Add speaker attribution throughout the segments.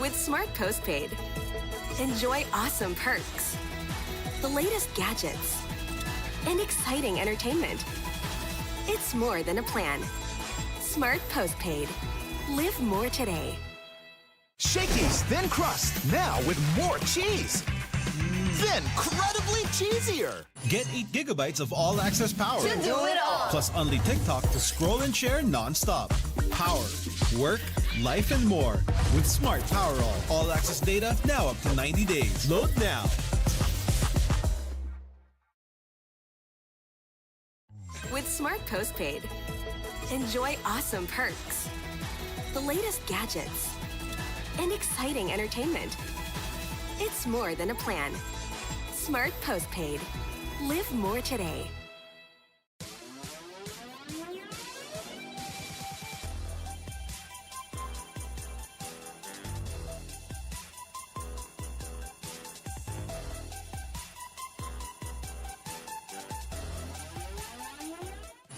Speaker 1: With Smart Postpaid, enjoy awesome perks, the latest gadgets, and exciting entertainment. It's more than a plan. Smart Postpaid. Live more today.
Speaker 2: Shakey's Thin Crust, now with more cheese. Then, incredibly cheesier.
Speaker 3: Get 8 gigabytes of all-access power.
Speaker 1: To do it all.
Speaker 3: Plus only TikTok to scroll and share non-stop. Power, work, life, and more. With Smart Power all-access data now up to 90 days. Load now.
Speaker 1: With Smart Postpaid, enjoy awesome perks, the latest gadgets, and exciting entertainment. It's more than a plan. Smart Postpaid. Live more today.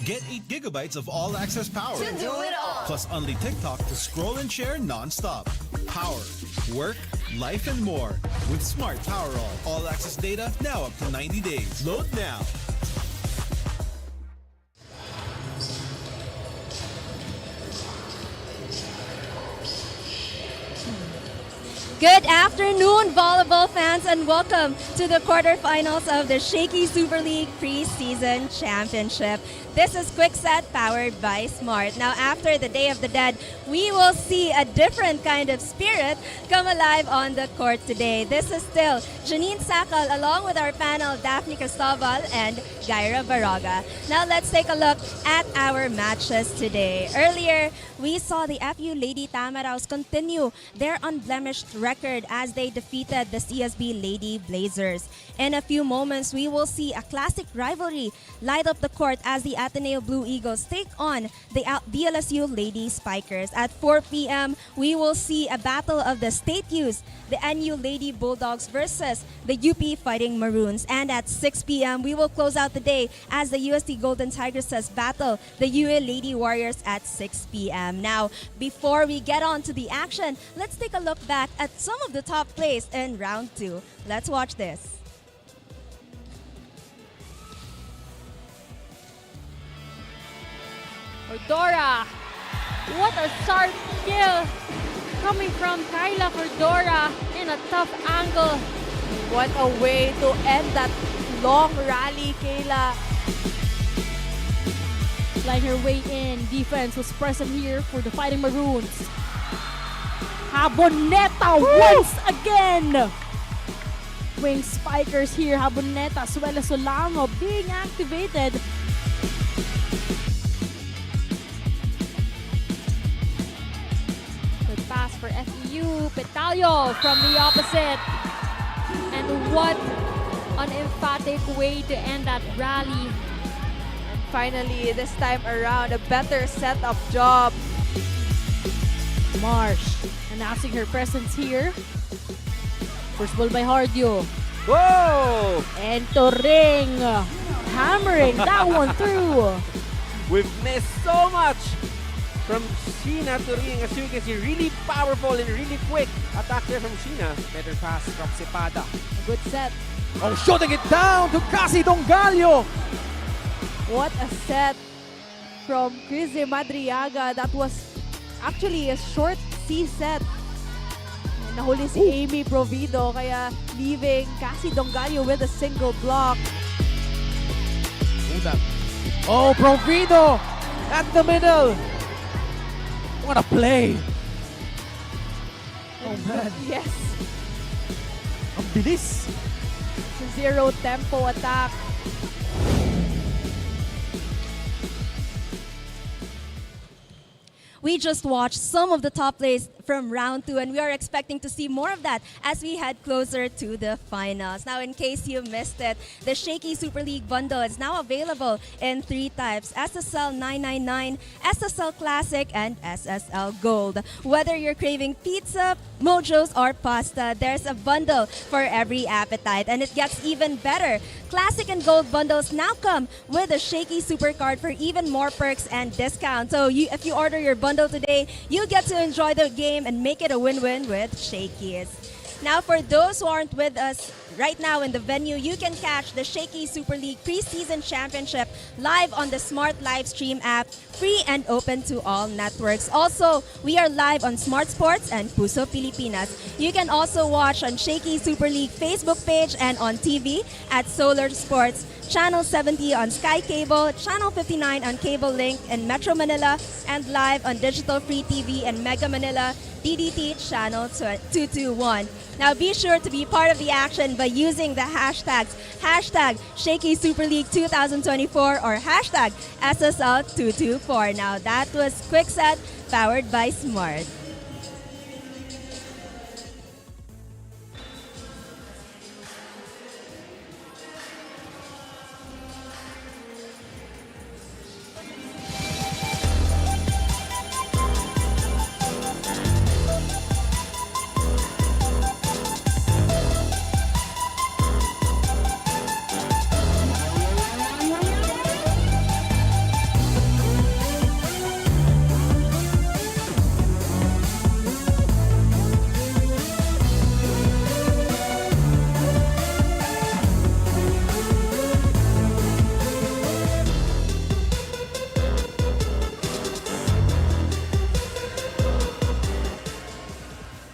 Speaker 3: Get 8 gigabytes of all-access power.
Speaker 1: To do it all.
Speaker 3: Plus only TikTok to scroll and share non-stop. Power, work, life, and more. With Smart Power all-access data now up to 90 days. Load now.
Speaker 4: Good afternoon, volleyball fans, and welcome to the quarterfinals of the Shakey Super League Preseason Championship. This is Quick Set powered by Smart. Now, after the Day of the Dead, we will see a different kind of spirit come alive on the court today. This is still Janine Sakal along with our panel, Daphne Cristobal and Gaira Baraga. Now, let's take a look at our matches today. Earlier, we saw the FU Lady Tamaraws continue their unblemished record as they defeated the CSB Lady Blazers. In a few moments, we will see a classic rivalry light up the court as the Ateneo Blue Eagles take on the DLSU Lady Spikers. At 4 p.m., we will see a battle of the State U's, the NU Lady Bulldogs versus the UP Fighting Maroons. And at 6 p.m., we will close out the day as the UST Golden Tigresses battle the UA Lady Warriors at 6 p.m. Now, before we get on to the action, let's take a look back at some of the top plays in round 2. Let's watch this.
Speaker 5: Cordora, what a sharp kill coming from Kyla Cordora in a tough angle.
Speaker 6: What a way to end that long rally, Kayla.
Speaker 5: Flying her way in, defense was present here for the Fighting Maroons. Haboneta once again. Wing spikers here, Haboneta as well as Solano being activated. Good pass for FEU, Petalio from the opposite. And what an emphatic way to end that rally.
Speaker 6: And finally, this time around, a better setup job.
Speaker 5: Marsh announcing her presence here. First ball by Hardio.
Speaker 7: Whoa!
Speaker 5: And Torring hammering that one through.
Speaker 7: We've missed so much from Sheena to Ring. As you can see, really powerful and really quick attack there from Sheena.
Speaker 8: Better pass from Cepada.
Speaker 5: A good set.
Speaker 8: Oh, shooting it down to Cassie Dongalio.
Speaker 6: What a set from Crizzy Madriaga. That was actually a short C set. And nahuli si Amy Provido, kaya leaving Cassie Dongalio with a single block.
Speaker 8: Oh, Provido at the middle. What a play. Oh, man.
Speaker 6: Yes.
Speaker 8: Ang bilis.
Speaker 6: It's a zero tempo attack.
Speaker 4: We just watched some of the top plays from round 2, and we are expecting to see more of that as we head closer to the finals. Now, in case you missed it, the Shakey Super League bundle is now available in 3 types: SSL 999, SSL Classic, and SSL Gold. Whether you're craving pizza, mojos, or pasta, there's a bundle for every appetite, and it gets even better. Classic and Gold bundles now come with a Shakey Super Card for even more perks and discounts. So if you order your bundle bundle today, you get to enjoy the game and make it a win-win with Shakey's. Now, for those who aren't with us right now in the venue, you can catch the Shakey Super League Preseason Championship live on the Smart LiveStream App, free and open to all networks. Also, we are live on Smart Sports and Puso, Pilipinas. You can also watch on Shakey Super League Facebook page and on TV at Solar Sports, Channel 70 on Sky Cable, Channel 59 on Cable Link in Metro Manila, and live on Digital Free TV and Mega Manila, DDT Channel 221. Now be sure to be part of the action by using the hashtags Shakey Super League 2024 or hashtag SSL224. Now that was Quick Set powered by Smart.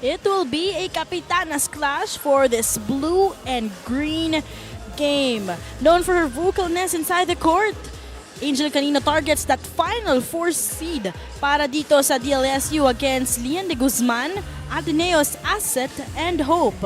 Speaker 9: It will be a Capitanas clash for this blue and green game. Known for her vocalness inside the court, Angel Canino targets that final 4th seed para dito sa DLSU against Lian de Guzman, Ateneo's asset and hope.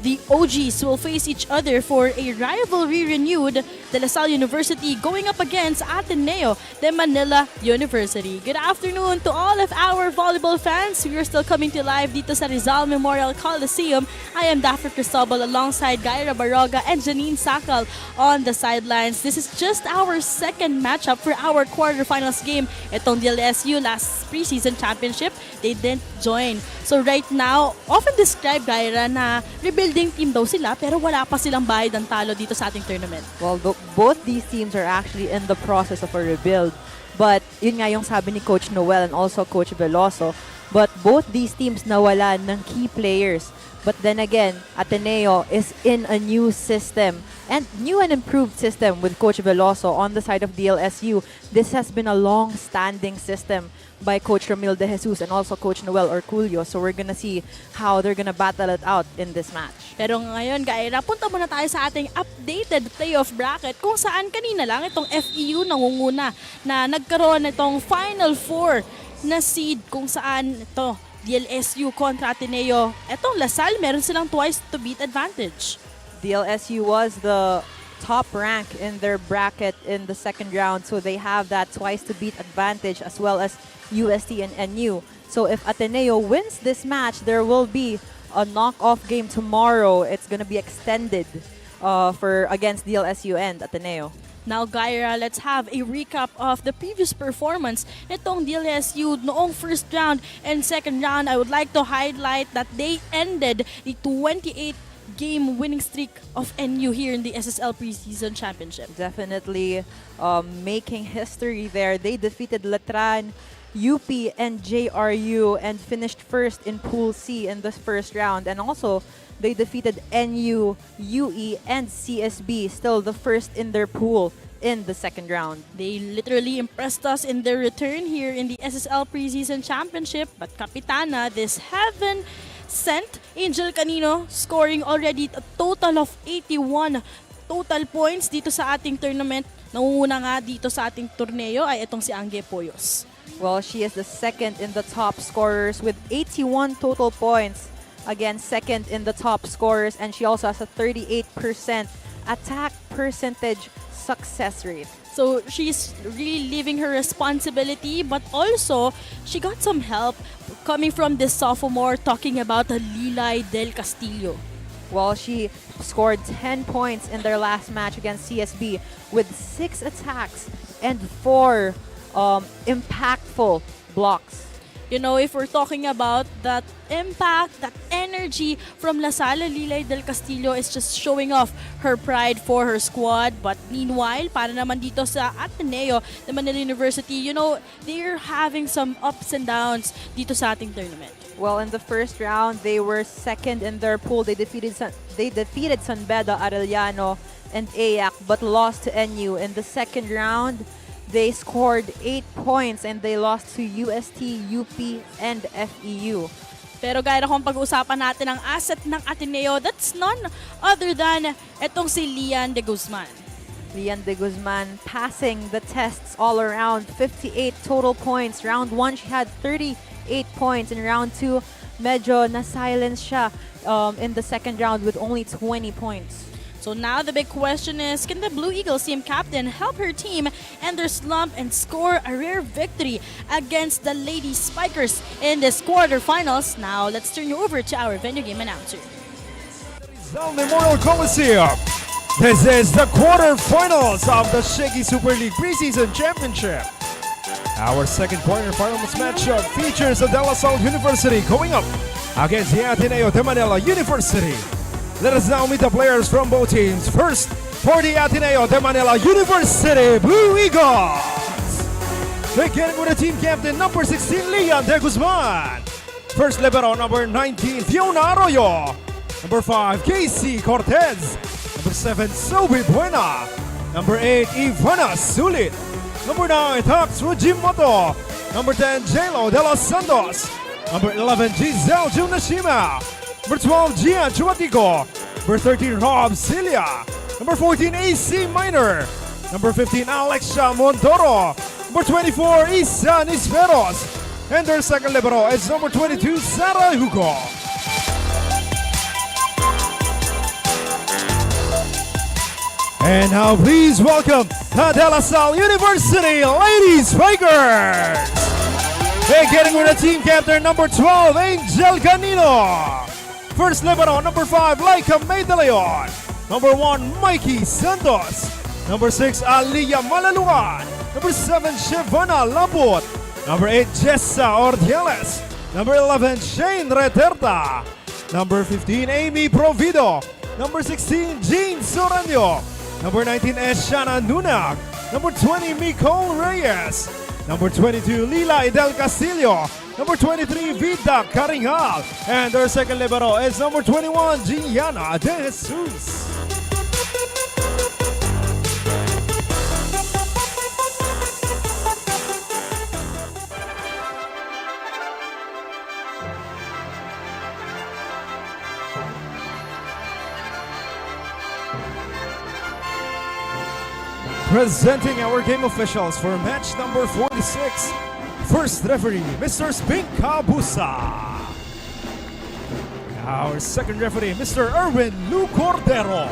Speaker 9: The OGs will face each other for a rivalry renewed, De La Salle University going up against Ateneo de Manila University. Good afternoon to all of our volleyball fans. We are still coming to live dito sa Rizal Memorial Coliseum. I am Daphne Cristobal alongside Gaira Baroga and Janine Sakal on the sidelines. This is just our second matchup for our quarterfinals game. Itong DLSU last preseason championship, they didn't join. So right now, often described, Gaira, na rebuilding team daw sila pero wala pa silang bayad ng talo dito sa ating tournament.
Speaker 6: Well, both these teams are actually in the process of a rebuild. But yun nga yung sabi ni Coach Noel and also Coach Veloso. But both these teams nawalan ng key players. But then again, Ateneo is in a new system and new and improved system with Coach Veloso on the side of DLSU. This has been a long-standing system by Coach Ramil De Jesus and also Coach Noel Orculio. So we're gonna see how they're gonna battle it out in this match.
Speaker 9: Pero ngayon, Gaira, punta muna tayo sa ating updated playoff bracket kung saan kanina lang itong FEU nangunguna na nagkaroon itong Final Four na seed kung saan ito DLSU kontra Ateneo. Etong Lasal, meron silang twice to beat advantage.
Speaker 6: DLSU was the top rank in their bracket in the second round, so they have that twice to beat advantage as well as UST and NU. So if Ateneo wins this match, there will be a knockoff game tomorrow. It's going to be extended for against DLSU and Ateneo.
Speaker 9: Now, Gaira, let's have a recap of the previous performance nitong DLSU noong first round and second round. I would like to highlight that they ended the 28-game winning streak of NU here in the SSL Preseason Championship.
Speaker 6: Definitely making history there. They defeated Letran, UP, and JRU and finished first in Pool C in the first round. And also, they defeated NU, UE, and CSB, still the first in their pool in the second round.
Speaker 9: They literally impressed us in their return here in the SSL Preseason Championship. But Capitana, this heaven sent Angel Canino, scoring already a total of 81 total points dito sa ating tournament. Nangunguna nga dito sa ating torneo ay itong si Angge Poyos.
Speaker 6: Well, she is the second in the top scorers with 81 total points. Again, second in the top scorers, and she also has a 38% attack percentage success rate.
Speaker 9: So she's really living her responsibility, but also she got some help coming from this sophomore, talking about Lilay Del Castillo.
Speaker 6: Well, she scored 10 points in their last match against CSB with 6 attacks and 4 impactful blocks.
Speaker 9: You know, if we're talking about that impact, that energy, energy from La Salle. Lilay del Castillo is just showing off her pride for her squad. But meanwhile, para naman dito sa Ateneo, the Manila University, you know, they're having some ups and downs dito sa ating tournament.
Speaker 6: Well, in the first round, they were second in their pool. They defeated San Beda, Arellano, and AYAC, but lost to NU. In the second round, they scored 8 points and they lost to UST, UP, and FEU.
Speaker 9: Pero gaya kung pag-uusapan natin ang asset ng Ateneo, that's none other than etong si Lian de Guzman.
Speaker 6: Lian de Guzman passing the tests all around, 58 total points. Round 1, she had 38 points. In round 2, medyo na-silence siya in the second round with only 20 points.
Speaker 9: So now the big question is, can the Blue Eagles team captain help her team end their slump and score a rare victory against the Lady Spikers in this quarterfinals? Now let's turn you over to our venue game announcer.
Speaker 8: Salle Memorial Coliseum. This is the quarterfinals of the Shakey Super League Preseason Championship. Our second quarterfinals matchup features the De La Salle University going up against the Ateneo de Manila University. Let us now meet the players from both teams. First, for the Ateneo de Manila University Blue Eagles. Beginning with the team captain, number 16, Lian de Guzman. First libero, number 19, Fiona Arroyo. Number 5, Casey Cortez. Number 7, Sobi Buena. Number 8, Ivana Sulit. Number 9, Tax Rujimoto. Number 10, Jelo de los Santos. Number 11, Giselle Junashima. Number 12, Gian Chuatico. Number 13, Rob Cilia. Number 14, AC Minor. Number 15, Alexia Montoro. Number 24, Isa Nisperos. And their second libero is number 22, Sarah Hugo. And now please welcome the De La Salle University Lady Spikers. Beginning with the team captain, number 12, Angel Canino. First libero, number 5, Laika May De Leon. Number 1, Mikey Santos. Number 6, Aliyah Malaluan. Number 7, Shivana Labot. Number 8, Jessa Ordieles. Number 11, Shane Reterta. Number 15, Amy Provido. Number 16, Jean Soranyo. Number 19, Eshana Nunag. Number 20, Nicole Reyes. Number 22, Lila Del Castillo. Number 23, Vida Caringal. And their second libero is number 21, Gianna De Jesus. Presenting our game officials for match number 46. First referee, Mr. Spink Cabusa. Our second referee, Mr. Erwin Lu Cordero.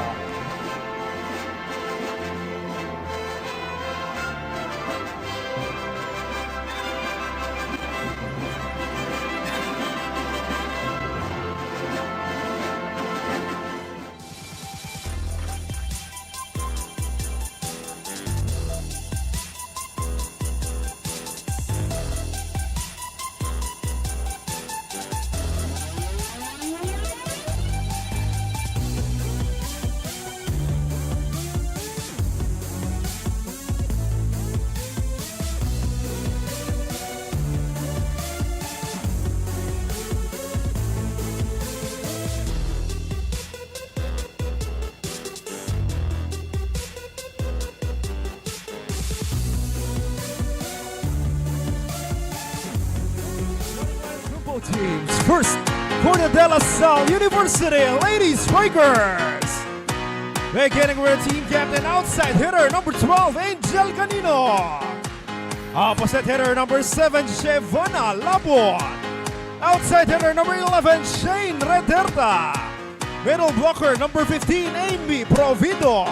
Speaker 8: Teams. First, for the De La Salle University Lady Strikers. Beginning with team captain, outside hitter number 12, Angel Canino. Opposite hitter number 7, Shevana Labon. Outside hitter number 11, Shane Rederta. Middle blocker number 15, Amy Provido.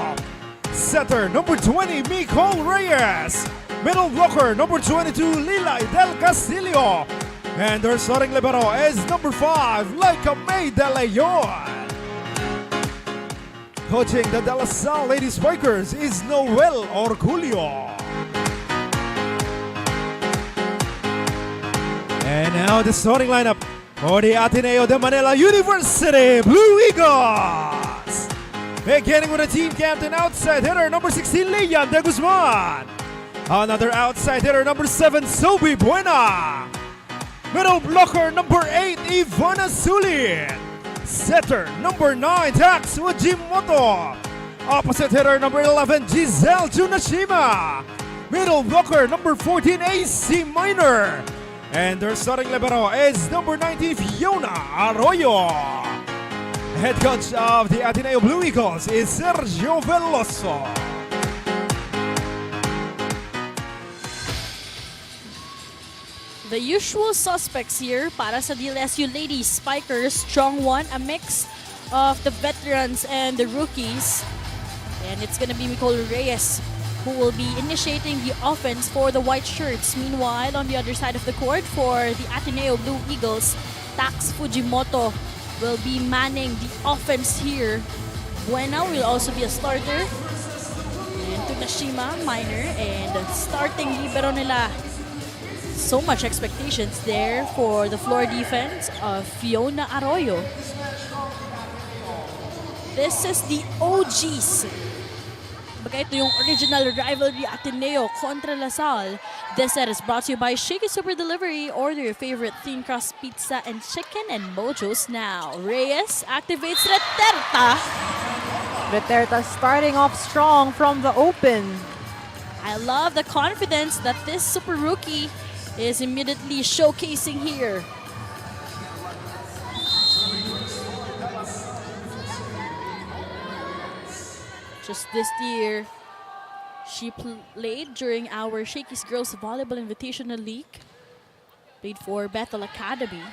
Speaker 8: Setter number 20, Nicole Reyes. Middle blocker number 22, Lila Del Castillo. And their starting libero is number 5, Laika May De Leon. Coaching the De La Salle Lady Spikers is Noel Orculio. And now the starting lineup for the Ateneo de Manila University Blue Eagles. Beginning with the team captain outside hitter number 16, Leon de Guzman. Another outside hitter number 7, Sobi Buena. Middle blocker number 8, Ivana Sulin. Setter number 9, Tax Fujimoto. Opposite hitter number 11, Giselle Junashima. Middle blocker number 14, AC Minor. And their starting libero is number 19, Fiona Arroyo. Head coach of the Ateneo Blue Eagles is Sergio Veloso.
Speaker 9: The usual suspects here para sa DLSU Ladies Spikers, strong one, a mix of the veterans and the rookies. And it's gonna be Nicole Reyes who will be initiating the offense for the white shirts. Meanwhile, on the other side of the court for the Ateneo Blue Eagles, Tax Fujimoto will be manning the offense here. Buena will also be a starter. And Tunashima, minor, and starting libero nila. So much expectations there for the floor defense of Fiona Arroyo. This is the OGs. Baga ito yung original rivalry Ateneo kontra La Salle. This set is brought to you by Shakey Super Delivery. Order your favorite thin crust pizza and chicken and mojos now. Reyes activates Reterta.
Speaker 6: Reterta starting off strong from the open.
Speaker 9: I love the confidence that this super rookie is immediately showcasing here. Just this year, she played during our Shakey's Girls Volleyball Invitational League. Played for Bethel Academy.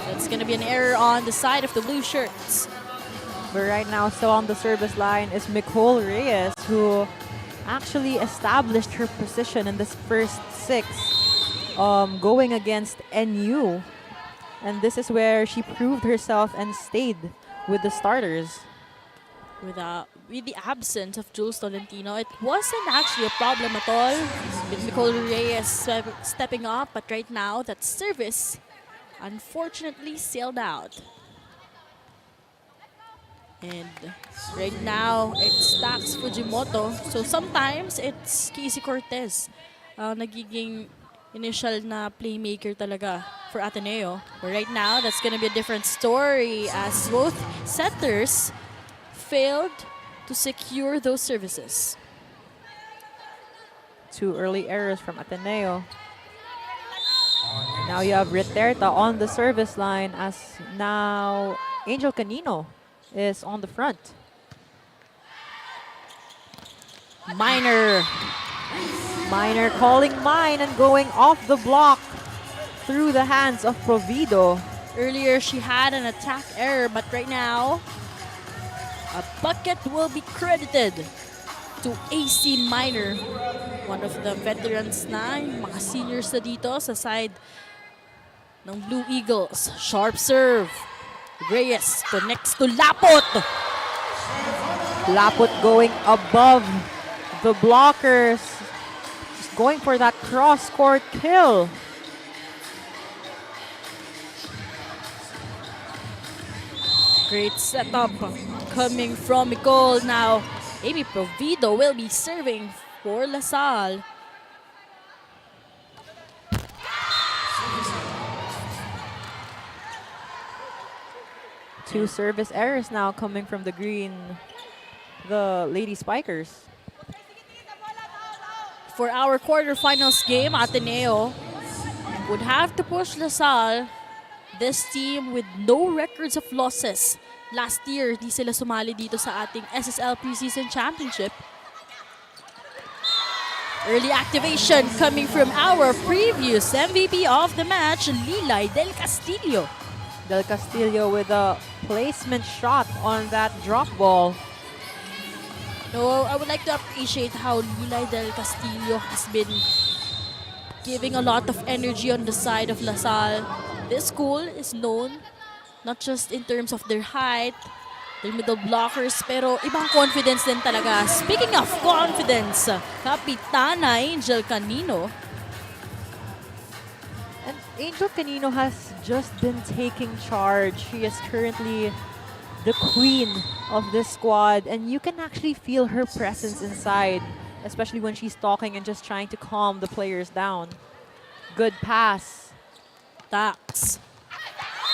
Speaker 9: That's going to be an error on the side of the blue shirts.
Speaker 6: But right now, still on the service line is Nicole Reyes, who actually established her position in this first 6, going against NU. And this is where she proved herself and stayed with the starters.
Speaker 9: With the absence of Jules Tolentino, it wasn't actually a problem at all with Nicole Reyes stepping up. But right now, that service unfortunately sailed out. And right now, it's Tax Fujimoto. So sometimes, it's Casey Cortez. Nagiging initial na playmaker talaga for Ateneo. But right now, that's gonna be a different story as both setters failed to secure those services.
Speaker 6: 2 early errors from Ateneo. Now you have Reterta on the service line as now Angel Canino is on the front. Minor calling mine and going off the block through the hands of Provido.
Speaker 9: Earlier, she had an attack error, but right now, a bucket will be credited to AC Minor. One of the veterans na, yung mga seniors na dito sa side ng Blue Eagles. Sharp serve. Reyes connects to Lapot.
Speaker 6: Lapot going above the blockers. Just going for that cross-court kill.
Speaker 9: Great setup coming from Nicole. Now, Amy Provido will be serving for La Salle.
Speaker 6: Two service errors now coming from the green, the Lady Spikers.
Speaker 9: For our quarterfinals game, Ateneo would have to push La Salle. This team with no records of losses. Last year, di sila sumali dito sa ating SSL Preseason Championship. Early activation coming from our previous MVP of the match, Lilay Del Castillo.
Speaker 6: Del Castillo with a placement shot on that drop ball.
Speaker 9: No, I would like to appreciate how Lilay Del Castillo has been giving a lot of energy on the side of La Salle. This school is known not just in terms of their height, their middle blockers, pero ibang confidence din talaga. Speaking of confidence, Kapitana Angel Canino
Speaker 6: And Angel Canino has just been taking charge. She is currently the queen of this squad, and you can actually feel her presence inside, especially when she's talking and just trying to calm the players down. Good pass.
Speaker 9: Tax.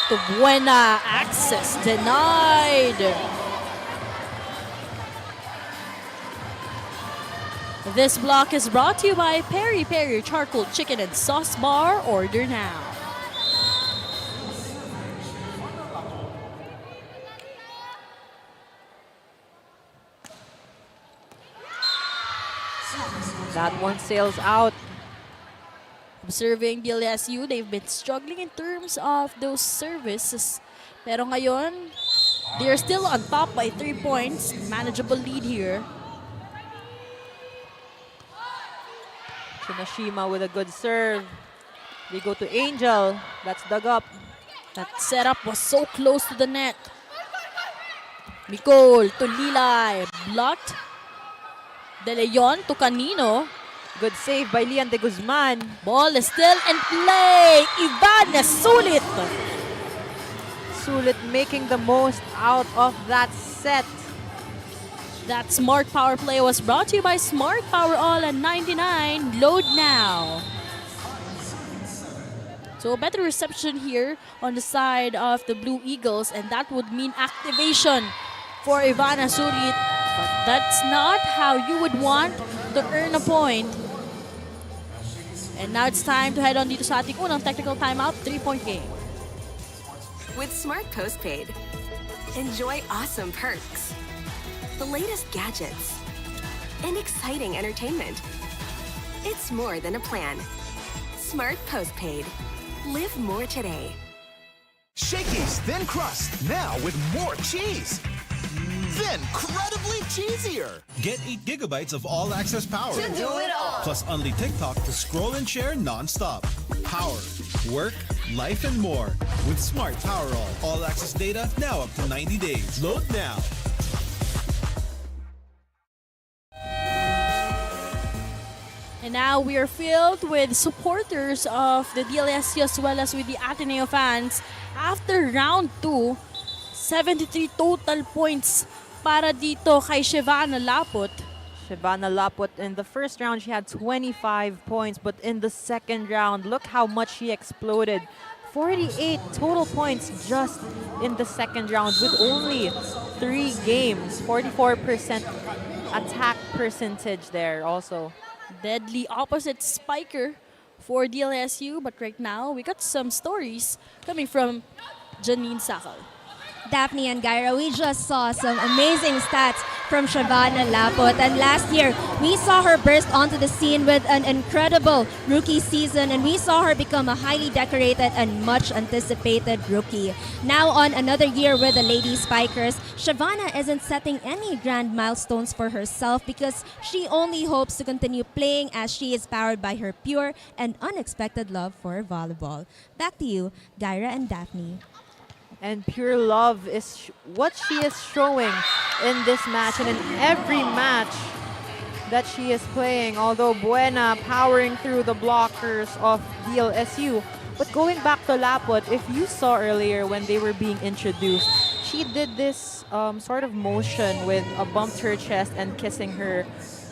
Speaker 9: To Buena. Access denied. This block is brought to you by Peri Peri Charcoal Chicken and Sauce Bar. Order now.
Speaker 6: That one sails out.
Speaker 9: Observing DLSU, they've been struggling in terms of those services. Pero ngayon, they're still on top by 3 points. Manageable lead here.
Speaker 6: Tsunashima with a good serve. They go to Angel. That's dug up.
Speaker 9: That setup was so close to the net. Nicole to Lilay. Blocked. De Leon to Canino.
Speaker 6: Good save by Lian de Guzman.
Speaker 9: Ball is still in play. Ivan Sulit.
Speaker 6: Sulit making the most out of that set.
Speaker 9: That smart power play was brought to you by Smart Power All and 99. Load now. So better reception here on the side of the Blue Eagles, and that would mean activation for Ivana Sulit. But that's not how you would want to earn a point. And now it's time to head on dito sa ating unang technical timeout, 3-point game.
Speaker 1: With Smart Postpaid, enjoy awesome perks, the latest gadgets, and exciting entertainment. It's more than a plan. Smart Postpaid. Live more today.
Speaker 2: Shakey's Thin Crust, now with more cheese. Then, credibly cheesier.
Speaker 3: Get 8 gigabytes of all-access power.
Speaker 1: To do it all.
Speaker 3: Plus only TikTok to scroll and share non-stop. Power, work, life, and more. With Smart Power All-access data now up to 90 days. Load now.
Speaker 9: And now we are filled with supporters of the DLSU as well as with the Ateneo fans. After round 2, 73 total points para dito kay Shivana Laput.
Speaker 6: Shivana Laput, in the first round, she had 25 points, but in the second round, look how much she exploded. 48 total points just in the second round with only 3 games. 44% attack percentage there also.
Speaker 9: Deadly opposite spiker for DLSU, but right now we got some stories coming from Janine Sacal.
Speaker 4: Daphne and Gyra, we just saw some amazing stats from Shavana Lapot. And last year, we saw her burst onto the scene with an incredible rookie season, and we saw her become a highly decorated and much anticipated rookie. Now on another year with the Lady Spikers, Shavana isn't setting any grand milestones for herself because she only hopes to continue playing as she is powered by her pure and unexpected love for volleyball. Back to you, Gyra and Daphne.
Speaker 6: And pure love is what she is showing in this match and in every match that she is playing. Although Buena powering through the blockers of DLSU. But going back to Lapot, if you saw earlier when they were being introduced, she did this sort of motion with a bumped her chest and kissing her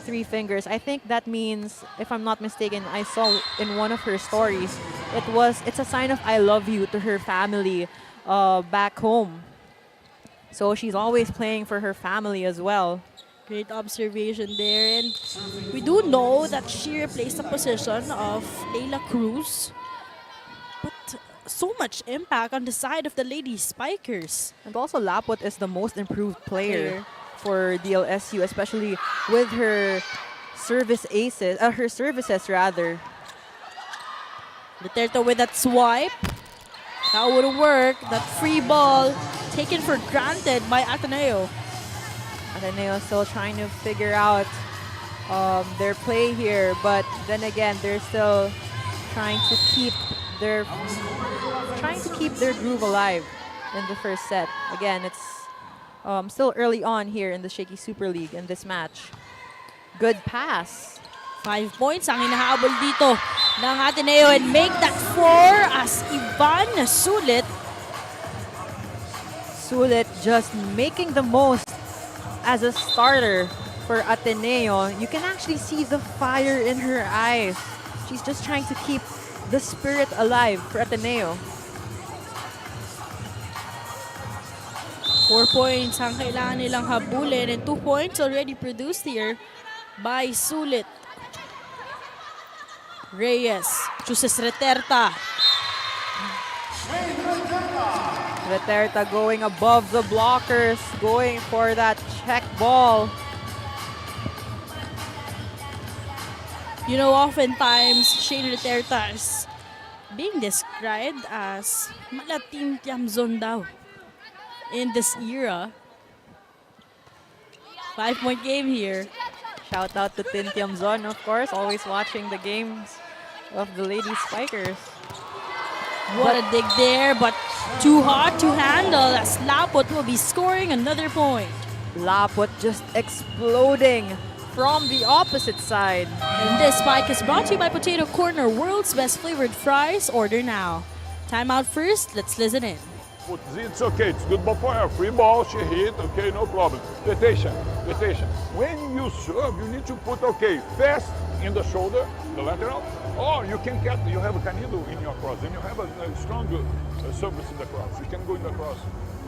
Speaker 6: 3 fingers. I think that means, if I'm not mistaken, I saw in one of her stories, it's a sign of I love you to her family back home. So she's always playing for her family as well.
Speaker 9: Great observation there. And we do know that she replaced the position of Leila Cruz. But so much impact on the side of the Lady Spikers.
Speaker 6: And also Lapot is the most improved player for DLSU, especially with her her services rather.
Speaker 9: Duterte with that swipe. That wouldn't work. That free ball taken for granted by Ateneo.
Speaker 6: Ateneo still trying to figure out their play here, but then again, they're still trying to keep their groove alive in the first set. Again, it's still early on here in the Shakey Super League in this match. Good pass.
Speaker 9: 5 points ang hinahabol dito ng Ateneo and make that 4 as Ivan Sulit.
Speaker 6: Sulit just making the most as a starter for Ateneo. You can actually see the fire in her eyes. She's just trying to keep the spirit alive for Ateneo.
Speaker 9: 4 points ang kailangan nilang habulin and 2 points already produced here by Sulit. Reyes chooses Reterta.
Speaker 6: Reterta going above the blockers, going for that check ball.
Speaker 9: You know, oftentimes, Shane Reterta is being described as malating tiamzon daw in this era. 5-point game here.
Speaker 6: Shout out to Tin Tiamzon, of course, always watching the games of the Lady Spikers.
Speaker 9: What a dig there, but too hard to handle as Lapot will be scoring another point.
Speaker 6: Lapot just exploding from the opposite side.
Speaker 9: And this spike is brought to you by Potato Corner, world's best flavored fries. Order now. Timeout first, let's listen in.
Speaker 10: It's okay, it's good ball for her. Free ball, she hit, okay, no problem. Rotation. When you serve, you need to put, okay, fast in the shoulder, the lateral, or you can cut, you have a canido in your cross, and you have a strong service in the cross. You can go in the cross,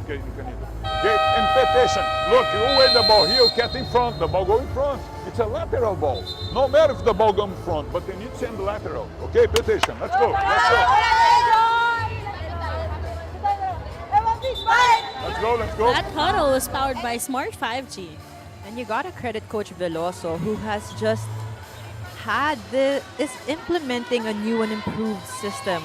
Speaker 10: okay, in canido. Okay, and pay attention. Look, you weigh the ball here, cut in front, the ball go in front. It's a lateral ball. No matter if the ball go in front, but they need to send the lateral. Okay, pay attention. Let's go. Let's go.
Speaker 9: That huddle was powered by Smart 5G.
Speaker 6: And you gotta credit Coach Veloso, who has just is implementing a new and improved system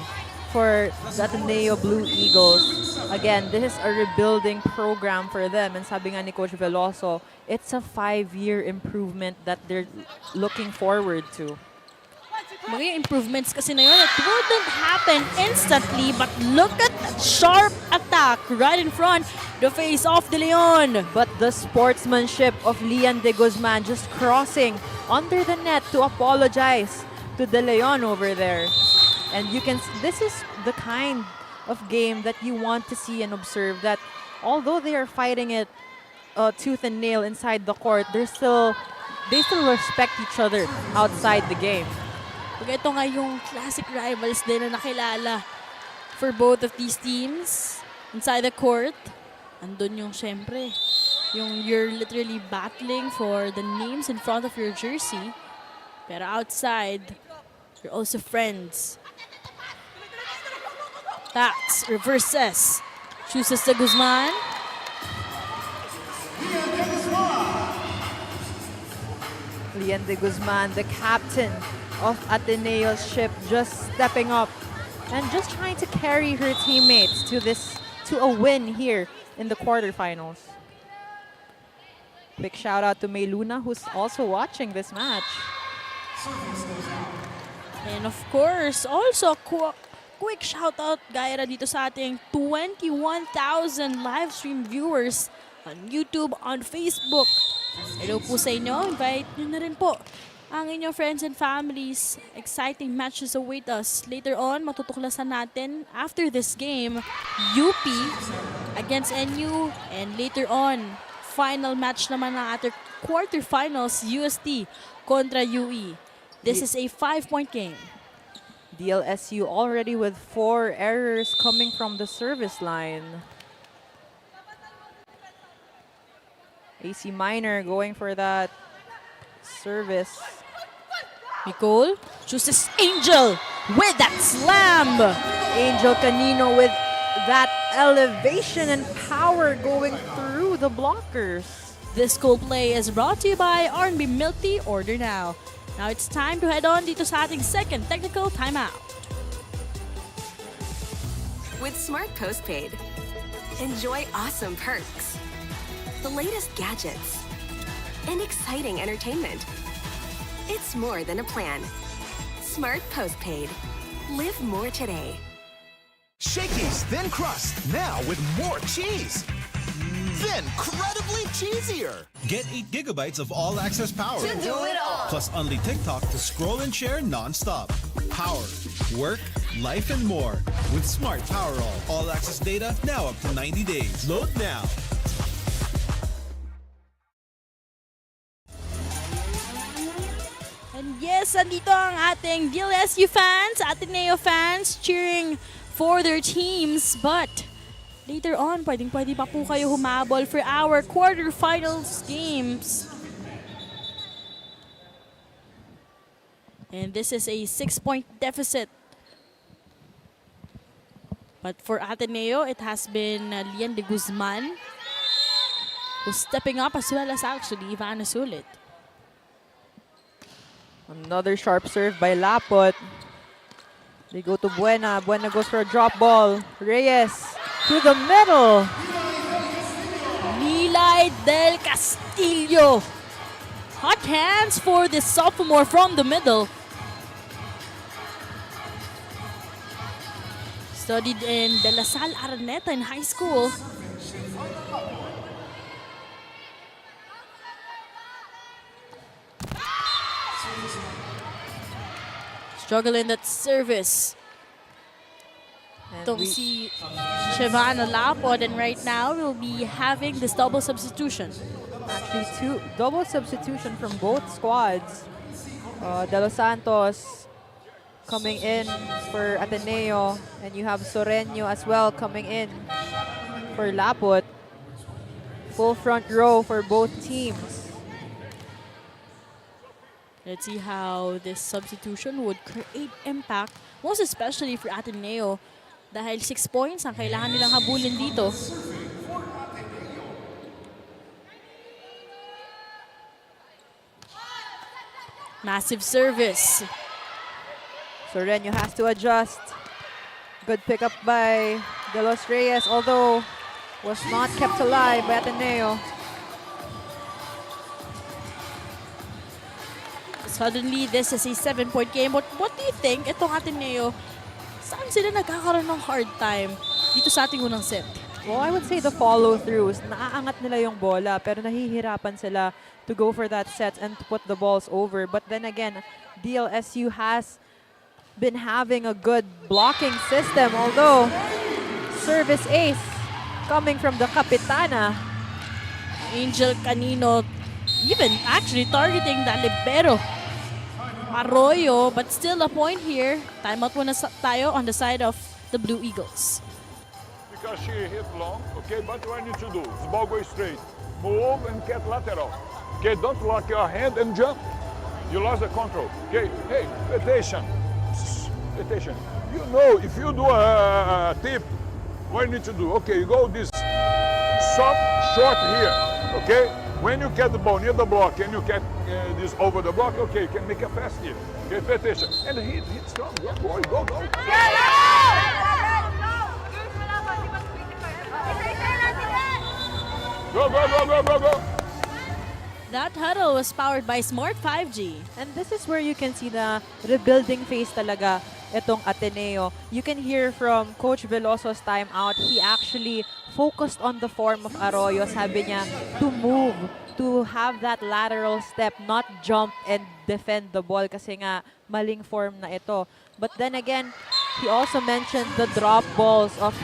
Speaker 6: for the Ateneo Blue Eagles. Again, this is a rebuilding program for them. And sabi nga ni Coach Veloso, it's a 5-year improvement that they're looking forward to.
Speaker 9: Mga improvements kasi na yun, it wouldn't happen instantly, but look at that sharp attack right in front, the face of De Leon.
Speaker 6: But the sportsmanship of Lian de Guzman just crossing under the net to apologize to De Leon over there. And you can, this is the kind of game that you want to see and observe, that although they are fighting it tooth and nail inside the court, they still respect each other outside the game.
Speaker 9: Ito nga yung classic rivals din na nakilala for both of these teams. Inside the court, andun yung syempre, yung you're literally battling for the names in front of your jersey. Pero outside, you're also friends. That's reverses. Chooses the Guzman.
Speaker 6: Lian de Guzman, the captain of Ateneo's ship, just stepping up and just trying to carry her teammates to a win here in the quarterfinals. Big shout out to May Luna, who's also watching this match.
Speaker 9: And of course, also quick shout out Gaira dito sa ating 21,000 live stream viewers on YouTube, on Facebook. Hello po sa inyo. Invite nyo na rin po ang inyong friends and families. Exciting matches await us. Later on, matutuklasan natin after this game, UP against NU. And later on, final match naman ng ating quarterfinals, UST kontra UE. This is a 5-point game.
Speaker 6: DLSU already with 4 errors coming from the service line. AC Minor going for that service.
Speaker 9: Nicole chooses Angel with that slam.
Speaker 6: Angel Canino with that elevation and power going through the blockers.
Speaker 9: This cool play is brought to you by R&B Milk Tea. Order now. Now it's time to head on dito sa ating second technical timeout.
Speaker 1: With Smart Postpaid, enjoy awesome perks, the latest gadgets, and exciting entertainment. It's more than a plan. Smart Postpaid. Live more today.
Speaker 2: Shakey's Thin Crust, now with more cheese. then incredibly cheesier.
Speaker 3: Get 8 gigabytes of all-access power.
Speaker 1: To do it all.
Speaker 3: Plus only TikTok to scroll and share non-stop. Power, work, life, and more. With Smart Power All-access data now up to 90 days. Load now.
Speaker 9: And yes, andito ang ating DLSU fans, Ateneo fans, cheering for their teams. But later on, pwede pa po kayo humabol for our quarterfinals games. And this is a 6-point deficit. But for Ateneo, it has been Lian de Guzman who's stepping up, as well as actually Ivana Sulit.
Speaker 6: Another sharp serve by Lapot. They go to Buena. Buena goes for a drop ball. Reyes to the middle.
Speaker 9: Nilay del Castillo. Hot hands for the sophomore from the middle. Studied in De La Salle, Araneta in high school. Struggle in that service. Don't see Shivana Lapod, and right now we'll be having this double substitution.
Speaker 6: Actually, two double substitution from both squads. De Los Santos coming in for Ateneo, and you have Soreño as well coming in for Lapot. Full front row for both teams.
Speaker 9: Let's see how this substitution would create impact, most especially for Ateneo, dahil 6 points ang kailangan nilang habulin dito. Massive service.
Speaker 6: Soreño has to adjust. Good pickup by De Los Reyes, although was not kept alive by Ateneo.
Speaker 9: Suddenly, this is a 7-point game. But what do you think, itong Ateneo, saan sila nagkakaroon ng hard time dito sa ating unang set?
Speaker 6: Well, I would say the follow-throughs. Naaangat nila yung bola, pero nahihirapan sila to go for that set and to put the balls over. But then again, DLSU has been having a good blocking system, although service ace coming from the Kapitana.
Speaker 9: Angel Canino even actually targeting the libero. Arroyo, but still a point here. Timeout muna tayo on the side of the Blue Eagles.
Speaker 10: Because she hit long, okay, but what you need to do is ball go straight. Move and get lateral. Okay, don't lock your hand and jump. You lost the control. Okay, hey, attention. Attention. You know, if you do a tip, what you need to do? Okay, you go this soft, short here, okay? When you get the ball near the block and you get this over the block, okay, you can make a fast here. Okay, pay attention. And hit strong. Go, boy, go, go. Go, go, go, go, go, go.
Speaker 9: That huddle was powered by Smart 5G.
Speaker 6: And this is where you can see the rebuilding phase talaga itong Ateneo. You can hear from Coach Veloso's timeout, he actually focused on the form of Arroyo. Sabi niya, to move, to have that lateral step, not jump and defend the ball kasi nga maling form na ito. But then again, he also mentioned the drop balls of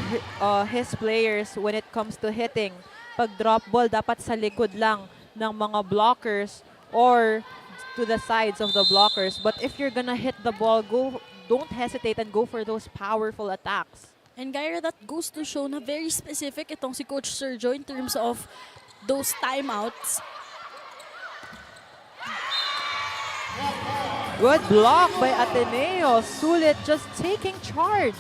Speaker 6: his players when it comes to hitting. Pag drop ball, dapat sa likod lang ng mga blockers or to the sides of the blockers. But if you're gonna hit the ball, don't hesitate and go for those powerful attacks.
Speaker 9: And Gyra, that goes to show na very specific itong si Coach Sergio in terms of those timeouts.
Speaker 6: Good block by Ateneo. Sulit just taking charge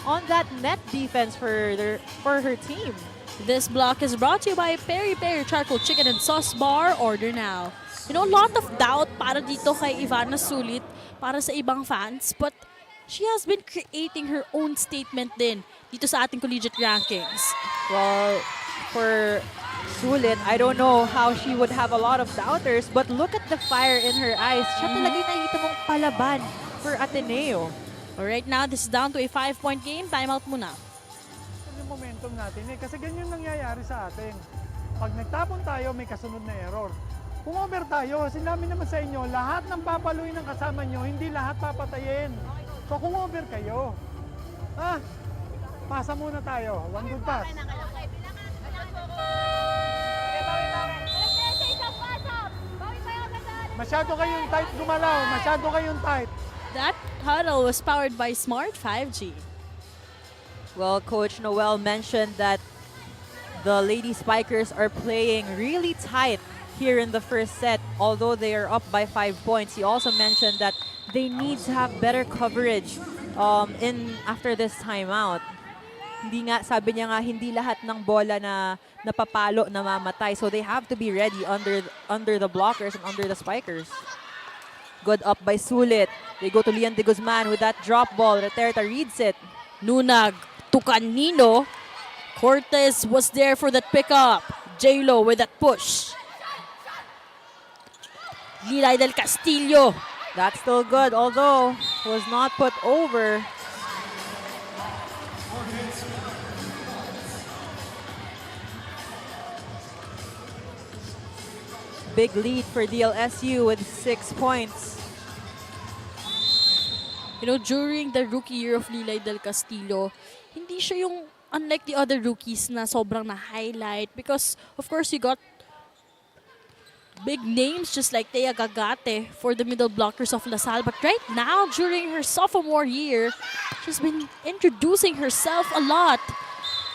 Speaker 6: on that net defense for her team.
Speaker 9: This block is brought to you by Peri Peri Charcoal Chicken and Sauce Bar. Order now. You know, a lot of doubt para dito kay Ivana Sulit, para sa ibang fans, but she has been creating her own statement din dito sa ating collegiate rankings.
Speaker 6: Well, for Sulit, I don't know how she would have a lot of doubters, but look at the fire in her eyes. Siya talaga yung nakikita mong palaban for Ateneo.
Speaker 9: Right now, this is down to a 5-point game. Timeout muna.
Speaker 11: Yung momentum natin kasi ganyan nangyayari sa atin. Pag nagtapon tayo, may kasunod na error. Kung over tayo, sinabi naman sa inyo, lahat ng papaluin ng kasama nyo, hindi lahat papatayin. So kung over kayo, pasa muna tayo. One good pass. Masyado kayong tight gumalaw. Masyado kayong tight.
Speaker 9: That huddle was powered by Smart 5G.
Speaker 12: Well, Coach Noel mentioned that the Lady Spikers are playing really tight here in the first set, although they are up by 5 points. He also mentioned that they need to have better coverage after this timeout. Sabi niya nga, hindi lahat ng bola na napapalo namamatay. So they have to be ready under the blockers and under the spikers. Good up by Sulit. They go to Lian de Guzman with that drop ball. Reterta reads it.
Speaker 9: Nunag to Canino. Cortez was there for that pickup. J-Lo with that push. Lilay del Castillo.
Speaker 12: That's still good, although was not put over. Big lead for DLSU with 6 points.
Speaker 9: You know, during the rookie year of Lilay del Castillo, hindi siya yung unlike the other rookies na sobrang na-highlight because, of course, you got big names just like Thea Gagate for the middle blockers of Salle. But right now, during her sophomore year, she's been introducing herself a lot.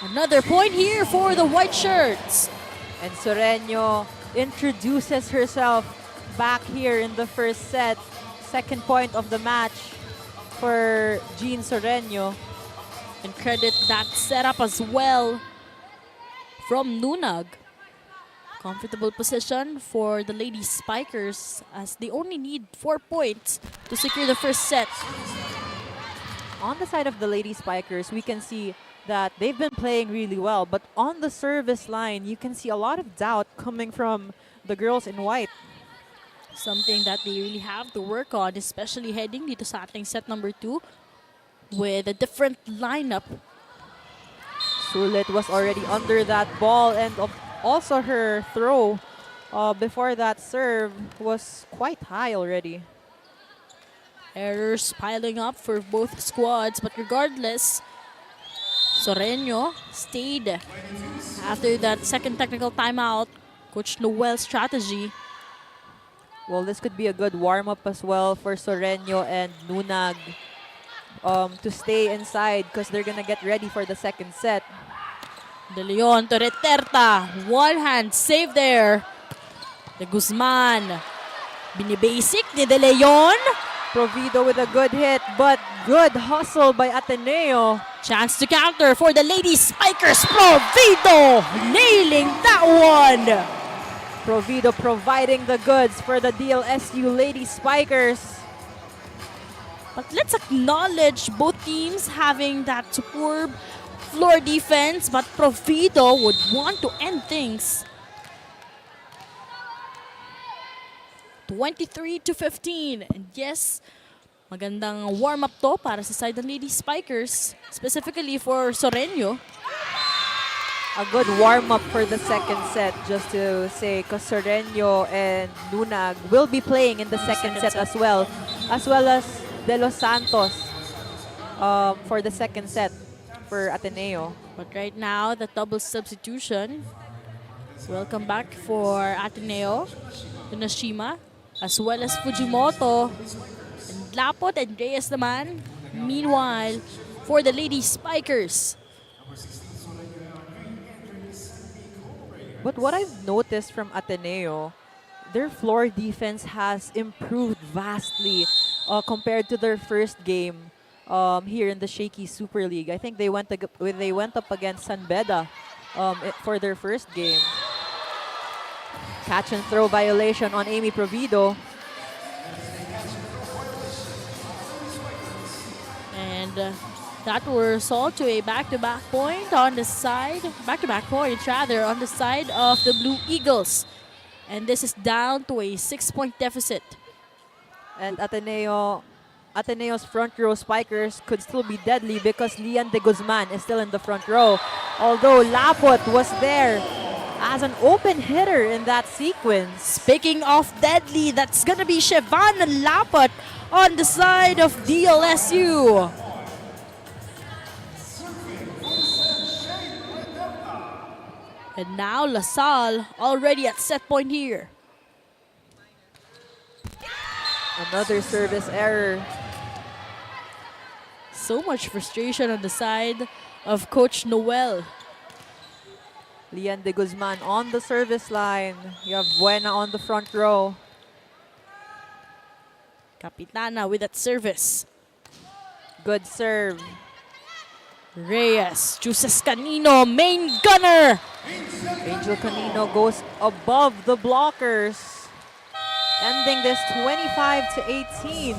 Speaker 9: Another point here for the white shirts.
Speaker 12: And Soreño introduces herself back here in the first set. Second point of the match for Jean Soreño.
Speaker 9: And credit that setup as well from Nunag. Comfortable position for the Lady Spikers as they only need 4 points to secure the first set.
Speaker 12: On the side of the Lady Spikers, we can see that they've been playing really well. But on the service line, you can see a lot of doubt coming from the girls in white.
Speaker 9: Something that they really have to work on, especially heading dito sa ating set number 2 with a different lineup.
Speaker 12: Sulit was already under that ball, and also her throw before that serve was quite high already.
Speaker 9: Errors piling up for both squads, but regardless, Soreño stayed after that second technical timeout. Coach Noel's strategy.
Speaker 12: Well, this could be a good warm-up as well for Soreño and Nunag to stay inside because they're gonna get ready for the second set.
Speaker 9: De Leon to Reterta. One hand save there. De Guzman. Binibasic ni De Leon.
Speaker 12: Provido with a good hit, but good hustle by Ateneo.
Speaker 9: Chance to counter for the Lady Spikers. Provido nailing that one.
Speaker 12: Provido providing the goods for the DLSU Lady Spikers.
Speaker 9: But let's acknowledge both teams having that superb floor defense, but Provido would want to end things. 23-15. And yes, magandang warm-up to para sa side ng Lady Spikers, specifically for Soreño.
Speaker 12: A good warm-up for the second set, just to say, because Soreño and Nunag will be playing in the second set as well as De Los Santos for the second set for Ateneo.
Speaker 9: But right now, the double substitution. Welcome back for Ateneo, Nashima, as well as Fujimoto, and Lapot and Reyes naman. Meanwhile, for the Lady Spikers.
Speaker 12: But what I've noticed from Ateneo, their floor defense has improved vastly compared to their first game here in the Shakey Super League. I think they went up against San Beda for their first game. Catch and throw violation on Amy Provido.
Speaker 9: And that will result to a back-to-back point on the side, back-to-back points rather, on the side of the Blue Eagles. And this is down to a 6-point deficit.
Speaker 12: And Ateneo's front row spikers could still be deadly because Lian de Guzman is still in the front row. Although Lapot was there as an open hitter in that sequence.
Speaker 9: Speaking of deadly, that's gonna be Siobhan Lapat on the side of DLSU. And now LaSalle already at set point here.
Speaker 12: Another service error.
Speaker 9: So much frustration on the side of Coach Noel.
Speaker 12: Lian de Guzman on the service line. You have Buena on the front row.
Speaker 9: Capitana with that service.
Speaker 12: Good serve.
Speaker 9: Reyes chooses Canino, main gunner.
Speaker 12: Angel Canino goes above the blockers, ending this 25-18.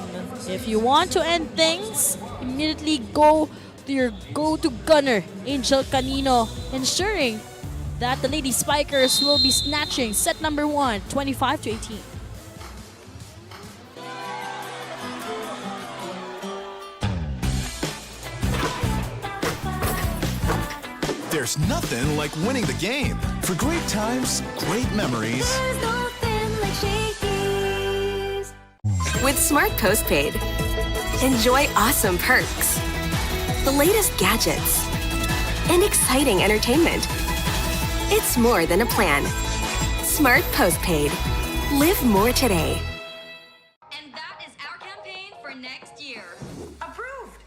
Speaker 9: If you want to end things, immediately go to your go-to gunner, Angel Canino, ensuring that the Lady Spikers will be snatching set number 1, 25-18.
Speaker 2: There's nothing like winning the game. For great times, great memories.
Speaker 1: There's nothing like Shakey's. With Smart Postpaid, enjoy awesome perks, the latest gadgets, and exciting entertainment. It's more than a plan. Smart Postpaid. Live more today.
Speaker 13: And that is our campaign for next year. Approved!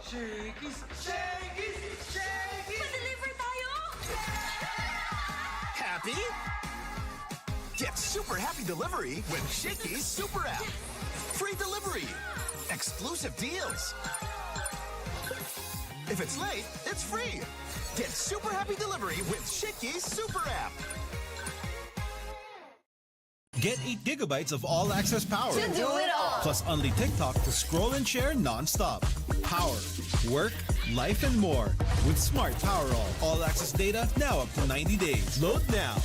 Speaker 2: Shakey's, Shakey's, Shakey's.
Speaker 13: Pa-deliver tayo!
Speaker 2: Happy? Get super happy delivery with Shakey's Super App. Free delivery. Exclusive deals. If it's late, it's free. Get super happy delivery with Shakey's Super App.
Speaker 3: Get 8 gigabytes of all-access power.
Speaker 13: To do it all.
Speaker 3: Plus only TikTok to scroll and share non-stop. Power, work, life, and more. With Smart Power All-access data now up to 90 days. Load now.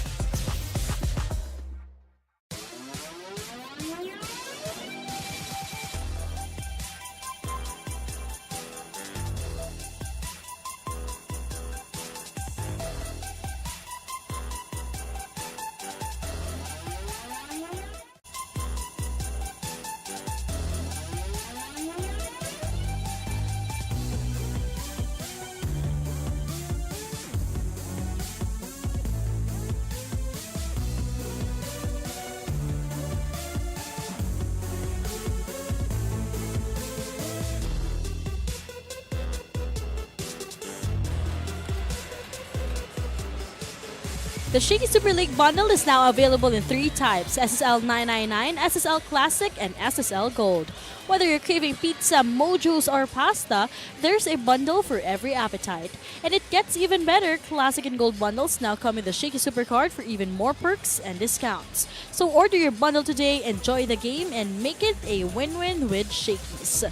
Speaker 9: The Shakey Super League bundle is now available in 3 types: SSL 999, SSL Classic, and SSL Gold. Whether you're craving pizza, mojos, or pasta, there's a bundle for every appetite. And it gets even better. Classic and Gold bundles now come with the Shakey Super Card for even more perks and discounts. So order your bundle today, enjoy the game, and make it a win-win with Shakey's.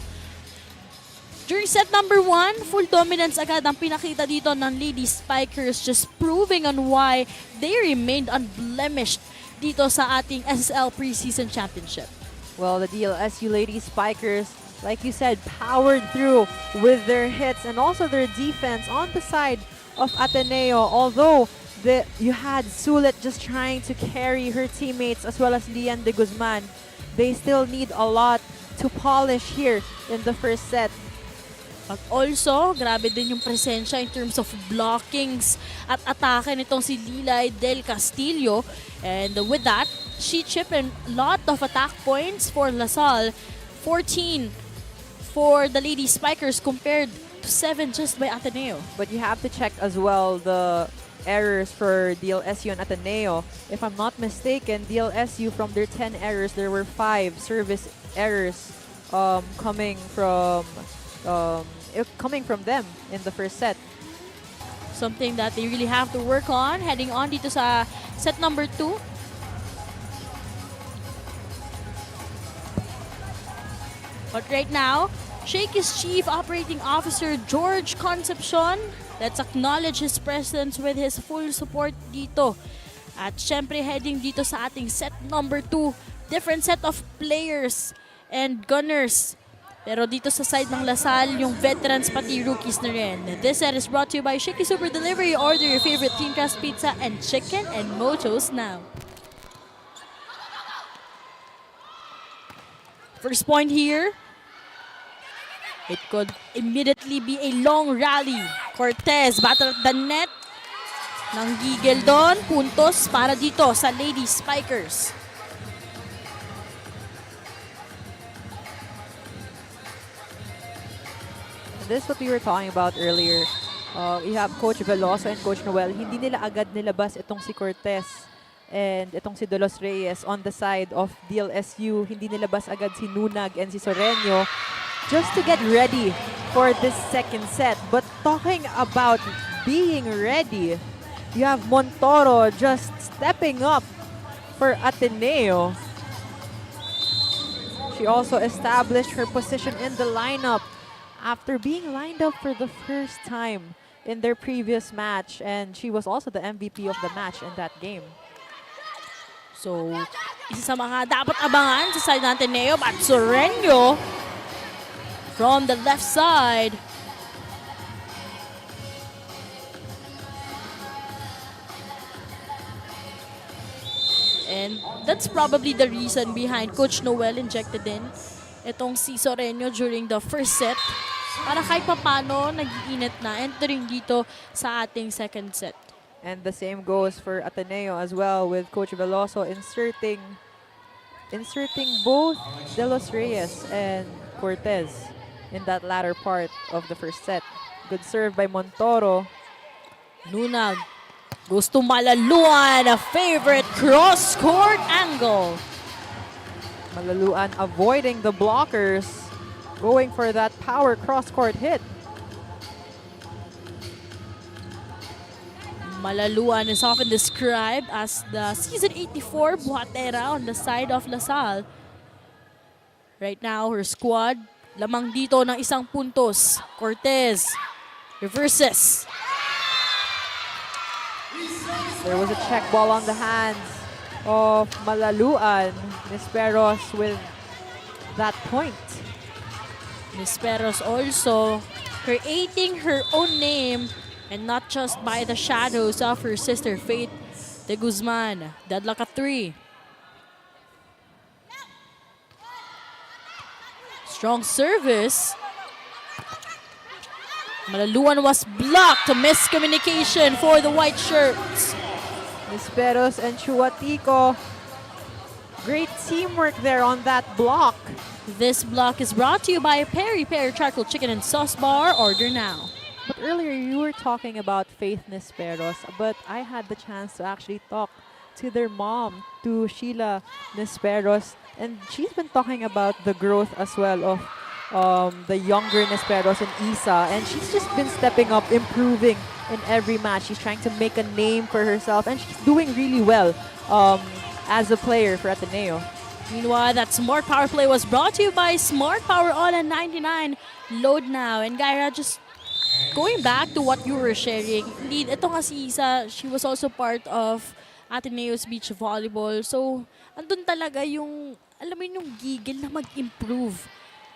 Speaker 9: During set number 1, full dominance agad ang pinakita dito ng Lady Spikers, just proving on why they remained unblemished dito sa ating SSL Preseason Championship.
Speaker 12: Well, the DLSU Lady Spikers, like you said, powered through with their hits and also their defense on the side of Ateneo. Although you had Sulit just trying to carry her teammates as well as Lian de Guzman, they still need a lot to polish here in the first set.
Speaker 9: But also, grabe din yung presensya in terms of blockings at atake nitong si Lilay Del Castillo. And with that, she chipped in a lot of attack points for LaSalle. 14 for the Lady Spikers compared to 7 just by Ateneo.
Speaker 12: But you have to check as well the errors for DLSU and Ateneo. If I'm not mistaken, DLSU, from their 10 errors, there were 5 service errors coming from them in the first set.
Speaker 9: Something that they really have to work on heading on dito sa set number 2. But right now, Shakey's Chief Operating Officer George Concepcion, let's acknowledge his presence with his full support dito. At syempre heading dito sa ating set number 2, different set of players and gunners Pero dito sa side ng Lasal, yung veterans pati rookies na rin. This set is brought to you by Shakey Super Delivery. Order your favorite thin crust pizza and chicken and mochos now. First point here. It could immediately be a long rally. Cortez battle at the net. Nanggigil doon. Puntos para dito sa Lady Spikers.
Speaker 12: This is what we were talking about earlier. We have Coach Veloso and Coach Noel. Hindi nila agad nilabas itong si Cortez and itong si De Los Reyes on the side of DLSU. Hindi nilabas agad si Nunag and si Soreño just to get ready for this second set. But talking about being ready, you have Montoro just stepping up for Ateneo. She also established her position in the lineup after being lined up for the first time in their previous match, and she was also the MVP of the match in that game.
Speaker 9: So, isa sa mga dapat abangan sa side ng Ateneo, but Soreño from the left side. And that's probably the reason behind Coach Noel injected in itong si Soreño during the first set. Para kahit papano, nag-iinit na entering dito sa ating second set.
Speaker 12: And the same goes for Ateneo as well, with Coach Veloso inserting both De Los Reyes and Cortez in that latter part of the first set. Good serve by Montoro.
Speaker 9: Nunag goes to Malaluan, a favorite cross-court angle.
Speaker 12: Malaluan avoiding the blockers, going for that power cross-court hit.
Speaker 9: Malaluan is often described as the Season 84 buhatera on the side of Lasal. Right now, her squad, lamang dito ng isang puntos. Cortez reverses.
Speaker 12: There was a check ball on the hands of Malaluan. Nisperos with that point.
Speaker 9: Nisperos also creating her own name and not just by the shadows of her sister Faith de Guzman. Deadlock at 3. Strong service. Malaluan was blocked. A miscommunication for the white shirts.
Speaker 12: Nisperos and Chuatico. Great teamwork there on that block.
Speaker 9: This block is brought to you by Peri Peri Charcoal Chicken and Sauce Bar. Order now.
Speaker 12: But earlier you were talking about Faith Nisperos, but I had the chance to actually talk to their mom, to Sheila Nisperos, and she's been talking about the growth as well of the younger Nisperos and Isa, and she's just been stepping up, improving in every match. She's trying to make a name for herself, and she's doing really well as a player for Ateneo.
Speaker 9: Meanwhile, that Smart Power Play was brought to you by Smart Power On at 99. Load now. And Gaira, just going back to what you were sharing, indeed, ito nga si Isa, she was also part of Ateneo's beach volleyball. So, andun talaga yung, alam mo yung gigil na mag-improve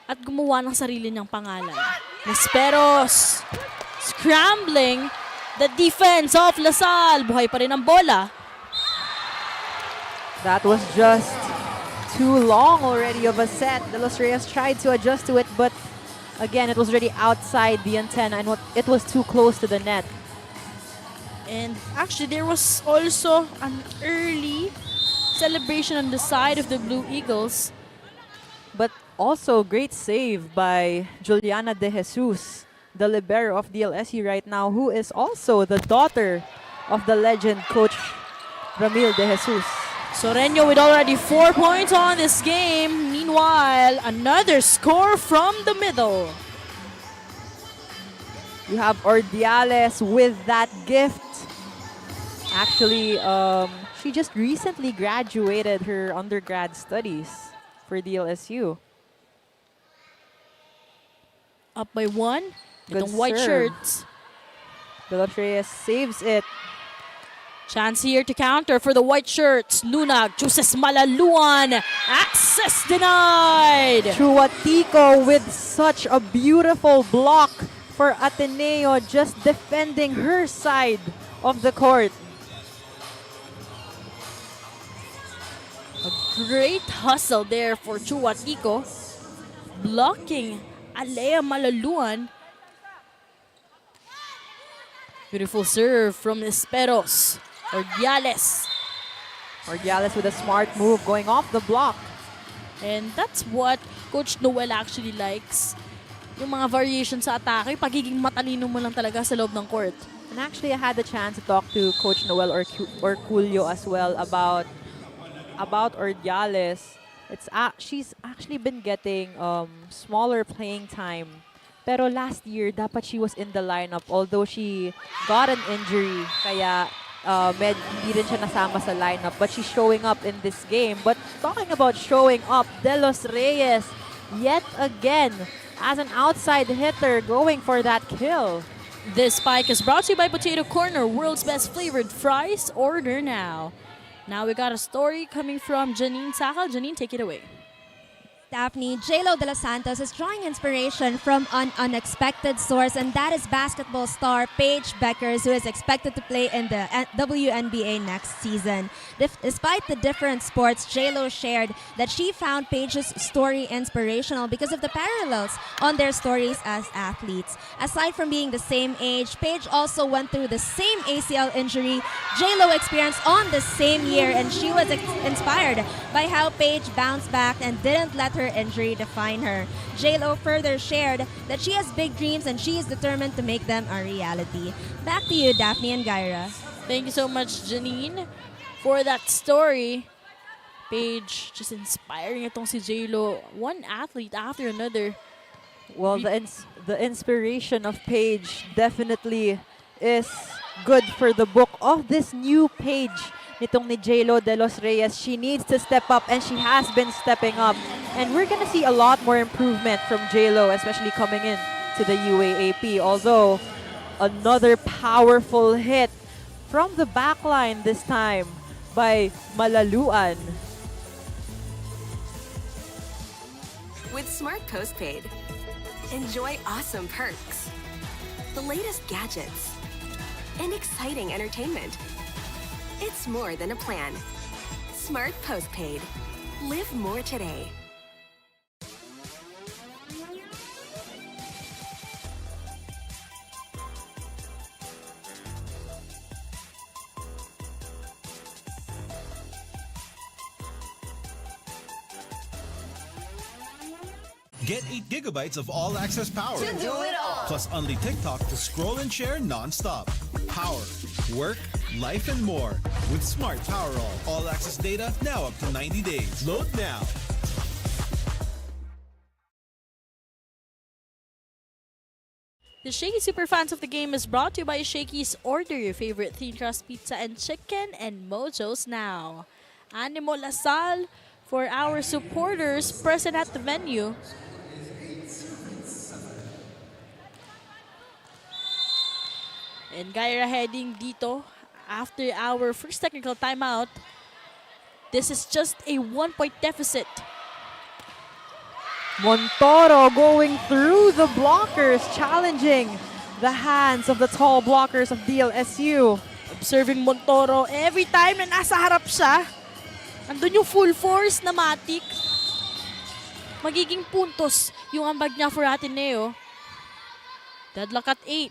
Speaker 9: at gumawa ng sarili niyang pangalan. Nisperos scrambling the defense of Lasal. Buhay pa rin ang bola.
Speaker 12: That was just too long already of a set. De Los Reyes tried to adjust to it, but again, it was already outside the antenna and it was too close to the net.
Speaker 9: And actually, there was also an early celebration on the side of the Blue Eagles.
Speaker 12: But also, great save by Juliana De Jesus, the libero of DLSU right now, who is also the daughter of the legend coach Ramil De Jesus.
Speaker 9: Soreño with already 4 points on this game. Meanwhile, another score from the middle.
Speaker 12: You have Ordiales with that gift. Actually, she just recently graduated her undergrad studies for DLSU.
Speaker 9: Up by 1.
Speaker 12: Good
Speaker 9: Itong white
Speaker 12: serve.
Speaker 9: shirts.
Speaker 12: De Los Reyes saves it.
Speaker 9: Chance here to counter for the white shirts. Nunag chooses Malaluan. Access denied.
Speaker 12: Chuatico with such a beautiful block for Ateneo, just defending her side of the court.
Speaker 9: A great hustle there for Chuatico. Blocking Alea Malaluan. Beautiful serve from Esperos. Ordiales.
Speaker 12: Ordiales with a smart move going off the block.
Speaker 9: And that's what Coach Noel actually likes. Yung mga variations sa atake, pagiging matalino mo lang talaga sa loob ng court.
Speaker 12: And actually, I had the chance to talk to Coach Noel or Julio as well about Ordiales. She's actually been getting smaller playing time. Pero last year, dapat she was in the lineup. Although she got an injury, kaya hindi rin siya nasama sa lineup. But she's showing up in this game. But talking about showing up, De Los Reyes, yet again, as an outside hitter, going for that kill.
Speaker 9: This spike is brought to you by Potato Corner, world's best flavored fries. Order now. Now we got a story coming from Janine Sacal. Janine, take it away.
Speaker 4: Daphne, J-Lo de los Santos is drawing inspiration from an unexpected source, and that is basketball star Paige Beckers, who is expected to play in the WNBA next season. Despite the different sports, J-Lo shared that she found Paige's story inspirational because of the parallels on their stories as athletes. Aside from being the same age, Paige also went through the same ACL injury J-Lo experienced on the same year, and she was inspired by how Paige bounced back and didn't let her injury define her. J-Lo further shared that she has big dreams and she is determined to make them a reality. Back to you, Daphne and Gyra.
Speaker 9: Thank you so much, Janine, for that story. Paige, just inspiring itong si J-Lo. One athlete after another.
Speaker 12: Well, the inspiration of Paige definitely is good for the book of this new page nitong ni J-Lo de los Reyes. She needs to step up, and she has been stepping up. And we're gonna see a lot more improvement from J-Lo, especially coming in to the UAAP. Although, another powerful hit from the backline this time by Malaluan.
Speaker 1: With Smart Postpaid, enjoy awesome perks, the latest gadgets, and exciting entertainment. It's more than a plan. Smart Postpaid. Live more today.
Speaker 3: Get 8 gigabytes of all-access power.
Speaker 13: To do it all.
Speaker 3: Plus only TikTok to scroll and share non-stop. Power, work, life, and more. With Smart Powerall. All-access data now up to 90 days. Load now.
Speaker 9: The Shakey Super Fans of the Game is brought to you by Shakey's. Order your favorite thin crust pizza and chicken and Mojo's now. Animo Salle for our supporters present at the venue. And Gyra heading dito after our first technical timeout. This is just a 1-point deficit.
Speaker 12: Montoro going through the blockers, challenging the hands of the tall blockers of DLSU.
Speaker 9: Observing Montoro, every time na nasa harap siya, andun yung full force na matik. Magiging puntos yung ambag niya for Ateneo. Deadlock at 8.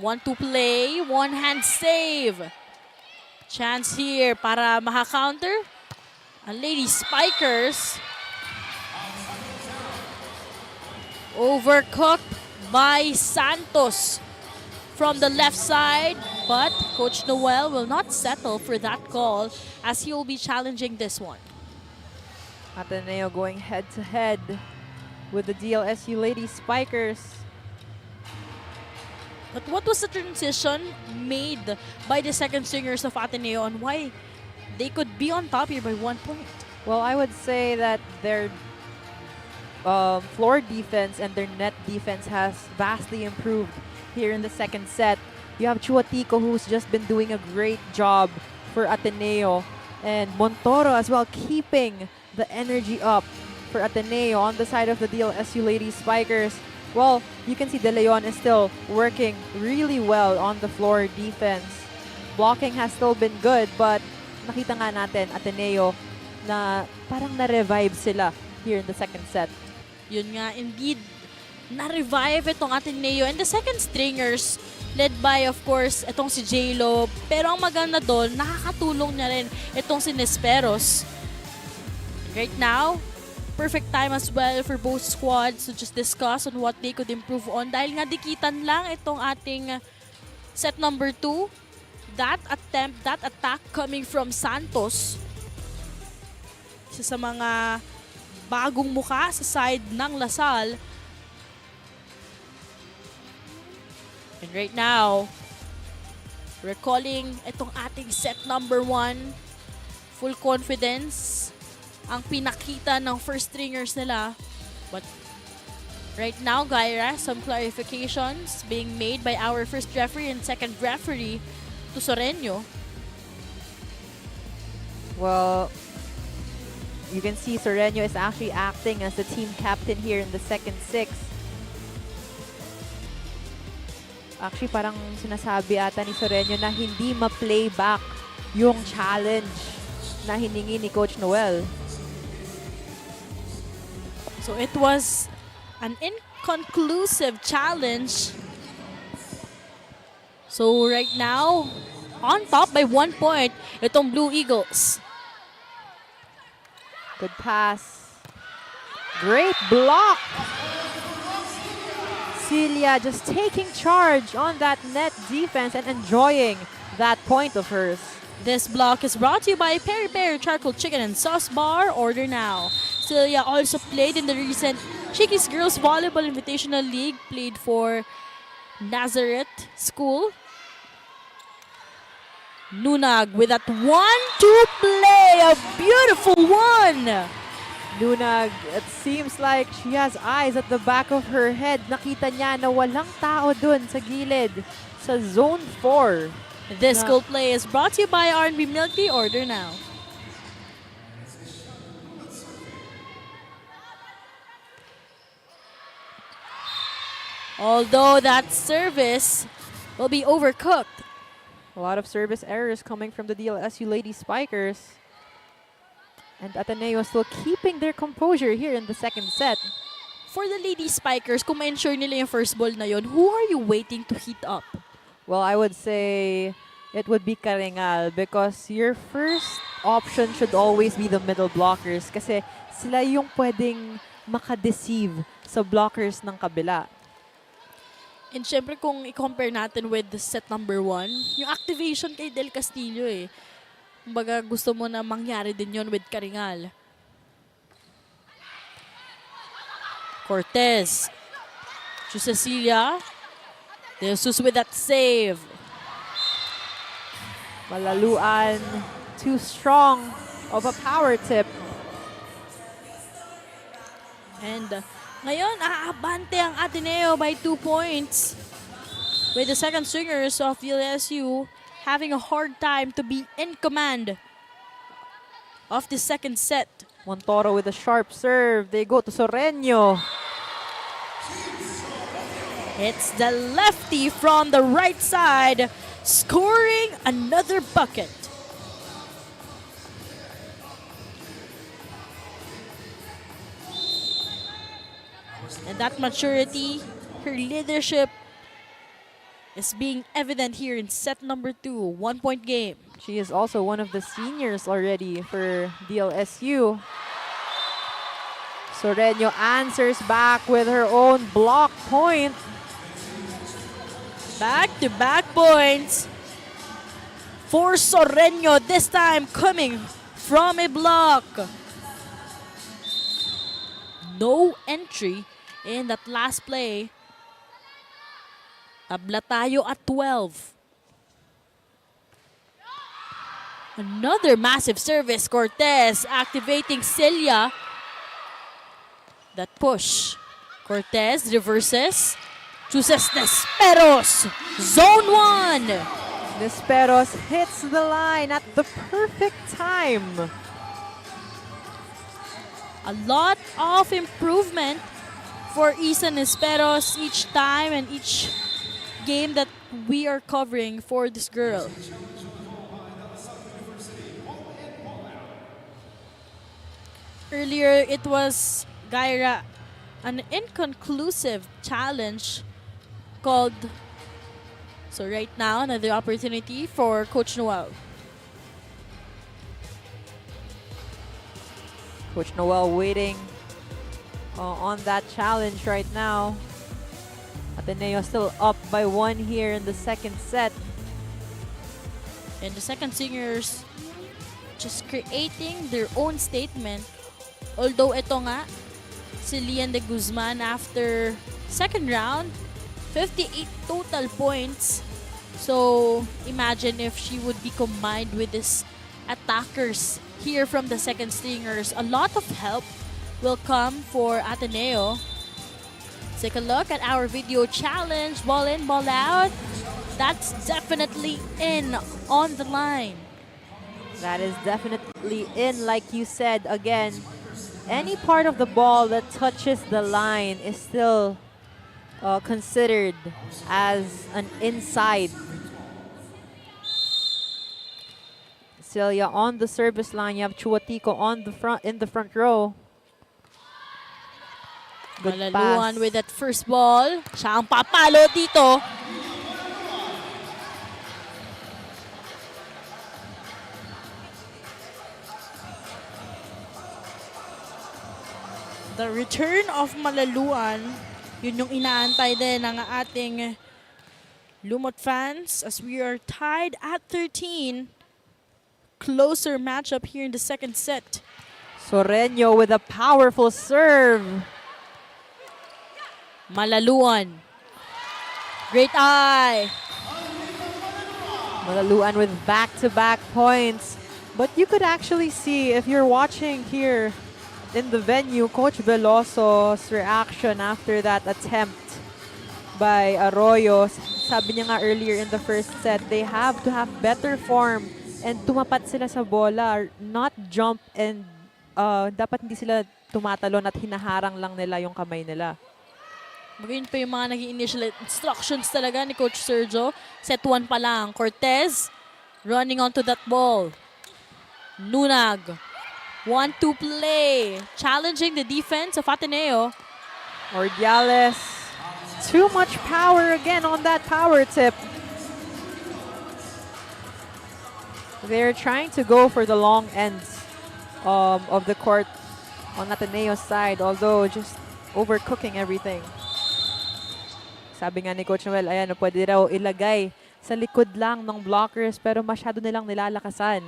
Speaker 9: 1 to play, one hand save. Chance here para maka-counter. Ang Lady Spikers. Overcooked by Santos from the left side. But Coach Noel will not settle for that call as he will be challenging this one.
Speaker 12: Ateneo going head-to-head with the DLSU Lady Spikers.
Speaker 9: But what was the transition made by the second stringers of Ateneo and why they could be on top here by 1 point?
Speaker 12: Well, I would say that floor defense and their net defense has vastly improved here in the second set. You have Chuatico, who's just been doing a great job for Ateneo, and Montoro as well, keeping the energy up for Ateneo. On the side of the DLSU Lady Spikers, well, you can see De Leon is still working really well on the floor defense. Blocking has still been good, but nakita nga natin, Ateneo, na parang na-revive sila here in the second set.
Speaker 9: Yun nga, indeed, na-revive itong Ateneo. And the second stringers, led by, of course, itong si J-Lo. Pero ang maganda doon, nakakatulong niya rin itong si Nesperos. Right now, perfect time as well for both squads to just discuss on what they could improve on. Dahil nga dikitan lang itong ating set number 2. That attempt, that attack coming from Santos. Isa sa mga bagong muka sa side ng Salle. And right now, recalling itong ating set number 1. Full confidence ang pinakita ng first stringers nila. But right now, Gyra, some clarifications being made by our first referee and second referee to Soreño.
Speaker 12: Well, you can see Soreño is actually acting as the team captain here in the second 6. Actually, parang sinasabi ata ni Soreño na hindi ma-playback yung challenge na hiningi ni Coach Noel.
Speaker 9: So it was an inconclusive challenge. So right now, on top by 1 point, itong Blue Eagles.
Speaker 12: Good pass. Great block. Celia just taking charge on that net defense and enjoying that point of hers.
Speaker 9: This block is brought to you by Peri Peri Charcoal Chicken and Sauce Bar. Order now. Celia also played in the recent Shakey's Girls Volleyball Invitational League, played for Nazareth School. Nunag with that 1-2 play, a beautiful one.
Speaker 12: Nunag, it seems like she has eyes at the back of her head. Nakita niya na walang tao dun sa gilid, sa zone 4.
Speaker 9: This school play is brought to you by R&B Milk Tea. Order now. Although that service will be overcooked.
Speaker 12: A lot of service errors coming from the DLSU Lady Spikers. And Ateneo still keeping their composure here in the second set.
Speaker 9: For the Lady Spikers, kung ma-ensure nila yung first ball na yun, who are you waiting to heat up?
Speaker 12: Well, I would say it would be Karingal, because your first option should always be the middle blockers kasi sila yung pwedeng makadeceive sa blockers ng kabila.
Speaker 9: And syempre kung i-compare natin with the set number 1, yung activation kay Del Castillo eh. Kumbaga gusto mo na mangyari din yon with Karingal. Cortez. To Cecilia. Jesus with that save.
Speaker 12: Malaluan, too strong of a power tip.
Speaker 9: And ngayon, aabante ang Ateneo by 2 points. With the second stringers of DLSU having a hard time to be in command of the second set.
Speaker 12: Montoro with a sharp serve. They go to Soreño.
Speaker 9: It's the lefty from the right side, scoring another bucket. And that maturity, her leadership, is being evident here in set number 2, 1 point game.
Speaker 12: She is also one of the seniors already for DLSU. Soreño answers back with her own block point.
Speaker 9: Back-to-back points for Soreño, this time coming from a block. No entry in that last play. Tabla tayo at 12. Another massive service. Cortez activating Celia. that push. Cortez reverses. Chooses Desperos. Zone 1.
Speaker 12: Desperos hits the line at the perfect time.
Speaker 9: A lot of improvement for Isa Desperos each time and each game that we are covering for this girl. Earlier, it was Gaira, an inconclusive challenge called. So right now, another opportunity for Coach Noel.
Speaker 12: Coach Noel waiting on that challenge right now. Ateneo still up by 1 here in the second set.
Speaker 9: And the second singers just creating their own statement. Although ito nga, si Lian de Guzman after second round, 58 total points. So imagine if she would be combined with these attackers here from the second stringers. A lot of help will come for Ateneo. Take a look at our video challenge. Ball in, ball out. That's definitely in on the line.
Speaker 12: That is definitely in, like you said. Again, any part of the ball that touches the line is still considered as an inside. Celia on the service line. You have Chuatico on the front in the front row. Good
Speaker 9: Malaluan
Speaker 12: pass.
Speaker 9: with that first ball. Siya ang papalo dito. The return of Malaluan, yun yung inaantay din ng ating Lumot fans as we are tied at 13. Closer matchup here in the second set.
Speaker 12: Soreño with a powerful serve.
Speaker 9: Malaluan. Great eye.
Speaker 12: Malaluan with back-to-back points. But you could actually see, if you're watching here in the venue, Coach Veloso's reaction after that attempt by Arroyo. Sabi niya nga earlier in the first set, they have to have better form and tumapat sila sa bola, not jump, and dapat hindi sila tumatalon at hinaharang lang nila yung kamay nila.
Speaker 9: Magayon pa yung mga naging initial instructions talaga ni Coach Sergio. Set 1 pa lang. Cortez running onto that ball. Nunag. 1-2 play. Challenging the defense of Ateneo.
Speaker 12: Ordiales. Too much power again on that power tip. They're trying to go for the long ends of the court on Ateneo's side, although just overcooking everything. Sabi nga ni Coach Noel, ayan, pwede raw ilagay sa likod lang ng blockers pero masyado nilang nilalakasan.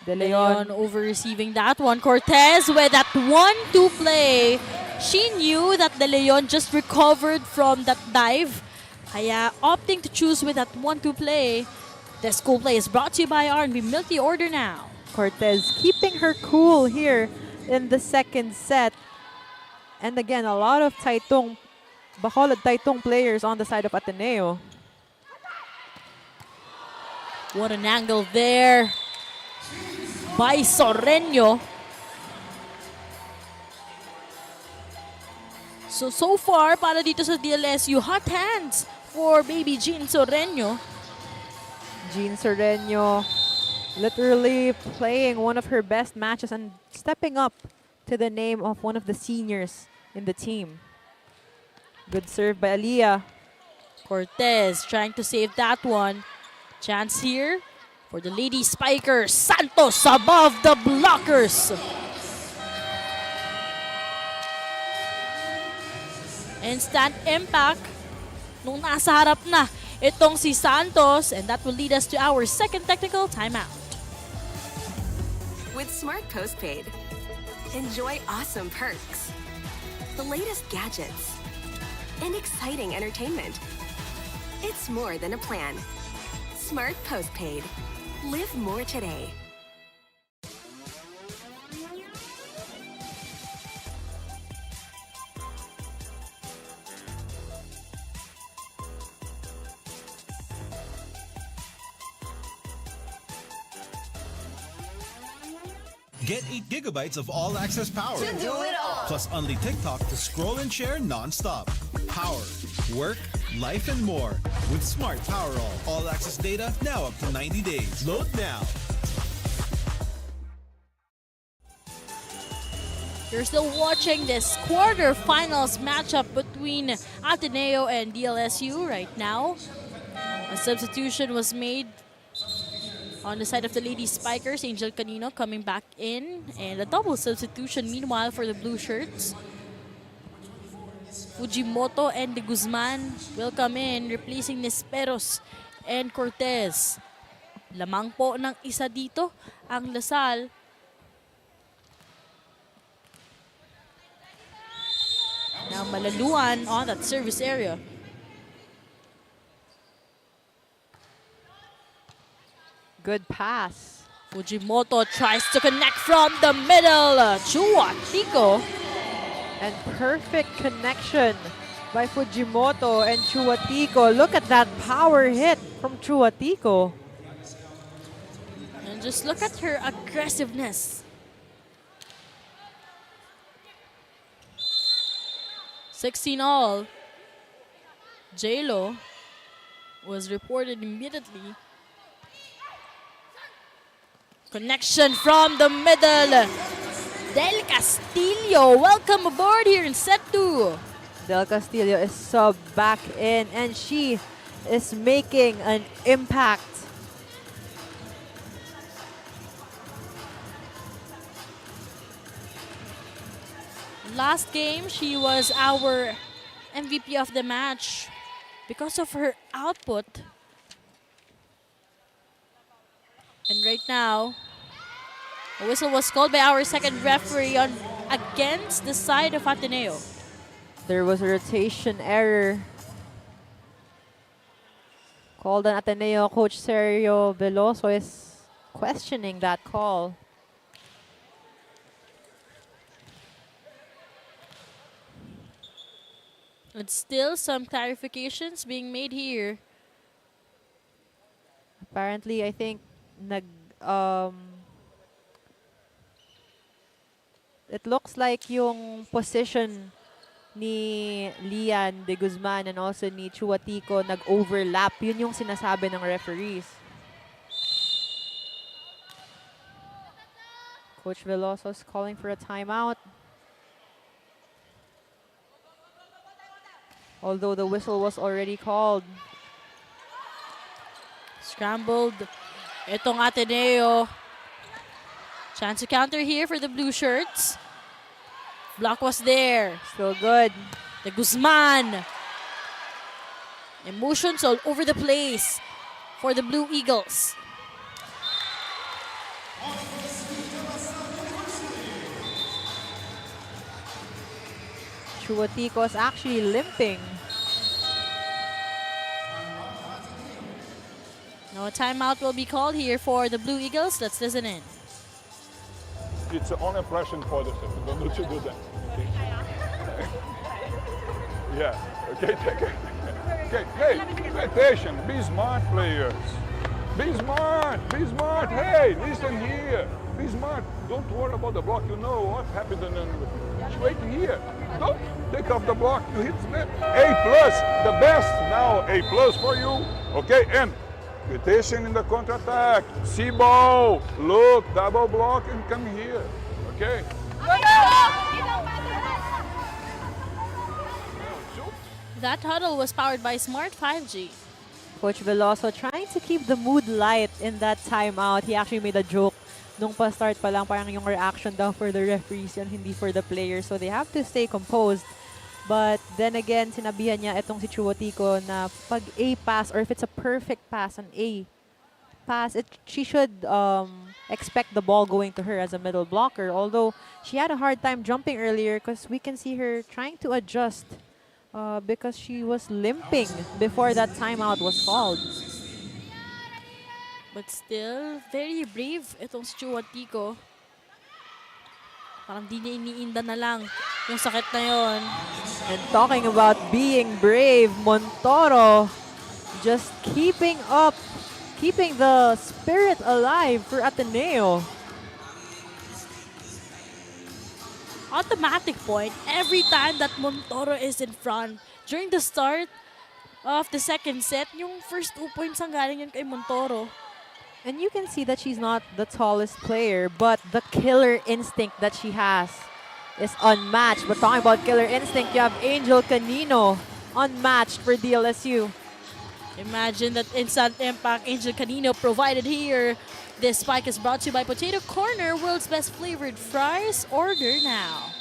Speaker 9: De Leon over receiving that one. Cortez with that 1-2 play. She knew that De Leon just recovered from that dive. Kaya opting to choose with that 1-2 play. The school play is brought to you by R&B Milk Tea. Order now.
Speaker 12: Cortez keeping her cool here in the second set. And again, a lot of Bacolod Taytong players on the side of Ateneo.
Speaker 9: What an angle there by Soreño. So far, para dito sa DLSU, hot hands for baby Jean Soreño.
Speaker 12: Jean Soreño literally playing one of her best matches and stepping up to the name of one of the seniors in the team. Good serve by Aliyah.
Speaker 9: Cortez trying to save that one. Chance here for the Lady Spikers. Santos above the blockers. Instant impact nung nasa harap na itong si Santos, and that will lead us to our second technical timeout.
Speaker 1: With Smart Postpaid, enjoy awesome perks, the latest gadgets, and exciting entertainment. It's more than a plan. Smart Postpaid. Live more today.
Speaker 3: Get 8 gigabytes of all-access power.
Speaker 2: To do it all.
Speaker 3: Plus only TikTok to scroll and share non-stop. Power, work, life, and more. With Smart Power All-access data now up to 90 days. Load now.
Speaker 9: You're still watching this quarterfinals matchup between Ateneo and DLSU right now. A substitution was made on the side of the Lady Spikers. Angel Canino coming back in. And a double substitution meanwhile for the blue shirts. Fujimoto and De Guzman will come in, replacing Nesperos and Cortez. Lamang po ng isa dito ang Lasal. Now Malaluan on that service area.
Speaker 12: Good pass.
Speaker 9: Fujimoto tries to connect from the middle. Chua Tico.
Speaker 12: And perfect connection by Fujimoto and Chuatico. Look at that power hit from Chuatico.
Speaker 9: And just look at her aggressiveness. 16 all. J-Lo was reported immediately. Connection from the middle. Del Castillo, welcome aboard here in set 2.
Speaker 12: Del Castillo is sub back in and she is making an impact.
Speaker 9: Last game, she was our MVP of the match because of her output. And right now, a whistle was called by our second referee on against the side of Ateneo.
Speaker 12: There was a rotation error called on Ateneo. Coach Sergio Veloso is questioning that call.
Speaker 9: And still some clarifications being made here.
Speaker 12: Apparently, I think it looks like yung position ni Lian De Guzman and also ni Chuatico nag-overlap. Yun yung sinasabi ng referees. Coach Veloso is calling for a timeout. Although the whistle was already called.
Speaker 9: Scrambled. Itong Ateneo. Chance to counter here for the blue shirts. Block was there.
Speaker 12: Still good.
Speaker 9: De Guzman. Emotions all over the place for the Blue Eagles.
Speaker 12: Chuatico is actually limping.
Speaker 9: No timeout will be called here for the Blue Eagles. Let's listen in.
Speaker 10: It's an impression for the system. Don't need to do that. Yeah. Okay, take it. Okay, hey, pay attention. Be smart, players. Be smart. Be smart. Hey, listen here. Be smart. Don't worry about the block. You know what happened in the wait here. Don't take off the block. You hit it. A plus, the best. Now A plus for you. Okay, and rotation in the counter-attack. See ball. Look, double block and come here. Okay.
Speaker 9: That huddle was powered by Smart 5G.
Speaker 12: Coach Veloso trying to keep the mood light in that timeout. He actually made a joke nung pa-start pa lang, parang yung reaction daw for the referees yan, hindi for the players. So they have to stay composed. But then again, sinabihan niya itong si Chuatico na pag A pass or if it's a perfect pass, an A pass, she should expect the ball going to her as a middle blocker. Although she had a hard time jumping earlier because we can see her trying to adjust because she was limping before that timeout was called.
Speaker 9: But still, very brave itong si Chuatico. Parang di niya iniinda na lang yung sakit na yon.
Speaker 12: And talking about being brave, Montoro just keeping the spirit alive for Ateneo.
Speaker 9: automatic point every time that Montoro is in front. During the start of the second set, yung first 2 points ang galing yun kay Montoro.
Speaker 12: And you can see that she's not the tallest player, but the killer instinct that she has is unmatched. But talking about killer instinct, you have Angel Canino, unmatched for DLSU.
Speaker 9: Imagine that instant impact Angel Canino provided here. This spike is brought to you by Potato Corner, world's best flavored fries. Order now.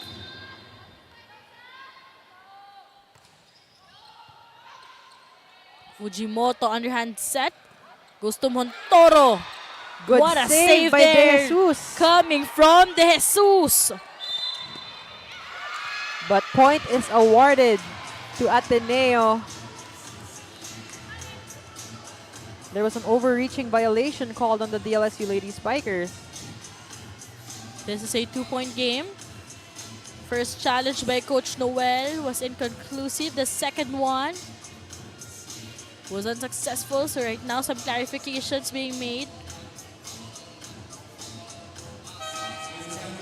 Speaker 9: Fujimoto underhand set. Goes to Montoro.
Speaker 12: Good
Speaker 9: what a
Speaker 12: save by
Speaker 9: there.
Speaker 12: De Jesus.
Speaker 9: Coming from De Jesus.
Speaker 12: But point is awarded to Ateneo. There was an overreaching violation called on the DLSU Lady Spikers.
Speaker 9: This is a 2-point game. First challenge by Coach Noel was inconclusive. The second one was unsuccessful. So right now, some clarifications being made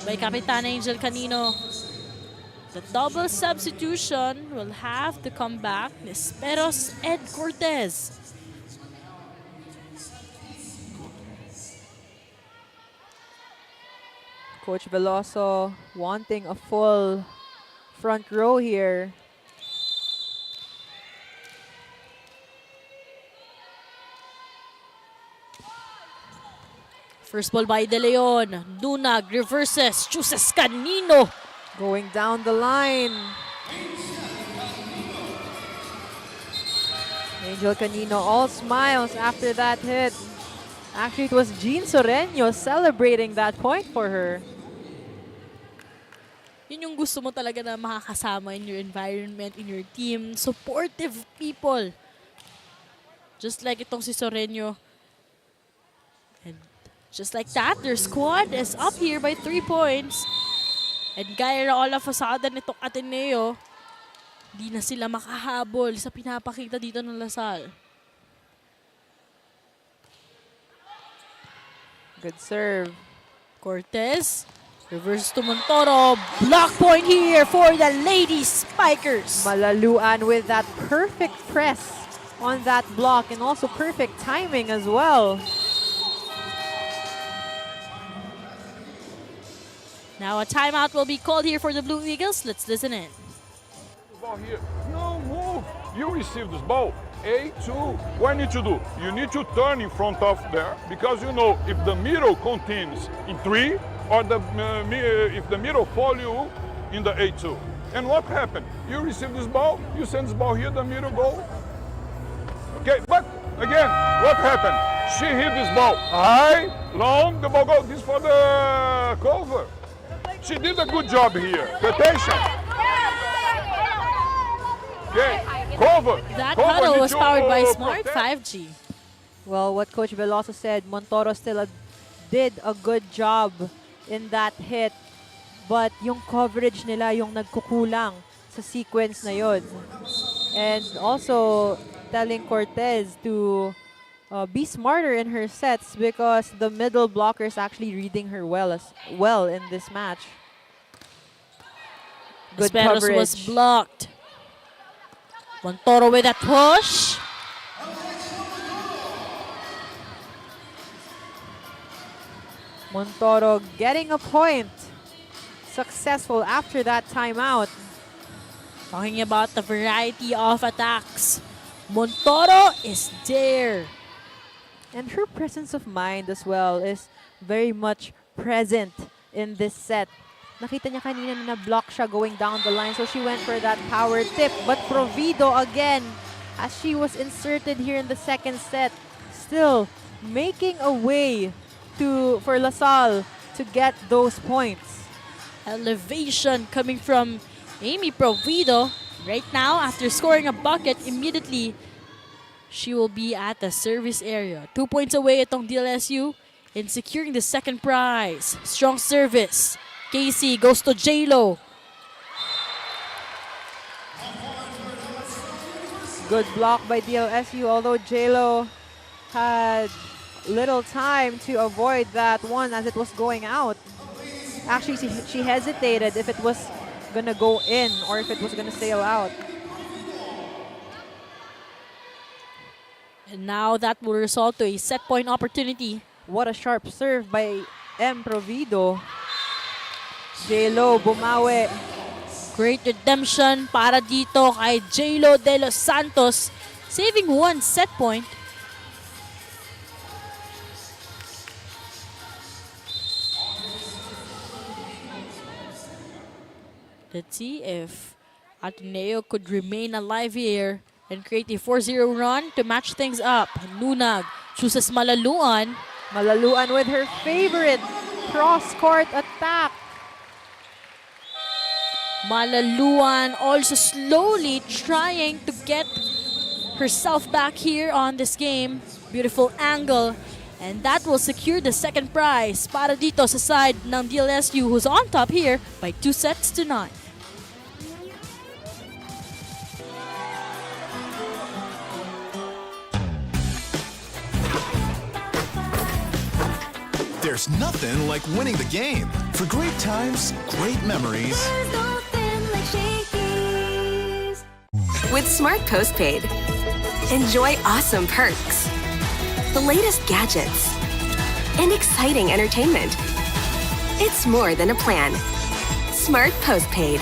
Speaker 9: by Kapitan Angel Canino. The double substitution will have to come back. Nesperos Ed Cortez.
Speaker 12: Coach Veloso wanting a full front row here.
Speaker 9: First ball by De Leon. Dunag reverses, chooses Canino.
Speaker 12: Going down the line. Angel Canino all smiles after that hit. Actually, it was Jean Soreño celebrating that point for her.
Speaker 9: Yun yung gusto mo talaga na makakasama in your environment, in your team. Supportive people. Just like itong si Soreño. And just like that, their squad is up here by 3 points. And gaya all of a sudden itong Ateneo, di na sila makahabol sa pinapakita dito ng Lasal.
Speaker 12: Good serve.
Speaker 9: Cortez, reverse to Montoro. Block point here for the Lady Spikers.
Speaker 12: Malaluan with that perfect press on that block and also perfect timing as well.
Speaker 9: Now a timeout will be called here for the Blue Eagles. Let's listen in.
Speaker 10: Ball here. No, move. You receive this ball. A2. What you need to do? You need to turn in front of there because you know if the middle continues in 3 or if the middle follow you in the A2. And what happened? You receive this ball, you send this ball here, the middle go. Okay, but again, what happened? She hit this ball high, long, the ball go. This for the cover. She did a good job here. Attention. Okay, cover.
Speaker 9: That
Speaker 10: cover.
Speaker 9: huddle was powered by
Speaker 10: protect.
Speaker 9: Smart 5G.
Speaker 12: Well, what Coach Veloso said, Montoro still did a good job in that hit. But yung coverage nila yung nagkukulang sa sequence na yun. And also telling Cortez to be smarter in her sets because the middle blocker is actually reading her well in this match. Good
Speaker 9: Esperos
Speaker 12: coverage.
Speaker 9: was blocked. Montoro with that push.
Speaker 12: Montoro getting a point. Successful after that timeout.
Speaker 9: Talking about the variety of attacks. Montoro is there.
Speaker 12: And her presence of mind as well is very much present in this set. Nakita niya kanina na na-block siya going down the line, so she went for that power tip. But Provido again, as she was inserted here in the second set, still making a way for LaSalle to get those points.
Speaker 9: Elevation coming from Amy Provido. Right now, after scoring a bucket, immediately she will be at the service area. 2 points away itong DLSU in securing the second prize. Strong service. Casey goes to J-Lo.
Speaker 12: Good block by DLSU, although J-Lo had little time to avoid that one as it was going out. Actually, she hesitated if it was gonna go in or if it was gonna sail out.
Speaker 9: And now that will result to a set point opportunity.
Speaker 12: What a sharp serve by M. Provido. J-Lo bumawi.
Speaker 9: Great redemption para dito kay J-Lo de los Santos, saving one set point. Let's see if Ateneo could remain alive here and create a 4-0 run to match things up. Nunag chooses Malaluan.
Speaker 12: Malaluan with her favorite cross-court attack.
Speaker 9: Malaluan also slowly trying to get herself back here on this game. Beautiful angle. And that will secure the second prize para dito sa side ng DLSU, who's on top here by 2-9.
Speaker 2: There's nothing like winning the game. For great times, great memories.
Speaker 1: With Smart Postpaid, enjoy awesome perks, the latest gadgets, and exciting entertainment. It's more than a plan. Smart Postpaid.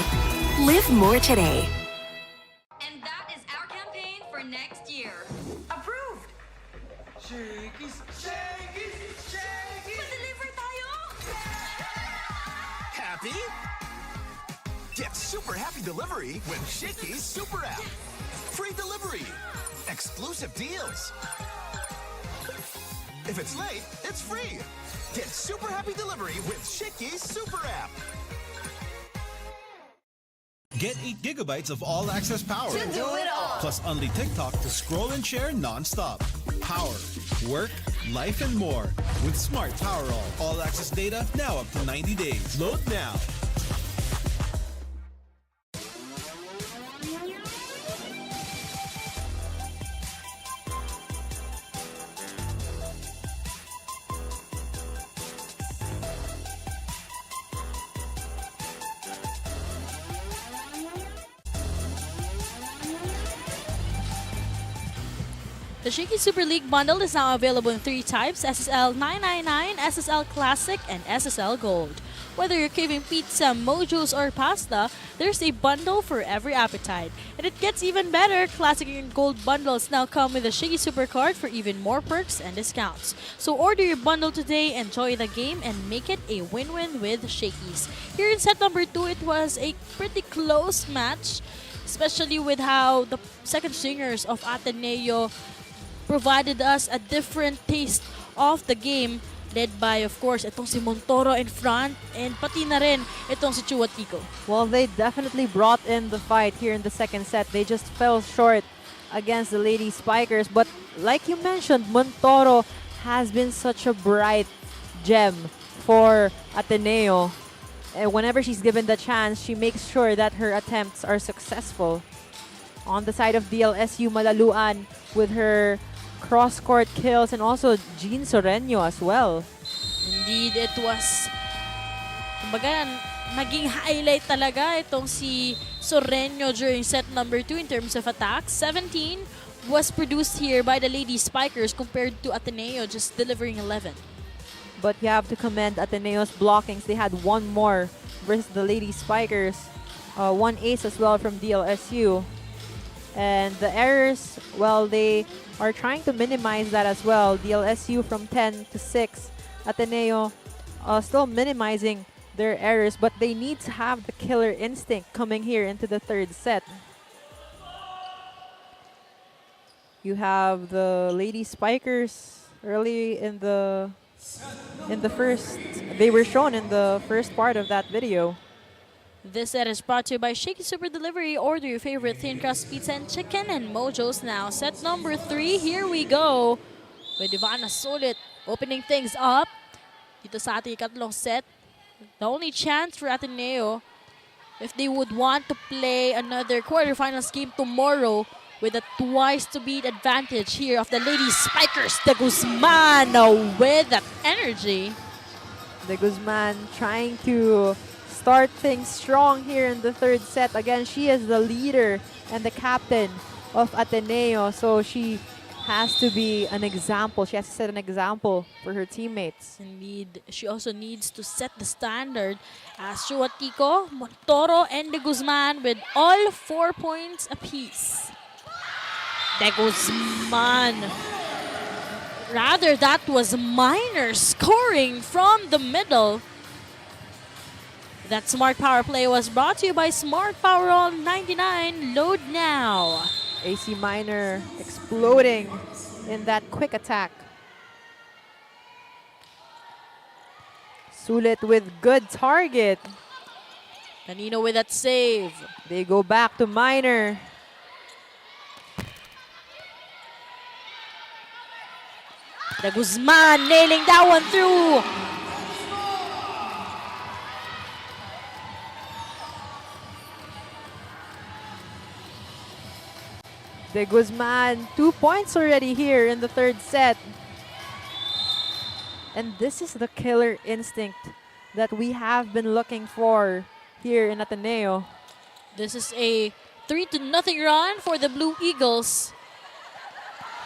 Speaker 1: Live more today.
Speaker 13: And that is our campaign for next year. Approved!
Speaker 2: Shakey's, Shakey's, Shakey's.
Speaker 13: Pa-deliver tayo!
Speaker 2: Happy? Get super happy delivery with Shakey's Super App. Free delivery. Exclusive deals. If it's late, it's free. Get super happy delivery with Shakey's Super App.
Speaker 3: Get 8 gigabytes of all-access power.
Speaker 13: To do it all.
Speaker 3: Plus only TikTok to scroll and share non-stop. Power, work, life, and more. With Smart Power All-access data now up to 90 days. Load now.
Speaker 9: The Shakey Super League bundle is now available in 3 types: SSL 999, SSL Classic, and SSL Gold. Whether you're craving pizza, mojos, or pasta, there's a bundle for every appetite. And it gets even better. Classic and Gold bundles now come with a Shakey Super Card for even more perks and discounts. So order your bundle today, enjoy the game, and make it a win-win with Shakey's. Here in set number 2, it was a pretty close match, especially with how the second stringers of Ateneo provided us a different taste of the game, led by, of course, itong si Montoro in front, and pati na rin itong si Chuatico.
Speaker 12: Well, they definitely brought in the fight here in the second set. They just fell short against the Lady Spikers. But like you mentioned, Montoro has been such a bright gem for Ateneo. And whenever she's given the chance, she makes sure that her attempts are successful. On the side of DLSU, Malaluan with her cross-court kills, and also Jean Soreño as well.
Speaker 9: Indeed, it was, kumbaga, naging highlight talaga itong si Soreño during set number 2 in terms of attacks. 17 was produced here by the Lady Spikers compared to Ateneo just delivering 11.
Speaker 12: But you have to commend Ateneo's blockings. They had one more versus the Lady Spikers. One ace as well from DLSU. And the errors, well, they are trying to minimize that as well. DLSU from 10 to 6. Ateneo still minimizing their errors, but they need to have the killer instinct coming here into the third set. You have the Lady Spikers early in the first. They were shown in the first part of that video.
Speaker 9: This set is brought to you by Shakey Super Delivery. Order your favorite thin crust pizza and chicken and mojos now. Set number 3, here we go. With Ivana Solit opening things up. Dito sa ating ikatlong set. The only chance for Ateneo, if they would want to play another quarterfinals game tomorrow with a twice-to-beat advantage here of the Lady Spikers de Guzman with that energy.
Speaker 12: De Guzman trying to start things strong here in the third set. Again, she is the leader and the captain of Ateneo, so she has to be an example. She has to set an example for her teammates.
Speaker 9: Indeed, she also needs to set the standard as Chuatico, Montoro, and De Guzman with all 4 points apiece. De Guzman. Rather, that was Minor scoring from the middle. That Smart Power Play was brought to you by Smart Powerall 99. Load now.
Speaker 12: AC Minor exploding in that quick attack. Sulit with good target.
Speaker 9: Canino with that save.
Speaker 12: They go back to Minor.
Speaker 9: De Guzman nailing that one through.
Speaker 12: De Guzman, 2 points already here in the third set. And this is the killer instinct that we have been looking for here in Ateneo.
Speaker 9: This is a 3-0 run for the Blue Eagles.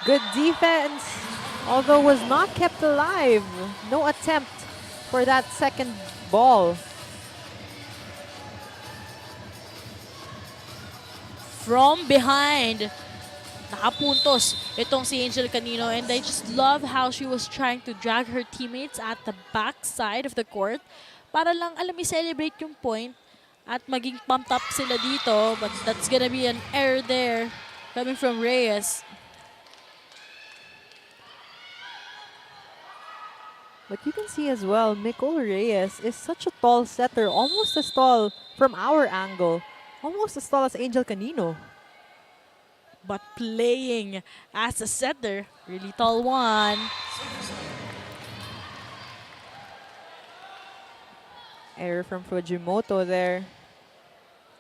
Speaker 12: Good defense, although was not kept alive. No attempt for that second ball.
Speaker 9: From behind, nakapuntos itong si Angel Canino, and I just love how she was trying to drag her teammates at the back side of the court para lang celebrate yung point at maging pumped up sila dito, but that's gonna be an error there coming from Reyes.
Speaker 12: But you can see as well, Nicole Reyes is such a tall setter, almost as tall from our angle, almost as tall as Angel Canino.
Speaker 9: But playing as a setter, really tall one.
Speaker 12: Error from Fujimoto there.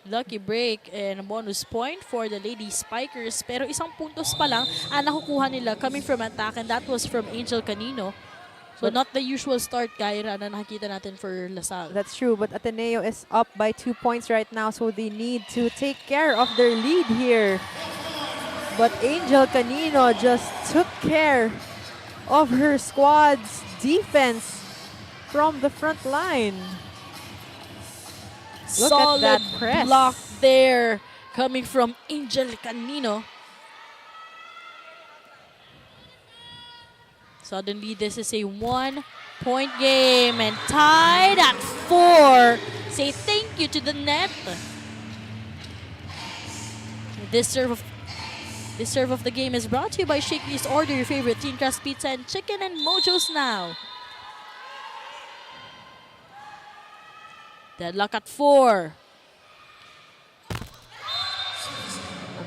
Speaker 9: Lucky break and a bonus point for the Lady Spikers. Pero isang puntos pa lang ang nakukuha nila coming from attack, and that was from Angel Canino. So not the usual start, Kyra, na nakikita natin for LaSalle.
Speaker 12: That's true, but Ateneo is up by 2 points right now, so they need to take care of their lead here. But Angel Canino just took care of her squad's defense from the front line. Look
Speaker 9: Solid
Speaker 12: at that press.
Speaker 9: block there coming from Angel Canino. Suddenly, this is a 1-point game and tied at 4. Say thank you to the net. This serve of the game is brought to you by Shakey's. Order your favorite thin crust pizza and chicken and mojos now. Deadlock at 4.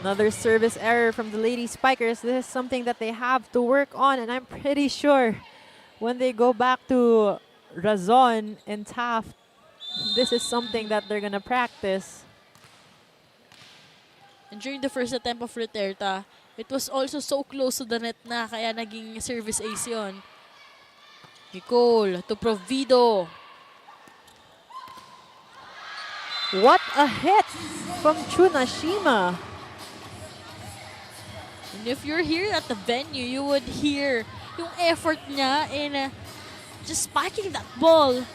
Speaker 12: Another service error from the Lady Spikers. This is something that they have to work on, and I'm pretty sure when they go back to Razon and Taft, this is something that they're gonna practice.
Speaker 9: And during the first attempt of Riterta, it was also so close to the net na kaya naging service ace yun. Nicole to Provido.
Speaker 12: What a hit from Tsunashima.
Speaker 9: And if you're here at the venue, you would hear yung effort niya in just spiking that ball.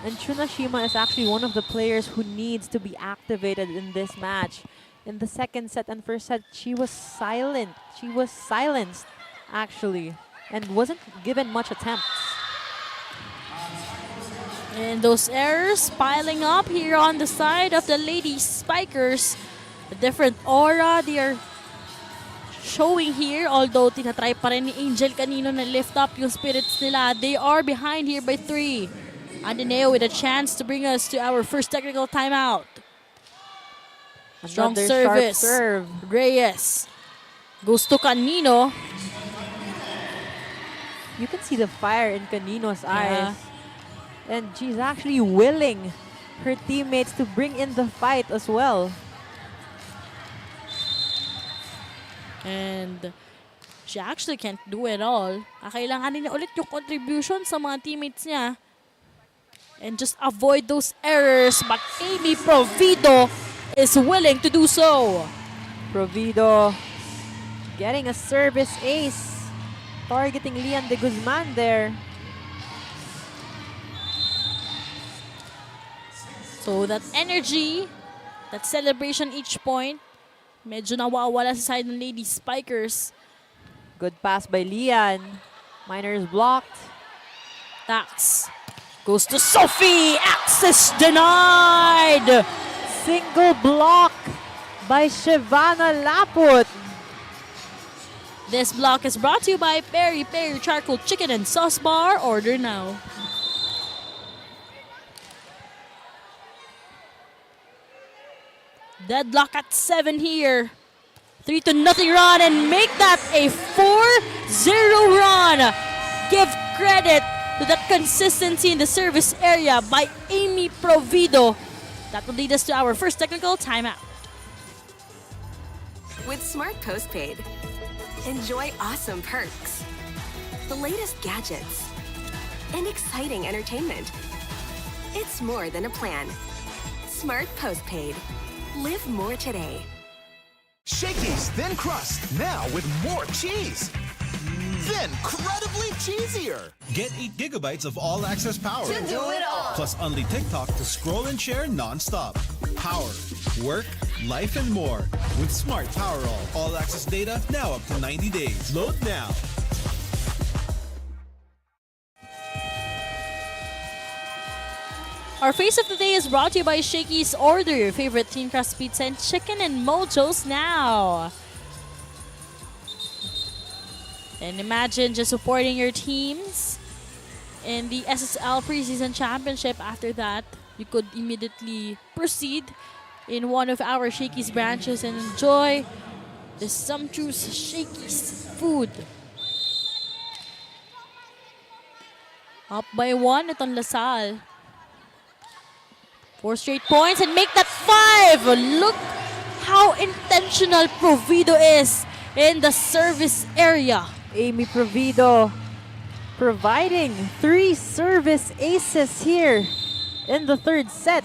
Speaker 12: And Tsunashima is actually one of the players who needs to be activated in this match. In the second set and first set, she was silent. She was silenced, actually, and wasn't given much attempts.
Speaker 9: And those errors piling up here on the side of the Lady Spikers. A different aura they are showing here, although tinatry pa rin ni Angel Canino na lift up yung spirits nila. They are behind here by 3. Ateneo with a chance to bring us to our first technical timeout. Strong
Speaker 12: Another
Speaker 9: service.
Speaker 12: sharp serve.
Speaker 9: Reyes goes to Canino.
Speaker 12: You can see the fire in Canino's eyes. And she's actually willing her teammates to bring in the fight as well.
Speaker 9: And She actually can't do it all. Kailanganin niya ulit yung contribution sa mga teammates niya. And just avoid those errors. But Amy Provido is willing to do so.
Speaker 12: Provido getting a service ace. Targeting Lian de Guzman there.
Speaker 9: So that energy, that celebration each point, medyo nawawala sa side ng Lady Spikers.
Speaker 12: Good pass by Lian. Minor is blocked.
Speaker 9: Tax goes to Sophie. Access denied.
Speaker 12: Single block by Shivana Laput.
Speaker 9: This block is brought to you by Peri Peri Charcoal Chicken and Sauce Bar. Order now. Deadlock at 7 here. 3-0 run and make that a 4-0 run. Give credit to that consistency in the service area by Amy Provido. That will lead us to our first technical timeout.
Speaker 1: With Smart Postpaid, enjoy awesome perks, the latest gadgets, and exciting entertainment. It's more than a plan. Smart Postpaid. Live more today.
Speaker 2: Shakey's Thin Crust, now with more cheese. Then, incredibly cheesier.
Speaker 3: Get 8 gigabytes of all-access power.
Speaker 2: To do it all.
Speaker 3: Plus only TikTok to scroll and share non-stop. Power, work, life, and more. With Smart Power all-access data now up to 90 days. Load now.
Speaker 9: Our face of the day is brought to you by Shakey's. Order your favorite thin crust pizza and chicken and mojos now. And imagine just supporting your teams in the SSL preseason championship. After that, you could immediately proceed in one of our Shakey's branches and enjoy the sumptuous Shakey's food. Up by 1 itong Salle. 4 straight points and make that 5. Look how intentional Provido is in the service area.
Speaker 12: Amy Provido providing 3 service aces here in the third set.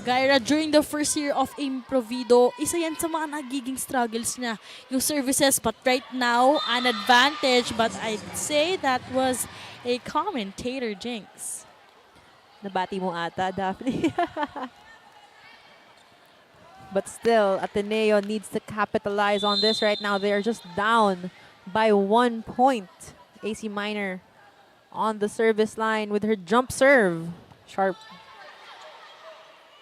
Speaker 9: Gyra, during the first year of Amy Provido, isa yan sa mga nagiging struggles niya, yung services. But right now, an advantage. But I'd say that was a commentator jinx.
Speaker 12: Nabati mo ata, Daphne. But still, Ateneo needs to capitalize on this right now. They are just down by 1 point. AC Minor on the service line with her jump serve. Sharp.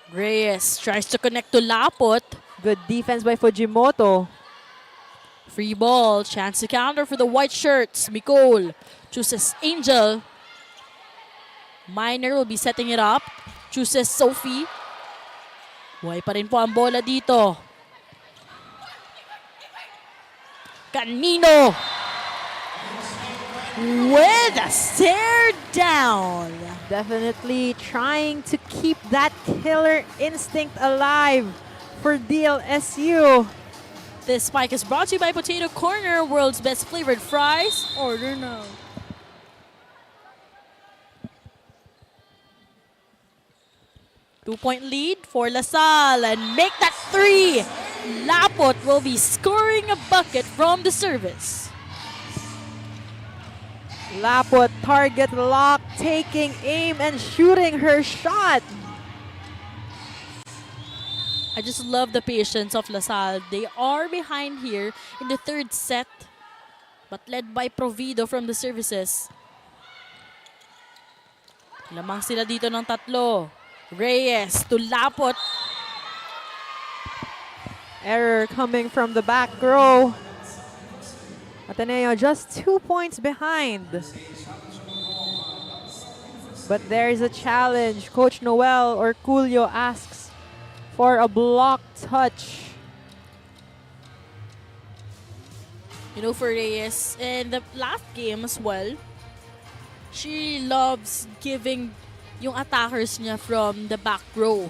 Speaker 9: Reyes tries to connect to Laput.
Speaker 12: Good defense by Fujimoto.
Speaker 9: Free ball. Chance to counter for the white shirts. Micole chooses Angel. Minor will be setting it up. Chooses Sophie. Buhay pa rin po ang bola dito. Canino with a stare down.
Speaker 12: Definitely trying to keep that killer instinct alive for DLSU.
Speaker 9: This spike is brought to you by Potato Corner, world's best flavored fries. Order now. Two-point lead for Salle and make that 3. Laput will be scoring a bucket from the service.
Speaker 12: Laput target lock, taking aim and shooting her shot.
Speaker 9: I just love the patience of Salle. They are behind here in the third set, but led by Provido from the services. Lamang sila dito ng 3. Reyes to Laput.
Speaker 12: Error coming from the back row. Ateneo just 2 points behind. But there is a challenge. Coach Noel or Julio asks for a block touch.
Speaker 9: You know, for Reyes, in the last game as well, she loves giving yung attackers niya from the back row.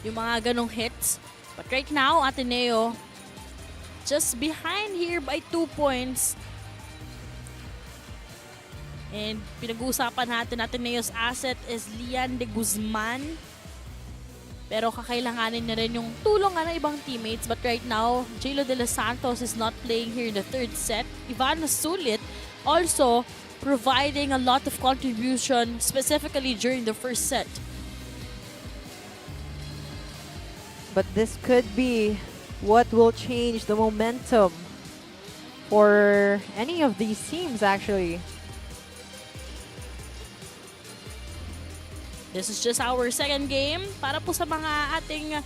Speaker 9: Yung mga ganong hits. But right now, Ateneo just behind here by 2 points. And pinag-uusapan natin, Ateneo's asset is Lian de Guzman. Pero kakailanganin na rin yung tulong ng ibang teammates. But right now, Jelo de los Santos is not playing here in the third set. Ivan Sulit also providing a lot of contribution, specifically during the first set.
Speaker 12: But this could be what will change the momentum for any of these teams, actually.
Speaker 9: This is just our second game. Para po sa mga ating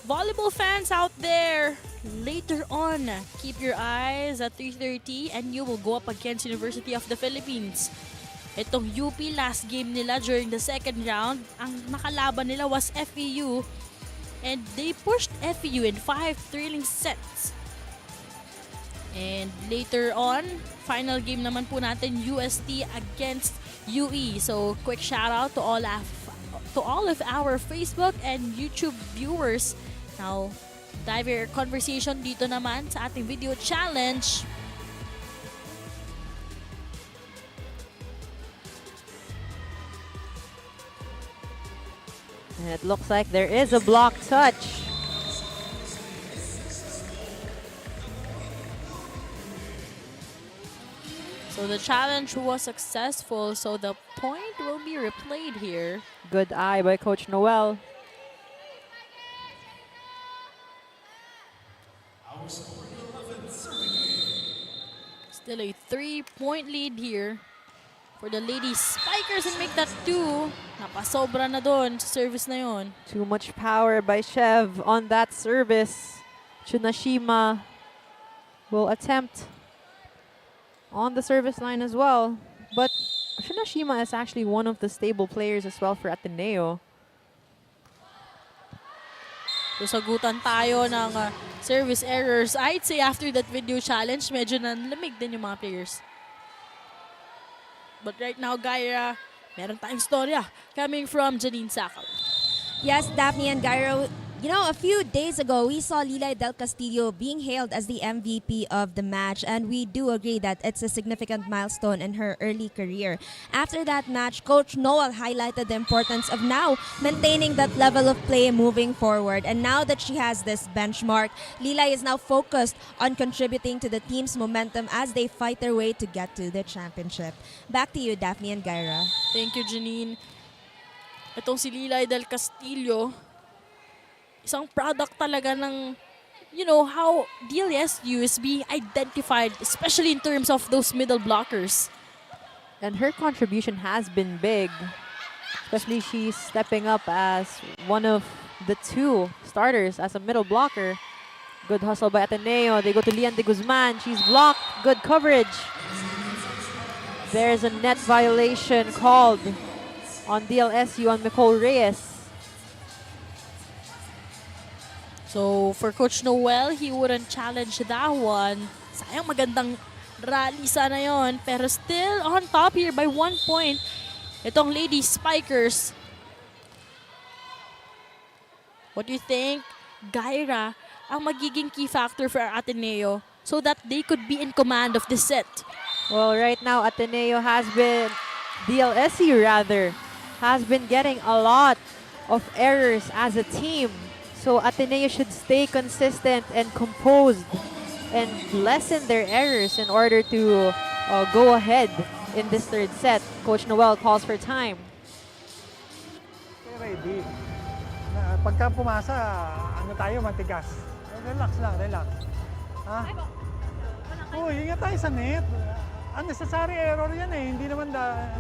Speaker 9: volleyball fans out there, later on, keep your eyes at 3:30 and you will go up against University of the Philippines. Itong UP last game nila during the second round, ang nakalaban nila was FEU and they pushed FEU in 5 thrilling sets. And later on, final game naman po natin, UST against UE. So quick shout out to all of our Facebook and YouTube viewers. Now, dive your conversation dito naman sa ating video challenge.
Speaker 12: And it looks like there is a block touch.
Speaker 9: So the challenge was successful, so the point will be replayed here.
Speaker 12: Good eye by Coach Noel.
Speaker 9: Still a 3-point lead here for the ladies spikers and make that 2. Napasobra na doon sa service na yon.
Speaker 12: Too much power by Chev on that service. Tsunashima will attempt on the service line as well. But Tsunashima is actually one of the stable players as well for Ateneo.
Speaker 9: Sagutan tayo ng service errors. I'd say after that video challenge, medyo nanlamig din yung mga players. But right now, Gaira, meron tayong storya coming from Janine Sakal.
Speaker 4: Yes, Daphne and Gyro. You know, a few days ago, we saw Lilay Del Castillo being hailed as the MVP of the match, and we do agree that it's a significant milestone in her early career. After that match, Coach Noel highlighted the importance of now maintaining that level of play moving forward. And now that she has this benchmark, Lilay is now focused on contributing to the team's momentum as they fight their way to get to the championship. Back to you, Daphne and Gyra.
Speaker 9: Thank you, Janine. Itong si Lilay Del Castillo, isang product talaga ng, you know, how DLSU is being identified, especially in terms of those middle blockers.
Speaker 12: And her contribution has been big, especially she's stepping up as one of the 2 starters as a middle blocker. Good hustle by Ateneo. They go to Lian de Guzman. She's blocked. Good coverage. There's a net violation called on DLSU on Nicole Reyes.
Speaker 9: So, for Coach Noel, he wouldn't challenge that one. Sayang, magandang rally sana yon. Pero still on top here by 1 point. Itong lady spikers. What do you think, Gyra, ang magiging key factor for Ateneo so that they could be in command of the set?
Speaker 12: Well, right now, Ateneo has been, DLSU rather, has been getting a lot of errors as a team. So Ateneo should stay consistent and composed and lessen their errors in order to go ahead in this third set. Coach Noel calls for time.
Speaker 11: Ready. Pagka pumasa, ano tayo, matigas. Relax lang, relax. Ha? Ingat tayo sa net. Unnecessary error yan eh. Hindi naman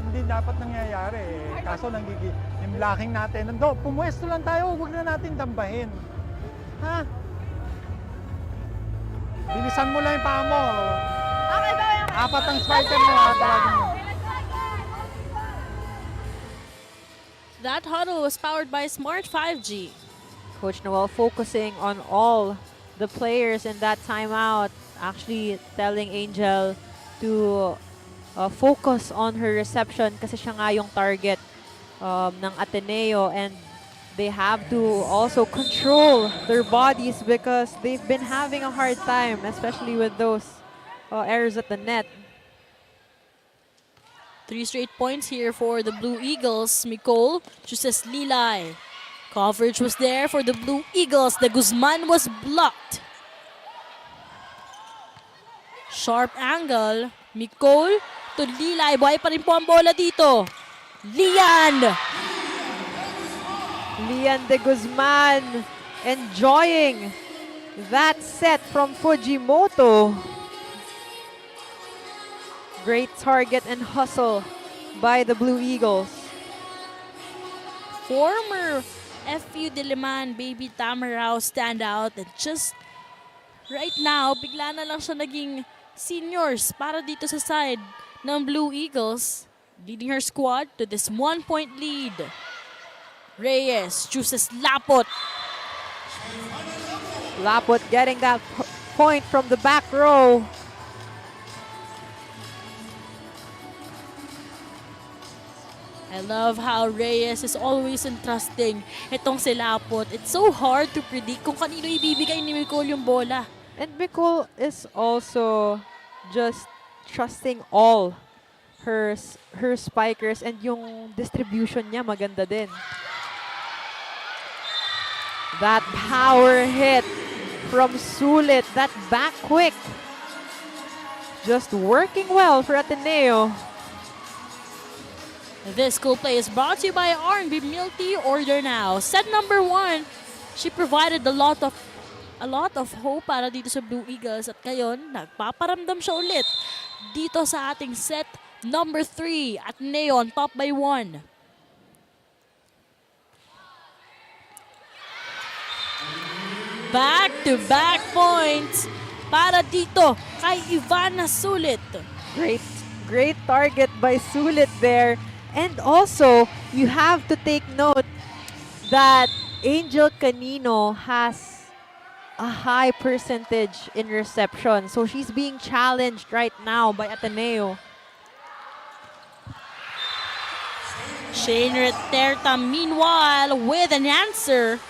Speaker 11: hindi dapat nangyayari eh. Kaso yung blocking natin. Pumwesto lang tayo, huwag na natin dambahin. Ha? Bilisan mo lang yung paa mo. Apat ang spiker mo.
Speaker 9: That huddle was powered by Smart 5G.
Speaker 12: Coach Noel focusing on all the players in that timeout. Actually telling Angel to focus on her reception kasi siya nga yung target ng Ateneo, and they have to also control their bodies because they've been having a hard time, especially with those errors at the net.
Speaker 9: 3 straight points here for the Blue Eagles. Nicole chooses Lilay. Coverage was there for the Blue Eagles. The Guzman was blocked. Sharp angle. Nicole to Lilay. Buhay pa rin po ang bola dito. Lian
Speaker 12: De Guzman enjoying that set from Fujimoto. Great target and hustle by the Blue Eagles.
Speaker 9: Former FU Diliman Baby Tamarao standout, and just right now, bigla na lang siya naging seniors para dito sa side ng Blue Eagles, leading her squad to this 1-point lead. Reyes chooses Lapot.
Speaker 12: Lapot getting that point from the back row.
Speaker 9: I love how Reyes is always entrusting itong si Lapot. It's so hard to predict kung kanino ibibigay ni Nicole yung bola.
Speaker 12: And Nicole is also just trusting all her spikers, and yung distribution niya maganda din. That power hit from Sulit, that back quick. Just working well for Ateneo.
Speaker 9: This cool play is brought to you by R&B Milk Tea. Order now. Set number 1, she provided a lot of hope para dito sa Blue Eagles, at ngayon nagpaparamdam siya ulit dito sa ating set number 3. Ateneo on top by 1. Back-to-back points para dito kay Ivana Sulit.
Speaker 12: Great target by Sulit there. And also, you have to take note that Angel Canino has a high percentage in reception. So she's being challenged right now by Ateneo.
Speaker 9: Shane Reterta, meanwhile, with an answer.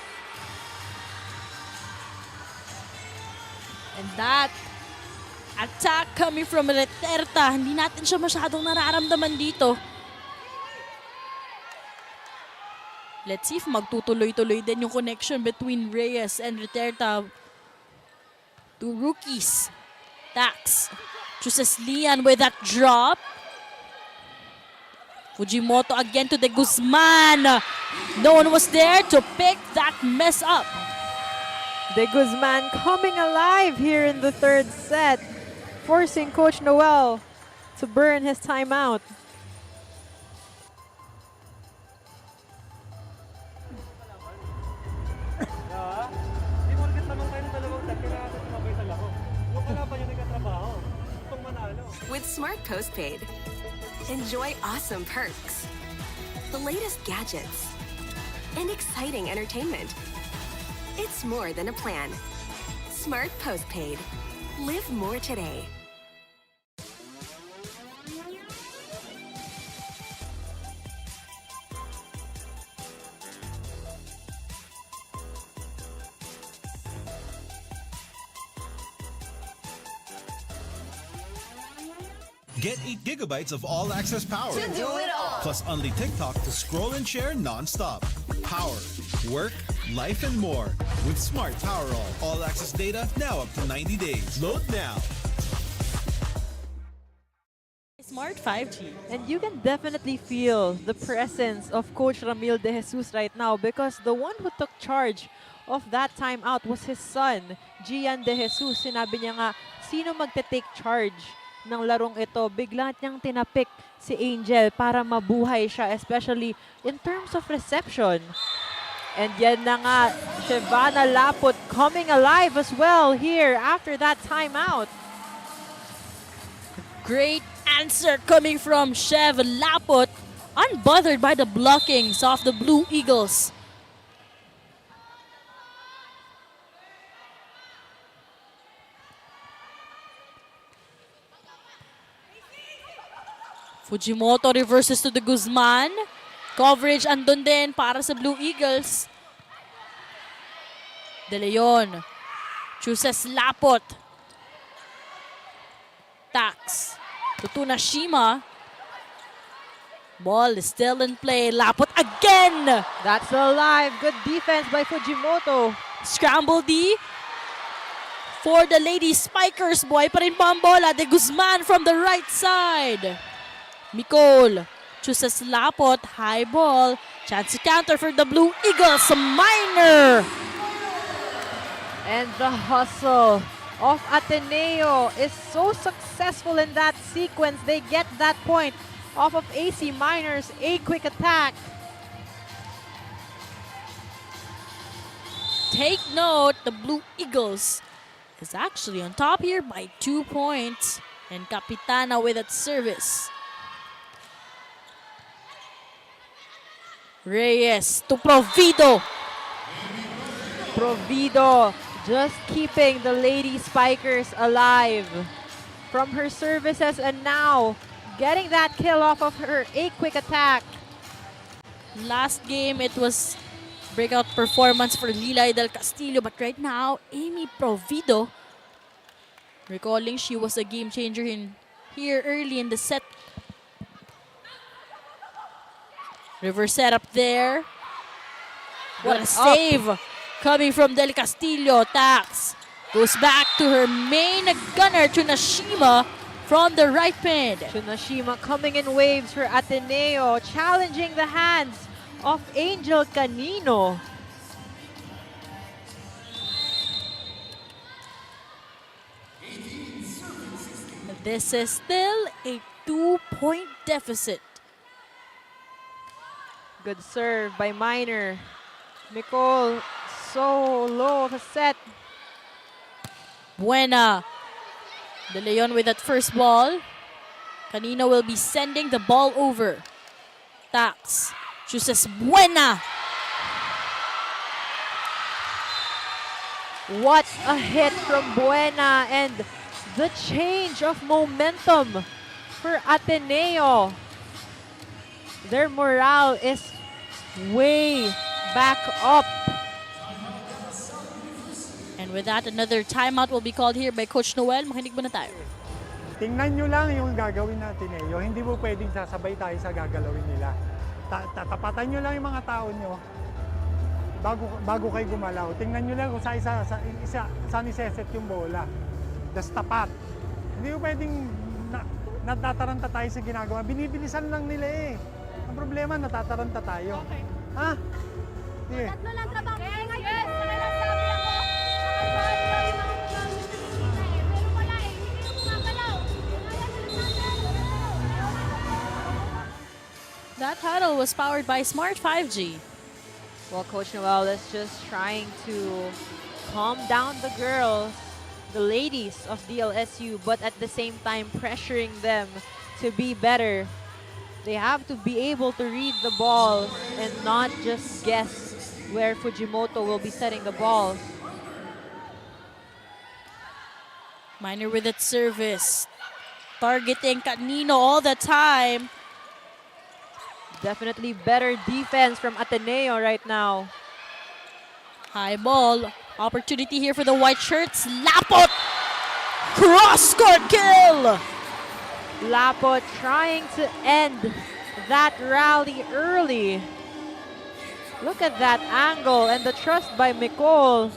Speaker 9: And that attack coming from Reterta, hindi natin siya masyadong nararamdaman dito. Let's see if magtutuloy-tuloy din yung connection between Reyes and Reterta. Two rookies. Tax chooses Lian with that drop. Fujimoto again to the Guzman. No one was there to pick that mess up.
Speaker 12: De Guzman coming alive here in the third set, forcing Coach Noel to burn his timeout.
Speaker 1: With Smart Postpaid, enjoy awesome perks, the latest gadgets, and exciting entertainment. It's more than a plan. Smart Postpaid. Live more today.
Speaker 3: Get 8 gigabytes of all-access power.
Speaker 2: To do it all.
Speaker 3: Plus only TikTok to scroll and share non-stop. Power, work, life, and more. With Smart Power all-access data now up to 90 days. Load now.
Speaker 9: Smart 5G.
Speaker 12: And you can definitely feel the presence of Coach Ramil De Jesus right now, because the one who took charge of that timeout was his son, Gian De Jesus. Sinabi niya nga, sino magte-take charge ng larong ito? Bigla niyang tinapik si Angel para mabuhay siya, especially in terms of reception. And yan na nga, Shevana Lapot coming alive as well here after that timeout.
Speaker 9: Great answer coming from Chev Lapot, unbothered by the blockings of the Blue Eagles. Fujimoto reverses to the Guzman. Coverage andun din para sa Blue Eagles. De Leon chooses Lapot. Tax to Tunashima. Ball is still in play. Lapot again!
Speaker 12: That's alive. Good defense by Fujimoto.
Speaker 9: Scramble D for the Lady Spikers. Buhay pa rin po ang bola. De Guzman from the right side. Nicole chooses Lapot. High ball. Chance to counter for the Blue Eagles. Minor.
Speaker 12: And the hustle of Ateneo is so successful in that sequence. They get that point off of AC Miners. A quick attack.
Speaker 9: Take note, the Blue Eagles is actually on top here by 2 points. And Capitana with its service. Reyes to Provido.
Speaker 12: Provido just keeping the Lady Spikers alive from her services, and now getting that kill off of her A quick attack.
Speaker 9: Last game, it was breakout performance for Lilay del Castillo, but right now, Amy Provido, recalling she was a game changer here early in the set. Reverse setup there. What a save coming from Del Castillo. Tax goes back to her main gunner, Tsunashima, from the right pin.
Speaker 12: Tsunashima coming in waves for Ateneo, challenging the hands of Angel Canino.
Speaker 9: This is still a 2-point deficit.
Speaker 12: Good serve by Minor. Nicole, so low of a set.
Speaker 9: Buena. De Leon with that first ball. Canino will be sending the ball over. Tax chooses Buena.
Speaker 12: What a hit from Buena, and the change of momentum for Ateneo. Their morale is way back up.
Speaker 9: And with that, another timeout will be called here by Coach Noel. Makinig muna tayo.
Speaker 11: Tingnan nyo lang yung gagawin natin eh. Hindi mo pwedeng sasabay tayo sa gagalawin nila. Tatapatan nyo lang yung mga tao nyo bago kayo gumalaw. Tingnan nyo lang kung saan iseset yung bola. Just tapat. Hindi mo pwedeng natataranta tayo sa ginagawa. Binibilisan lang nila eh. Ang problema, natataranta tayo. Okay. Ha? Sige.
Speaker 14: Tatlo lang trabaho. Yes! Nakilasabi ako. Nakapahal yung mga pero wala eh. Hindi ko gumagalaw.
Speaker 9: That huddle was powered by Smart 5G.
Speaker 12: Well, Coach Noel is just trying to calm down the girls, the ladies of DLSU, but at the same time pressuring them to be better. They have to be able to read the ball and not just guess where Fujimoto will be setting the ball.
Speaker 9: Minor with its service. Targeting Canino all the time.
Speaker 12: Definitely better defense from Ateneo right now.
Speaker 9: High ball. Opportunity here for the white shirts. Lapot! Cross-court kill!
Speaker 12: Lapot trying to end that rally early. Look at that angle and the trust by Nicole.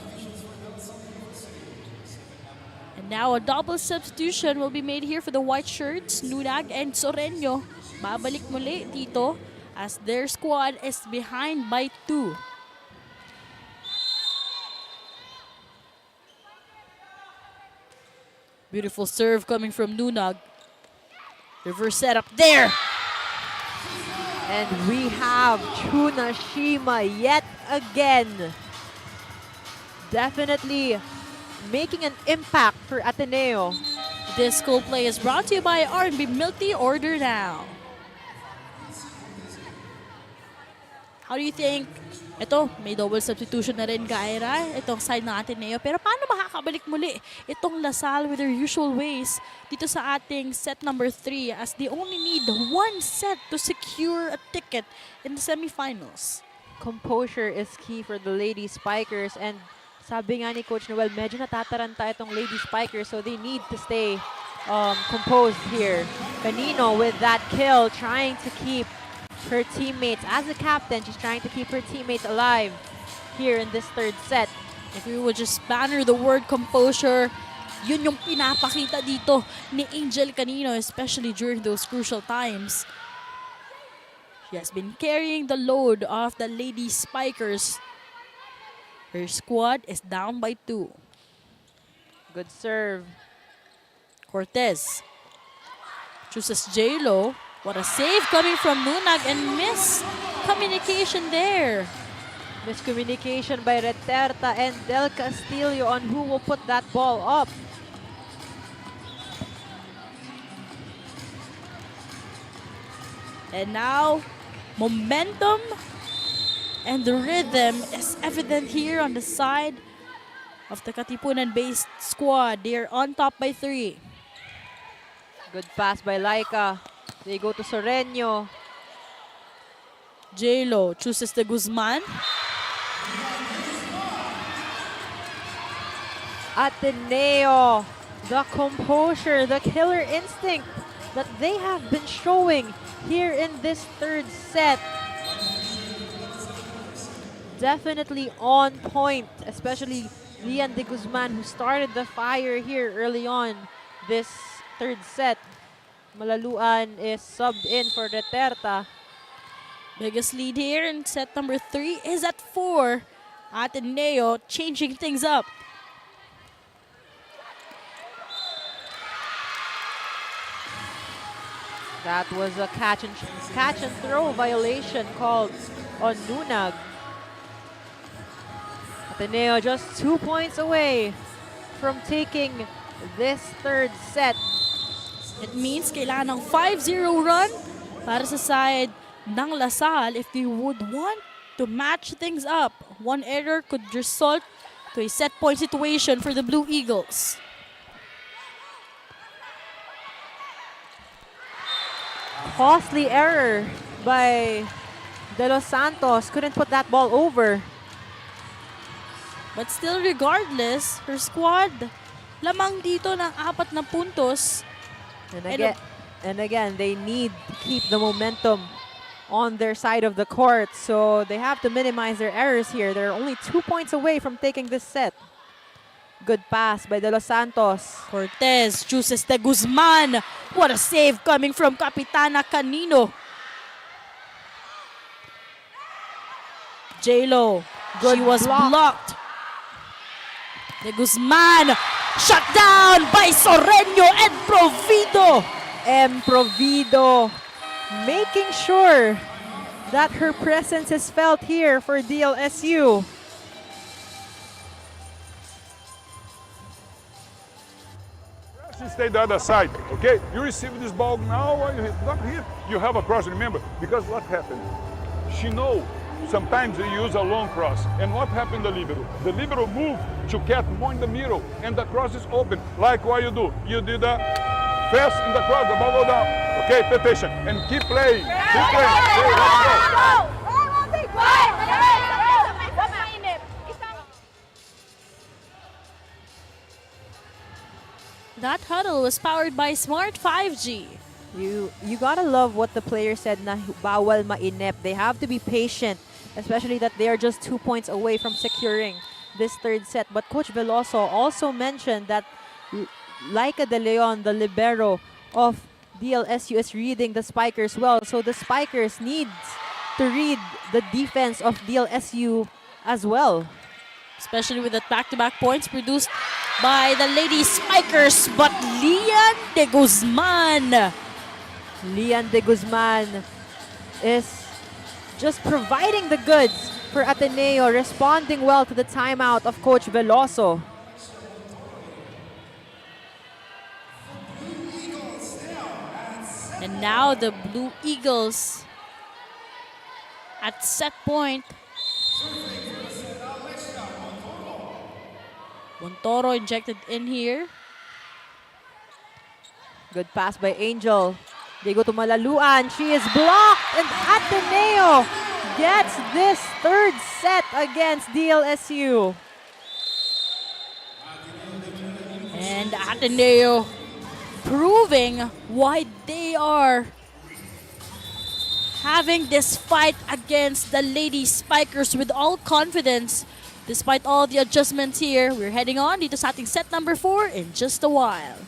Speaker 9: And now a double substitution will be made here for the white shirts. Nunag and Soreño. Babalik muli dito as their squad is behind by 2. Beautiful serve coming from Nunag. Reverse setup there.
Speaker 12: And we have Tsunashima yet again. Definitely making an impact for Ateneo.
Speaker 9: This school play is brought to you by R&B Milk Tea. Order now. How do you think? Ito, may double substitution na rin, Gaira. Itong side ng Ateneo. Pero paano makakabalik muli itong Salle with their usual ways dito sa ating set number 3 as they only need 1 set to secure a ticket in the semifinals?
Speaker 12: Composure is key for the Lady Spikers, and sabi nga ni Coach Noel, medyo natataranta itong Lady Spikers, so they need to stay composed here. Canino with that kill, trying to keep her teammates. As a captain, she's trying to keep her teammates alive here in this third set.
Speaker 9: If we would just banner the word composure, yun yung pinapakita dito ni Angel kanino, especially during those crucial times. She has been carrying the load of the Lady Spikers. Her squad is down by 2.
Speaker 12: Good serve.
Speaker 9: Cortez chooses J-Lo. What a save coming from Nunag and miss communication there.
Speaker 12: Miscommunication by Reterta and Del Castillo on who will put that ball up.
Speaker 9: And now, momentum and the rhythm is evident here on the side of the Katipunan-based squad. They're on top by 3.
Speaker 12: Good pass by Laika. They go to Soreño.
Speaker 9: J-Lo chooses the Guzman.
Speaker 12: Ateneo, the composure, the killer instinct that they have been showing here in this third set. Definitely on point, especially Lian de Guzman, who started the fire here early on this third set. Malaluan is subbed in for Reterta.
Speaker 9: Biggest lead here in set number 3 is at 4. Ateneo changing things up.
Speaker 12: That was a catch and throw violation called on Nunag. Ateneo just 2 points away from taking this third set.
Speaker 9: It means kailangan ng 5-0 run para sa side ng Salle if they would want to match things up. One error could result to a set point situation for the Blue Eagles.
Speaker 12: Costly error by De Los Santos. Couldn't put that ball over.
Speaker 9: But still, regardless, her squad lamang dito ng 4 na puntos.
Speaker 12: And again, they need to keep the momentum on their side of the court. So they have to minimize their errors here. They're only 2 points away from taking this set. Good pass by De Los Santos.
Speaker 9: Cortez chooses the Guzman. What a save coming from Kapitana Canino. J-Lo, she was blocked. De Guzman shut down by Soreño and Provido.
Speaker 12: Provido making sure that her presence is felt here for DLSU.
Speaker 10: Stay the other side, okay? You receive this ball now, or you hit, not hit. You have a cross, remember? Because what happened? She know sometimes they use a long cross. And what happened the libero? The libero moved to get more in the middle, and the cross is open. Like what you do. You did a fast in the cross, the ball go down. Okay, pay attention and keep playing. Keep playing. Okay, let's go.
Speaker 9: That huddle was powered by Smart 5G.
Speaker 12: You gotta love what the player said na bawal mainip. They have to be patient, especially that they are just 2 points away from securing this third set. But Coach Veloso also mentioned that Laika De Leon, the libero of DLSU, is reading the spikers well. So the spikers need to read the defense of DLSU as well.
Speaker 9: Especially with the back-to-back points produced by the Lady Spikers, but Lian de Guzman.
Speaker 12: Lian de Guzman is just providing the goods for Ateneo, responding well to the timeout of Coach Veloso.
Speaker 9: And now the Blue Eagles at set point. Montoro injected in here.
Speaker 12: Good pass by Angel. They go to Malaluan. She is blocked, and Ateneo gets this third set against DLSU.
Speaker 9: And Ateneo proving why they are having this fight against the Lady Spikers with all confidence. Despite all the adjustments here, we're heading on dito sa ating set number 4 in just a while.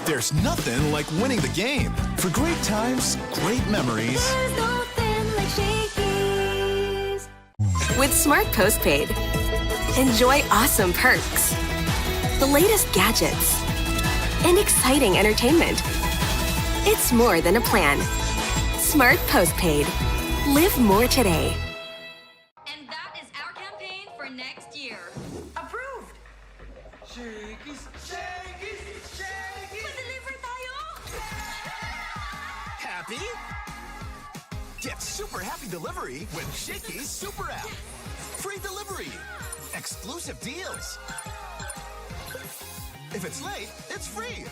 Speaker 2: There's nothing like winning the game. For great times, great memories.
Speaker 1: There's nothing like Shakey's. With Smart Postpaid, enjoy awesome perks, the latest gadgets, and exciting entertainment. It's more than a plan. Smart Postpaid. Live more today.
Speaker 13: And that is our campaign for next year. Approved!
Speaker 2: Shakey's, Shakey's, Shakey's.
Speaker 13: Pa-deliver tayo!
Speaker 2: Happy? Get super happy delivery with Shakey's Super App. Free delivery. Exclusive deals. If it's late, it's free.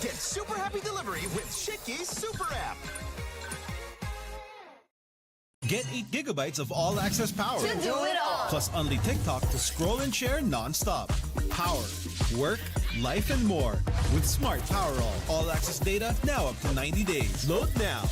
Speaker 2: Get super happy delivery with Shakey's Super App.
Speaker 3: Get 8 gigabytes of all-access power.
Speaker 1: To do it all.
Speaker 3: Plus only TikTok to scroll and share non-stop. Power, work, life, and more. With Smart Power All-access data now up to 90 days. Load now.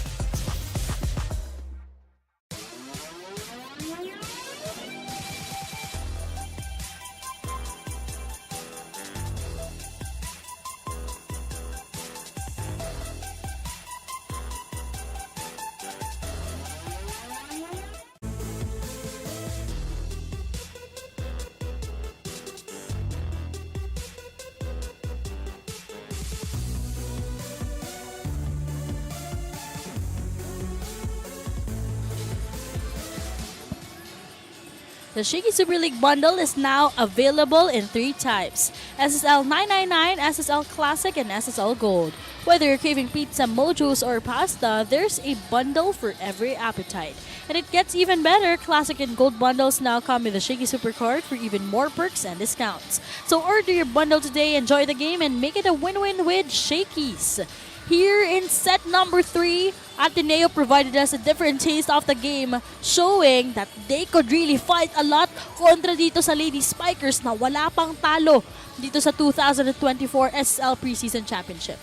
Speaker 9: The Shakey Super League bundle is now available in 3 types: SSL 999, SSL Classic, and SSL Gold. Whether you're craving pizza, mojos, or pasta, there's a bundle for every appetite. And it gets even better. Classic and Gold bundles now come with the Shakey Super Card for even more perks and discounts. So order your bundle today, enjoy the game, and make it a win-win with Shakey's. Here in set number 3, Ateneo provided us a different taste of the game, showing that they could really fight a lot kontra dito sa Lady Spikers na wala pang talo dito sa 2024 SSL Preseason Championship.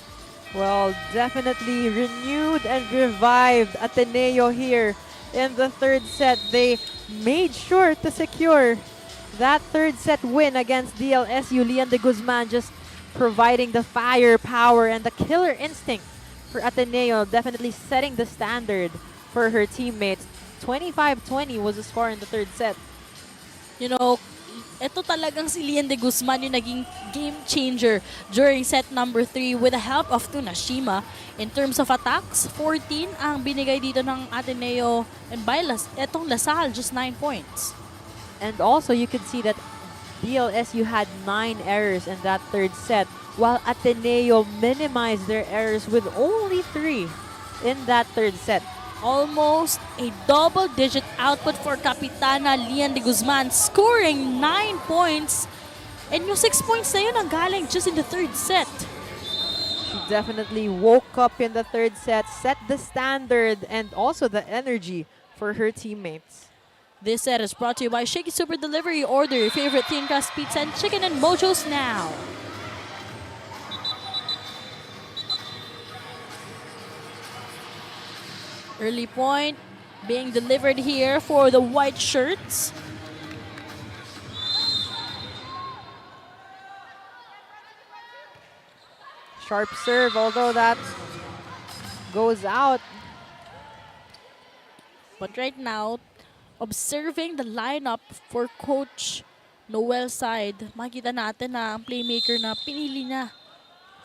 Speaker 12: Well, definitely renewed and revived Ateneo here in the third set. They made sure to secure that third set win against DLSU. Leon de Guzman just providing the firepower and the killer instinct for Ateneo, definitely setting the standard for her teammates. 25-20 was the score in the third set.
Speaker 9: You know, ito talagang si Leon de Guzman yung naging game changer during set number 3 with the help of Tunashima. In terms of attacks, 14 ang binigay dito ng Ateneo, and by etong Salle, just 9 points.
Speaker 12: And also, you could see that DLSU had 9 errors in that third set, while Ateneo minimized their errors with only 3 in that third set.
Speaker 9: Almost a double-digit output for Kapitana Leon de Guzman, scoring 9 points. And yung 6 points na yun ang galing just in the third set.
Speaker 12: She definitely woke up in the third set, set the standard, and also the energy for her teammates.
Speaker 9: This set is brought to you by Shakey Super Delivery. Order your favorite thin crust pizza and chicken and mojos now. Early point being delivered here for the white shirts.
Speaker 12: Sharp serve, although that goes out.
Speaker 9: But right now, observing the lineup for Coach Noel's side, makita natin na ang playmaker na pinili niya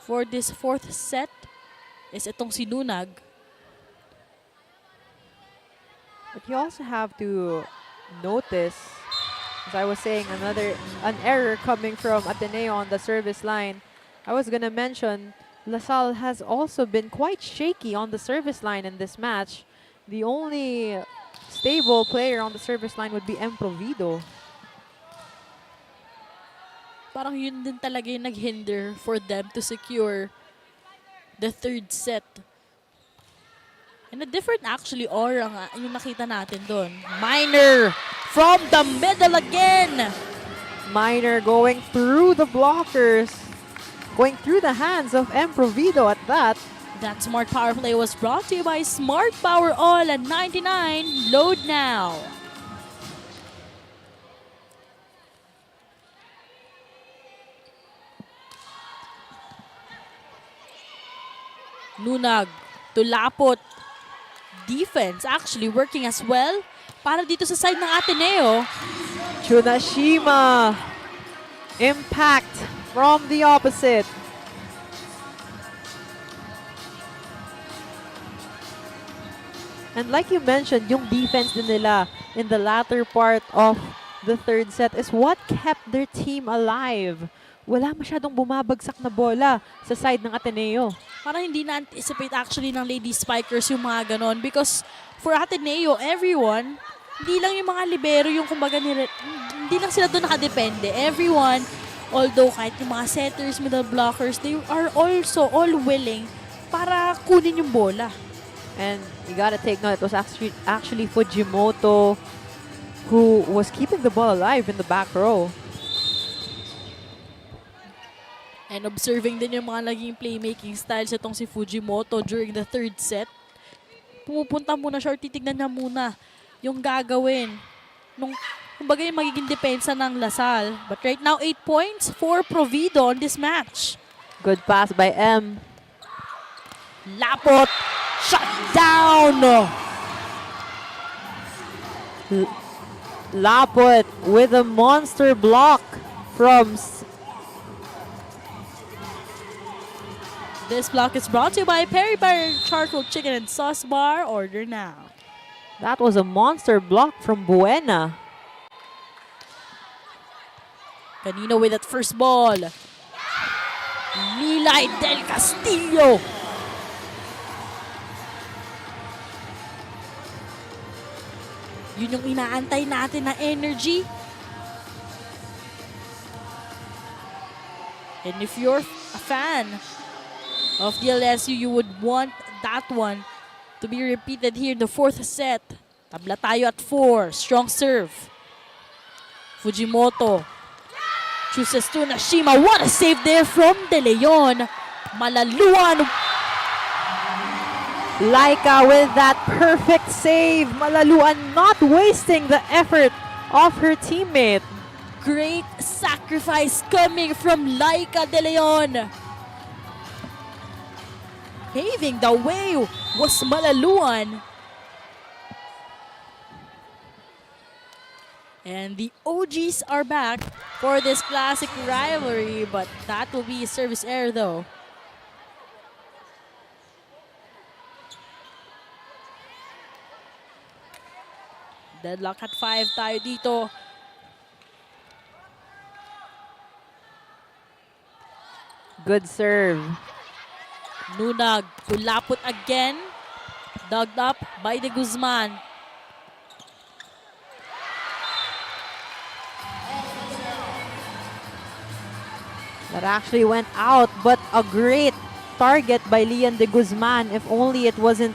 Speaker 9: for this fourth set is itong si Nunag.
Speaker 12: But you also have to notice, as I was saying, an error coming from Ateneo on the service line. I was gonna mention Salle has also been quite shaky on the service line in this match. The only stable player on the service line would be Emprovido.
Speaker 9: Parang yun din talaga yung naghinder for them to secure the third set. And a different actually aura nga yung nakita natin doon. Minor from the middle again.
Speaker 12: Minor going through the blockers. Going through the hands of Provido at that.
Speaker 9: That smart power play was brought to you by Smart Power All at 99. Load now. Nunag to Lapot. Defense actually working as well para dito sa side ng Ateneo.
Speaker 12: Chunashima. Impact from the opposite. And like you mentioned, yung defense din nila in the latter part of the third set is what kept their team alive. Wala masyadong bumabagsak na bola sa side ng Ateneo.
Speaker 9: Parang hindi na-anticipate actually ng Lady Spikers yung mga ganon because for Ateneo, everyone, hindi lang yung mga libero yung kumbaga hindi lang sila doon nakadepende. Everyone, although kahit yung mga setters, middle blockers, they are also all willing para kunin yung bola.
Speaker 12: And you gotta take note, it was actually Fujimoto who was keeping the ball alive in the back row.
Speaker 9: And observing din yung mga naging playmaking styles itong si Fujimoto during the third set. Pumupunta muna siya or titignan niya muna yung gagawin nung kumbaga yung magiging depensa ng Salle. But right now, 8 points for Provido on this match.
Speaker 12: Good pass by M.
Speaker 9: Lapot! Shut down!
Speaker 12: Lapot with a monster block from...
Speaker 9: This block is brought to you by Peri Peri Charcoal Chicken and Sauce Bar. Order now.
Speaker 12: That was a monster block from Buena.
Speaker 9: Kanino with that first ball. Nilay Del Castillo. Yun yung inaantay natin na energy. And if you're a fan of DLSU, you would want that one to be repeated here in the fourth set. Tabla tayo at 4. Strong serve. Fujimoto chooses to Nashima. What a save there from De Leon. Malaluan.
Speaker 12: Laika with that perfect save. Malaluan not wasting the effort of her teammate.
Speaker 9: Great sacrifice coming from Laika De Leon. Paving the way was Malaluan. And the OGs are back for this classic rivalry, but that will be a service error though. Deadlock at 5 tayo dito.
Speaker 12: Good serve.
Speaker 9: Nunag to Lapot again. Dug up by De Guzman.
Speaker 12: That actually went out, but a great target by Leon De Guzman. If only it wasn't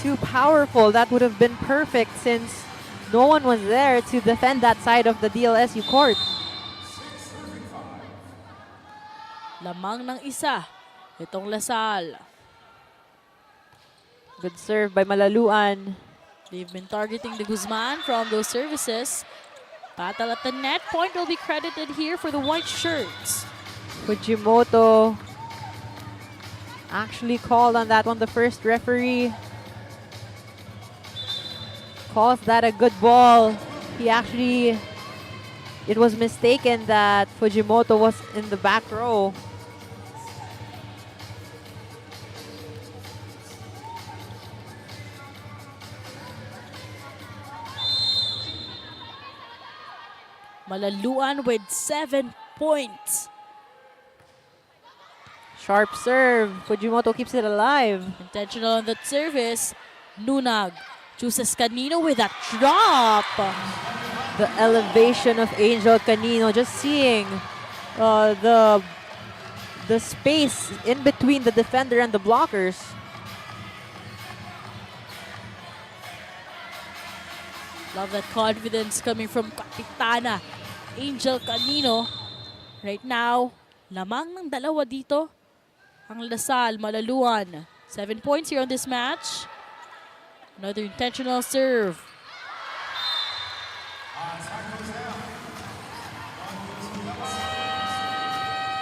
Speaker 12: too powerful, that would have been perfect since no one was there to defend that side of the DLSU court.
Speaker 9: Lamang ng isa. Itong Salle.
Speaker 12: Good serve by Malaluan.
Speaker 9: They've been targeting De Guzman from those services. Battle at the net. Point will be credited here for the white shirts.
Speaker 12: Fujimoto actually called on that one. The first referee calls that a good ball. It was mistaken that Fujimoto was in the back row.
Speaker 9: Malaluan with 7 points.
Speaker 12: Sharp serve. Fujimoto keeps it alive.
Speaker 9: Intentional on that service. Nunag chooses Canino with that drop.
Speaker 12: The elevation of Angel Canino. Just seeing the space in between the defender and the blockers.
Speaker 9: Love that confidence coming from Kapitana Angel Canino. Right now, lamang ng dalawa dito. Ang Lasal, Malaluan. 7 points here on this match. Another intentional serve.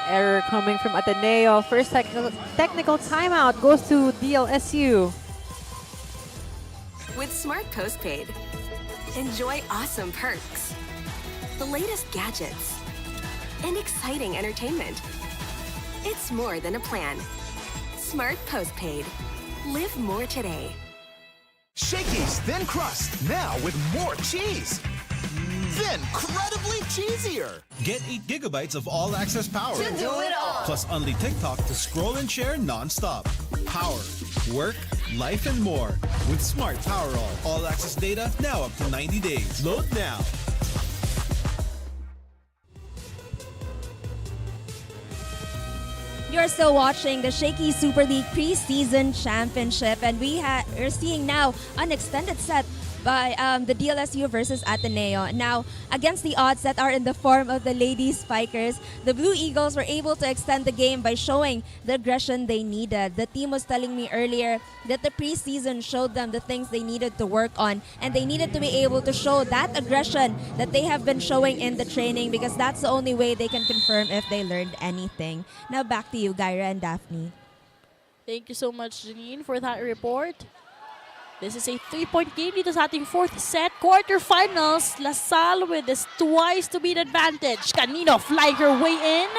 Speaker 12: Error coming from Ateneo. First technical timeout goes to DLSU.
Speaker 1: With Smart Postpaid, enjoy awesome perks, the latest gadgets, and exciting entertainment. It's more than a plan. Smart Postpaid. Live more today.
Speaker 2: Shakey's Thin Crust, now with more cheese. Then, incredibly cheesier.
Speaker 3: Get 8 gigabytes of all-access power.
Speaker 2: To do it all.
Speaker 3: Plus only TikTok to scroll and share non-stop. Power, work, life, and more. With Smart Power all-access data now up to 90 days. Load now.
Speaker 4: You're still watching the Shakey Super League Preseason Championship, and we're seeing now an extended set by the DLSU versus Ateneo. Now, against the odds that are in the form of the Lady Spikers, the Blue Eagles were able to extend the game by showing the aggression they needed. The team was telling me earlier that the preseason showed them the things they needed to work on, and they needed to be able to show that aggression that they have been showing in the training, because that's the only way they can confirm if they learned anything. Now back to you, Gyra and Daphne.
Speaker 9: Thank you so much, Janine, for that report. This is a 3-point game dito sa ating fourth set. Quarterfinals, Salle with this twice to beat advantage. Canino flying her way in.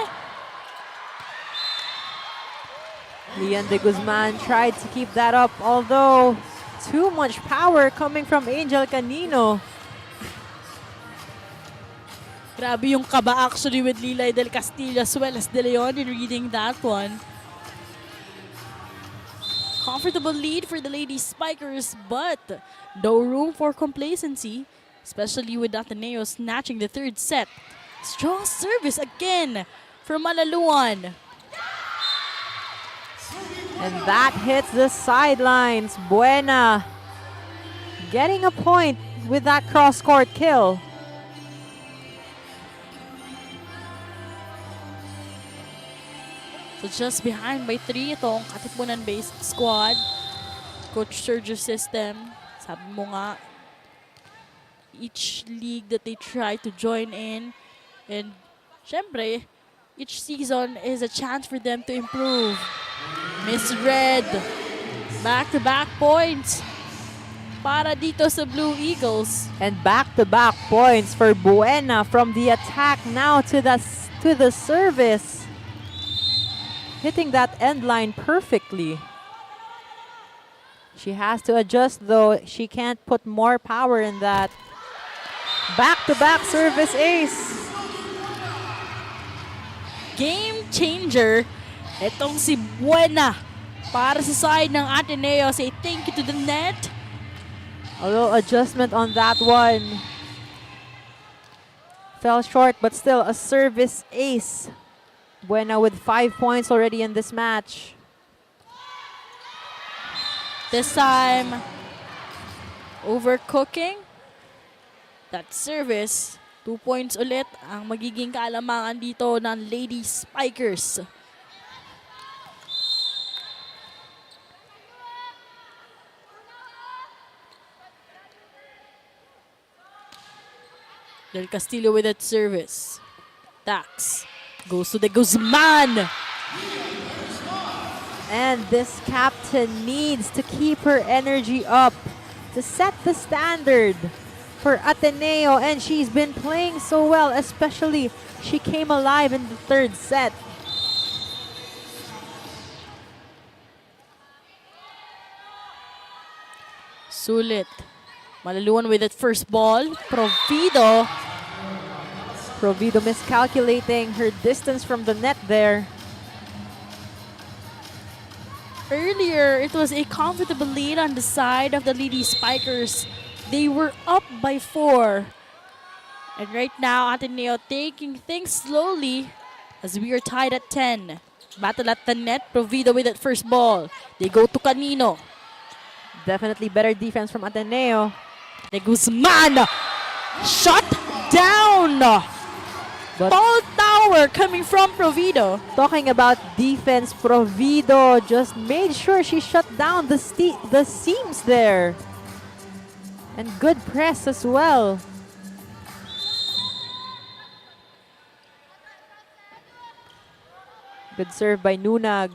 Speaker 12: Lian de Guzman tried to keep that up, although too much power coming from Angel Canino.
Speaker 9: Grabe yung kaba actually with Lilay del Castillo as well as De Leon in reading that one. Comfortable lead for the Lady Spikers, but no room for complacency, especially with Ateneo snatching the third set. Strong service again from Malaluan.
Speaker 12: And that hits the sidelines. Buena getting a point with that cross-court kill.
Speaker 9: So just behind by 3 itong Katipunan-based squad. Coach Sergio's system. Sabi mo nga, each league that they try to join in. And syempre, each season is a chance for them to improve. Misread. Back-to-back points para dito sa Blue Eagles.
Speaker 12: And back-to-back points for Buena from the attack now to the service. Hitting that end line perfectly. She has to adjust though. She can't put more power in that. Back-to-back service ace.
Speaker 9: Game changer. Itong si Buena para sa side ng Ateneo. Say thank you to the net.
Speaker 12: A little adjustment on that one. Fell short, but still a service ace. Buena with 5 points already in this match.
Speaker 9: This time, overcooking. That service, 2 points ulit ang magiging kaalamangan dito ng Lady Spikers. Del Castillo with that service. Tax. Goes to the Guzman.
Speaker 12: And this captain needs to keep her energy up to set the standard for Ateneo. And she's been playing so well, especially she came alive in the third set.
Speaker 9: Sulit. Malaluan with that first ball.
Speaker 12: Provido miscalculating her distance from the net there.
Speaker 9: Earlier, it was a comfortable lead on the side of the Lady Spikers. They were up by 4. And right now, Ateneo taking things slowly as we are tied at 10. Battle at the net. Provido with that first ball. They go to Canino.
Speaker 12: Definitely better defense from Ateneo.
Speaker 9: De Guzman. Shut down. But tall tower coming from Provido.
Speaker 12: Talking about defense, Provido just made sure she shut down the seams there. And good press as well. Good serve by Nunag.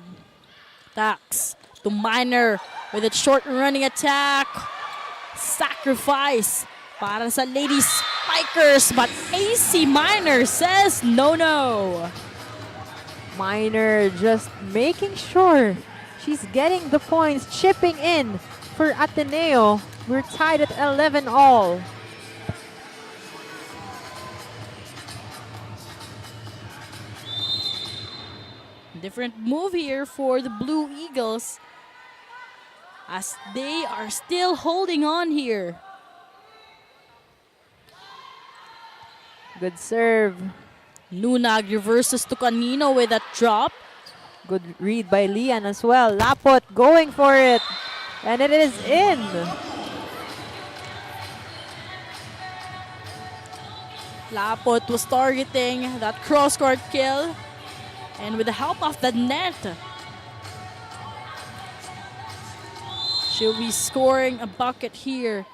Speaker 9: Tax to Minor with a short running attack. Sacrifice para sa Lady Spikers, but AC Minor says no.
Speaker 12: Minor just making sure she's getting the points, chipping in for Ateneo. We're tied at 11 all.
Speaker 9: Different move here for the Blue Eagles as they are still holding on here.
Speaker 12: Good serve.
Speaker 9: Nunag reverses to Canino with a drop.
Speaker 12: Good read by Lian as well. Lapot going for it. And it is in.
Speaker 9: Lapot was targeting that cross-court kill. And with the help of the net, she'll be scoring a bucket here.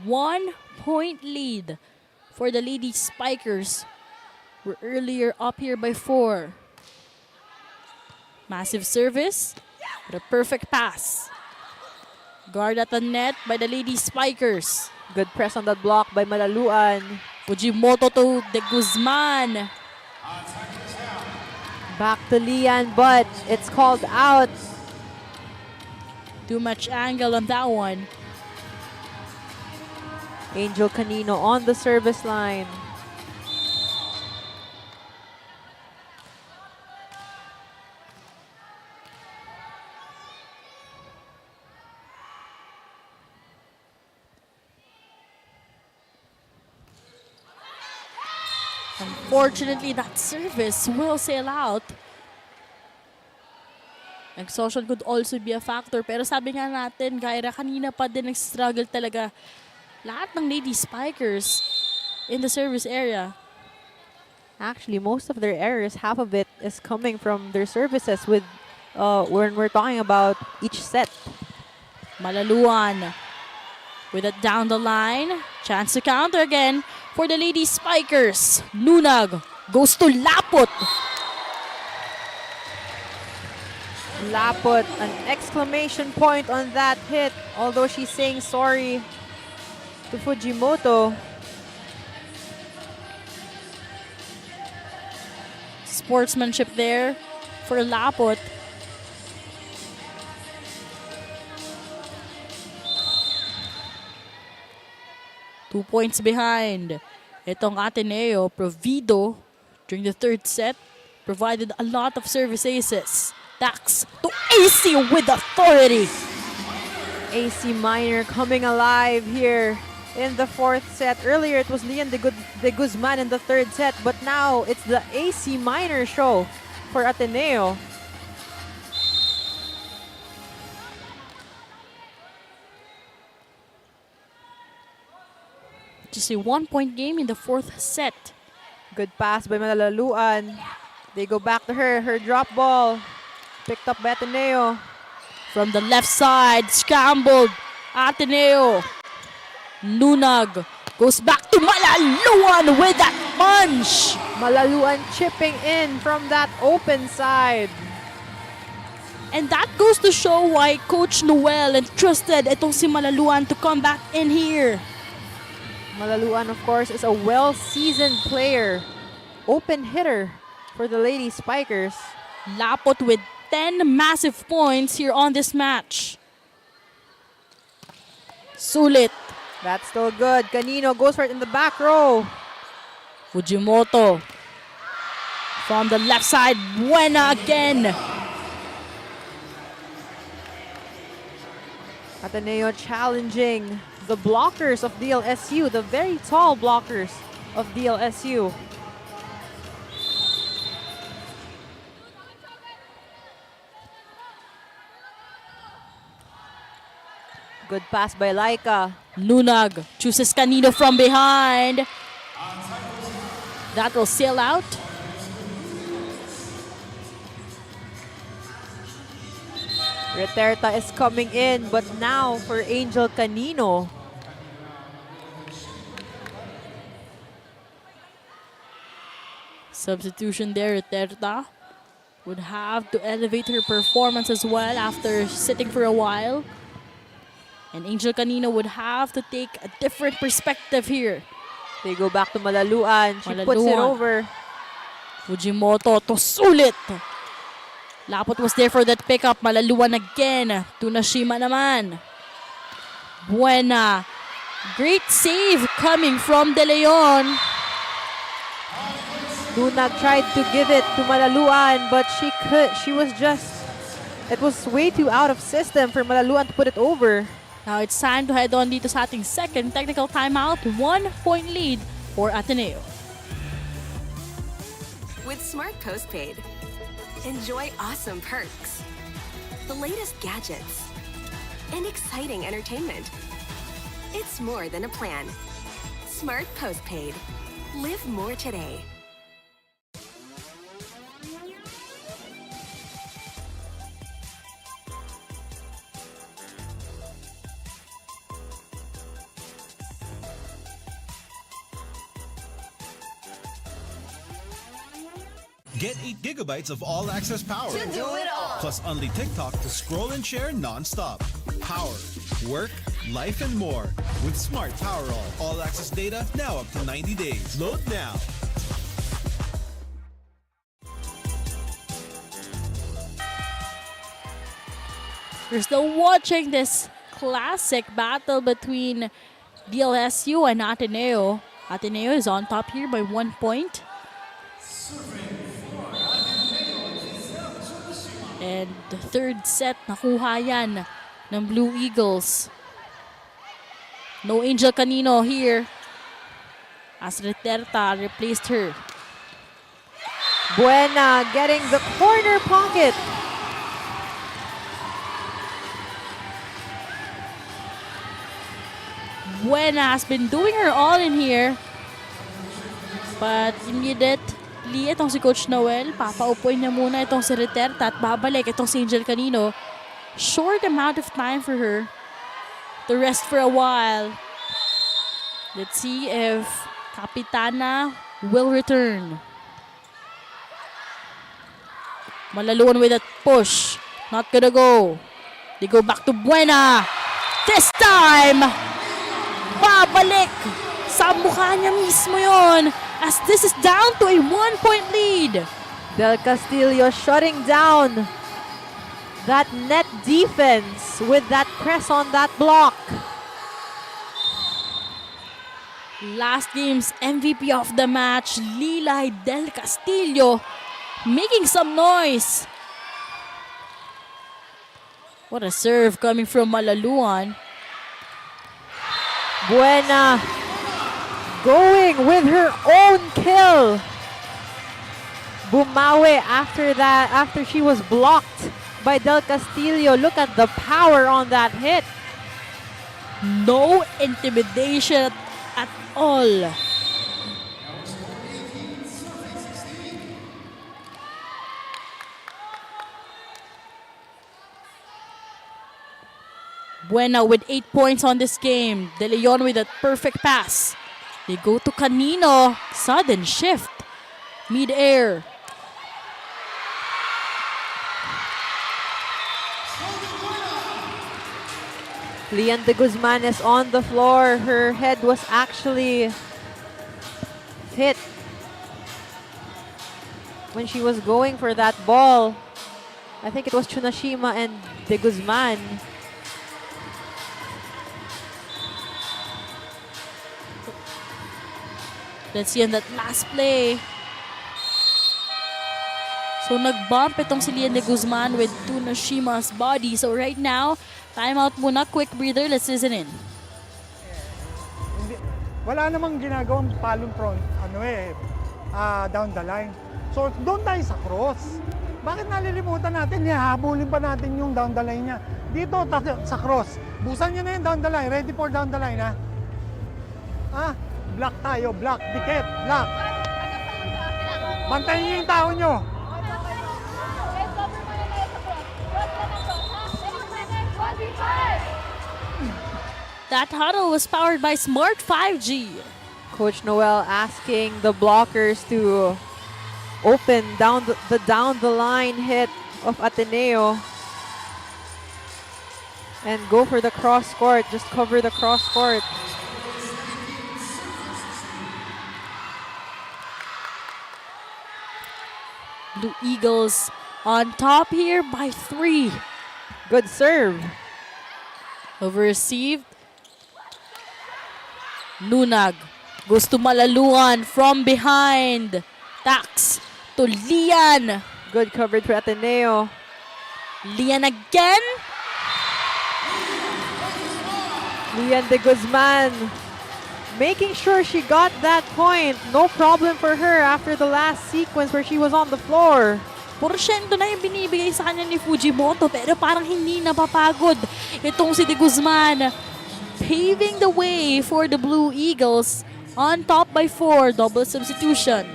Speaker 9: 1 point lead for the Lady Spikers. We're earlier up here by 4. Massive service, but a perfect pass. Guard at the net by the Lady Spikers.
Speaker 12: Good press on that block by Malaluan.
Speaker 9: Fujimoto to De Guzman.
Speaker 12: Back to Lian, but it's called out.
Speaker 9: Too much angle on that one.
Speaker 12: Angel Canino on the service line.
Speaker 9: Unfortunately, that service will sail out. Exhaustion could also be a factor. Pero sabi nga natin, Gaira, kanina pa din nag-struggle talaga lahat ng Lady Spikers in the service area.
Speaker 12: Actually, most of their errors, half of it is coming from their services with when we're talking about each set.
Speaker 9: Malaluan with it down the line. Chance to counter again for the Lady Spikers. Nunag goes to Lapot.
Speaker 12: Lapot, an exclamation point on that hit. Although she's saying sorry to Fujimoto.
Speaker 9: Sportsmanship there for Lapot. Two points behind. Itong Ateneo, Provido, during the third set, provided a lot of service aces. Tax to AC with authority.
Speaker 12: AC Minor coming alive here in the fourth set. Earlier it was Lian de Guzman in the third set, but now it's the AC Minor show for Ateneo.
Speaker 9: Just a 1 point game in the fourth set.
Speaker 12: Good pass by Malaluan. They go back to her. Her drop ball. Picked up by Ateneo.
Speaker 9: From the left side, scrambled. Ateneo. Nunag goes back to Malaluan with that punch.
Speaker 12: Malaluan chipping in from that open side.
Speaker 9: And that goes to show why Coach Noel entrusted itong si Malaluan to come back in here.
Speaker 12: Malaluan, of course, is a well-seasoned player. Open hitter for the Lady Spikers.
Speaker 9: Lapot with 10 massive points here on this match. Sulit.
Speaker 12: That's still good. Canino goes for it in the back row.
Speaker 9: Fujimoto. From the left side, Buena again.
Speaker 12: Ateneo challenging the blockers of DLSU, the very tall blockers of DLSU. Good pass by Laika.
Speaker 9: Nunag chooses Canino from behind. That will sail out.
Speaker 12: Reterta is coming in, but now for Angel Canino.
Speaker 9: Substitution there, Reterta would have to elevate her performance as well after sitting for a while. And Angel Canino would have to take a different perspective here.
Speaker 12: They go back to Malaluan. She puts it over.
Speaker 9: Fujimoto to sulit. Lapot was there for that pickup. Malaluan again. Tunashima naman. Buena. Great save coming from De Leon.
Speaker 12: Luna tried to give it to Malaluan, but she was just, it was way too out of system for Malaluan to put it over.
Speaker 9: Now it's time to head on dito sa ating second technical timeout. 1-point lead for Ateneo.
Speaker 1: With Smart Postpaid, enjoy awesome perks, the latest gadgets, and exciting entertainment. It's more than a plan. Smart Postpaid. Live more today.
Speaker 3: Get 8 gigabytes of all-access power.
Speaker 2: To do it all.
Speaker 3: Plus only TikTok to scroll and share non-stop. Power, work, life, and more. With Smart Power all-access data now up to 90 days. Load now.
Speaker 9: You're still watching this classic battle between DLSU and Ateneo. Ateneo is on top here by 1 point. And the third set, nakuha yan ng Blue Eagles. No Angel Canino here as Reterta replaced her.
Speaker 12: Buena getting the corner pocket.
Speaker 9: Buena has been doing her all in here. But immediately itong si Coach Noel, papaupoy niya muna itong si Reterta at babalik itong si Angel Canino. Short amount of time for her to rest for a while. Let's see if Kapitana will return. Malaluan with that push. Not gonna go. They go back to Buena. This time, babalik sa mukha niya mismo yon. As this is down to a 1-point lead.
Speaker 12: Del Castillo shutting down that net defense with that press on that block.
Speaker 9: Last game's MVP of the match, Lilay Del Castillo, making some noise. What a serve coming from Malaluan.
Speaker 12: Buena going with her own kill. Bumawi after that, after she was blocked by Del Castillo. Look at the power on that hit.
Speaker 9: No intimidation at all. Buena with 8 points on this game. De Leon with a perfect pass. They go to Canino. Sudden shift. Mid-air.
Speaker 12: Lian de Guzman is on the floor. Her head was actually hit when she was going for that ball. I think it was Chunashima and de Guzman.
Speaker 9: Let's see on that last play. So nag-bump itong si Lian de Guzman with Tunashima's body. So right now, timeout muna, quick breather, let's listen in.
Speaker 11: Wala namang ginagawang palong front, down the line. So doon tayo sa cross. Bakit nalilimutan natin niya? Habulin pa natin yung down the line niya. Dito sa cross. Busan niyo na yung down the line. Ready for down the line, ha? Block tayo, block, dikit, block. Bantayin niyo yung tao nyo.
Speaker 9: That huddle was powered by Smart 5G.
Speaker 12: Coach Noel asking the blockers to open down the line hit of Ateneo and go for the cross court. Just cover the cross court.
Speaker 9: Blue Eagles on top here by 3.
Speaker 12: Good serve.
Speaker 9: Over received. Nunag goes to Malaluan from behind. Tax to Lian.
Speaker 12: Good coverage for Ateneo.
Speaker 9: Lian again.
Speaker 12: Lian de Guzman making sure she got that point. No problem for her after the last sequence where she was on the floor.
Speaker 9: Porsyento na yung binibigay sa kanya ni Fujimoto pero parang hindi napapagod itong si de Guzman. Paving the way for the Blue Eagles on top by 4. Double substitution.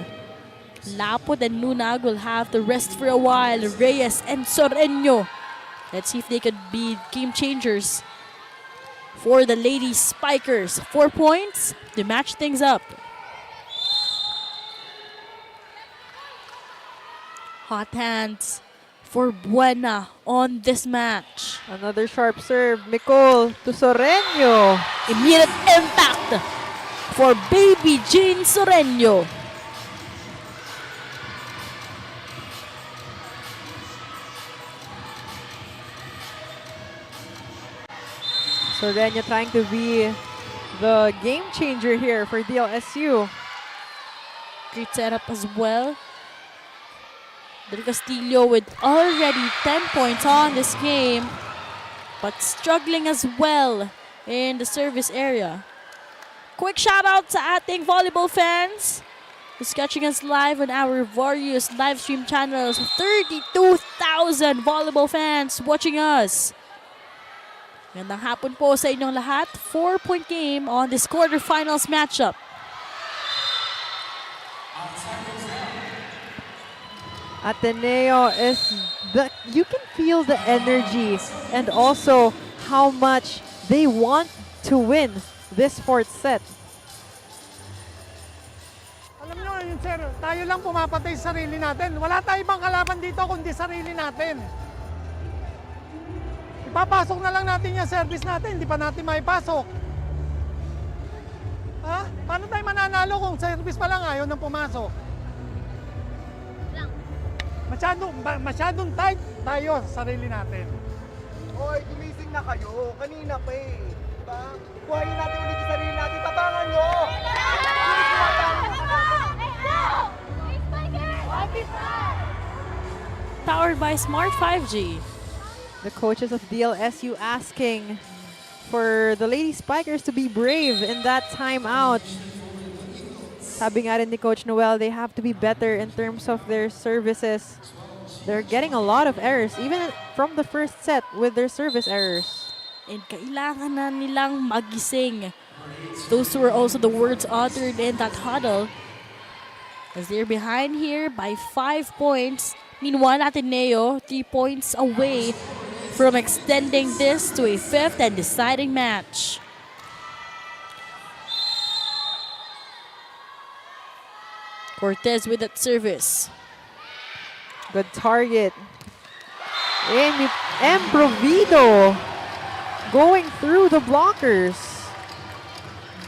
Speaker 9: Lapod and Nunag will have to rest for a while. Reyes and Soreño. Let's see if they could be game changers for the Lady Spikers. 4 points to match things up. Hot hands for Buena on this match.
Speaker 12: Another sharp serve. Nicole to Soreño.
Speaker 9: Immediate impact for Baby Jane Soreño.
Speaker 12: Soreño trying to be the game changer here for DLSU.
Speaker 9: Great setup as well. Del Castillo with already 10 points on this game, but struggling as well in the service area. Quick shout out sa ating volleyball fans who's catching us live on our various live stream channels. 32,000 volleyball fans watching us. Gandang hapon po sa inyong lahat. 4-point game on this quarterfinals matchup.
Speaker 12: Ateneo is you can feel the energy and also how much they want to win this fourth set.
Speaker 11: Alam nyo, yun sir, tayo lang pumapatay sa sarili natin. Wala tayong ibang kalaban dito kundi sarili natin. Ipapasok na lang natin yung service natin, hindi pa natin maipasok. Ha? Paano tayo mananalo kung service pa lang ayaw nang pumasok? Masyadong tight tayo sa sarili natin.
Speaker 15: Hoy, gumising na kayo. Kanina pa eh. Diba? Buhayin natin ulit yung sarili natin. Tabangan nyo!
Speaker 9: Powered by Smart 5G.
Speaker 12: The coaches of DLSU asking for the Lady Spikers to be brave in that timeout. Sabi nga rin ni Coach Noel, they have to be better in terms of their services. They're getting a lot of errors, even from the first set with their service errors.
Speaker 9: And kailangan na nilang magising. Those were also the words uttered in that huddle. As they're behind here by 5 points. Meanwhile, Ateneo 3 points away from extending this to a 5th and deciding match. Cortez with that service.
Speaker 12: Good target. And Emprovido going through the blockers.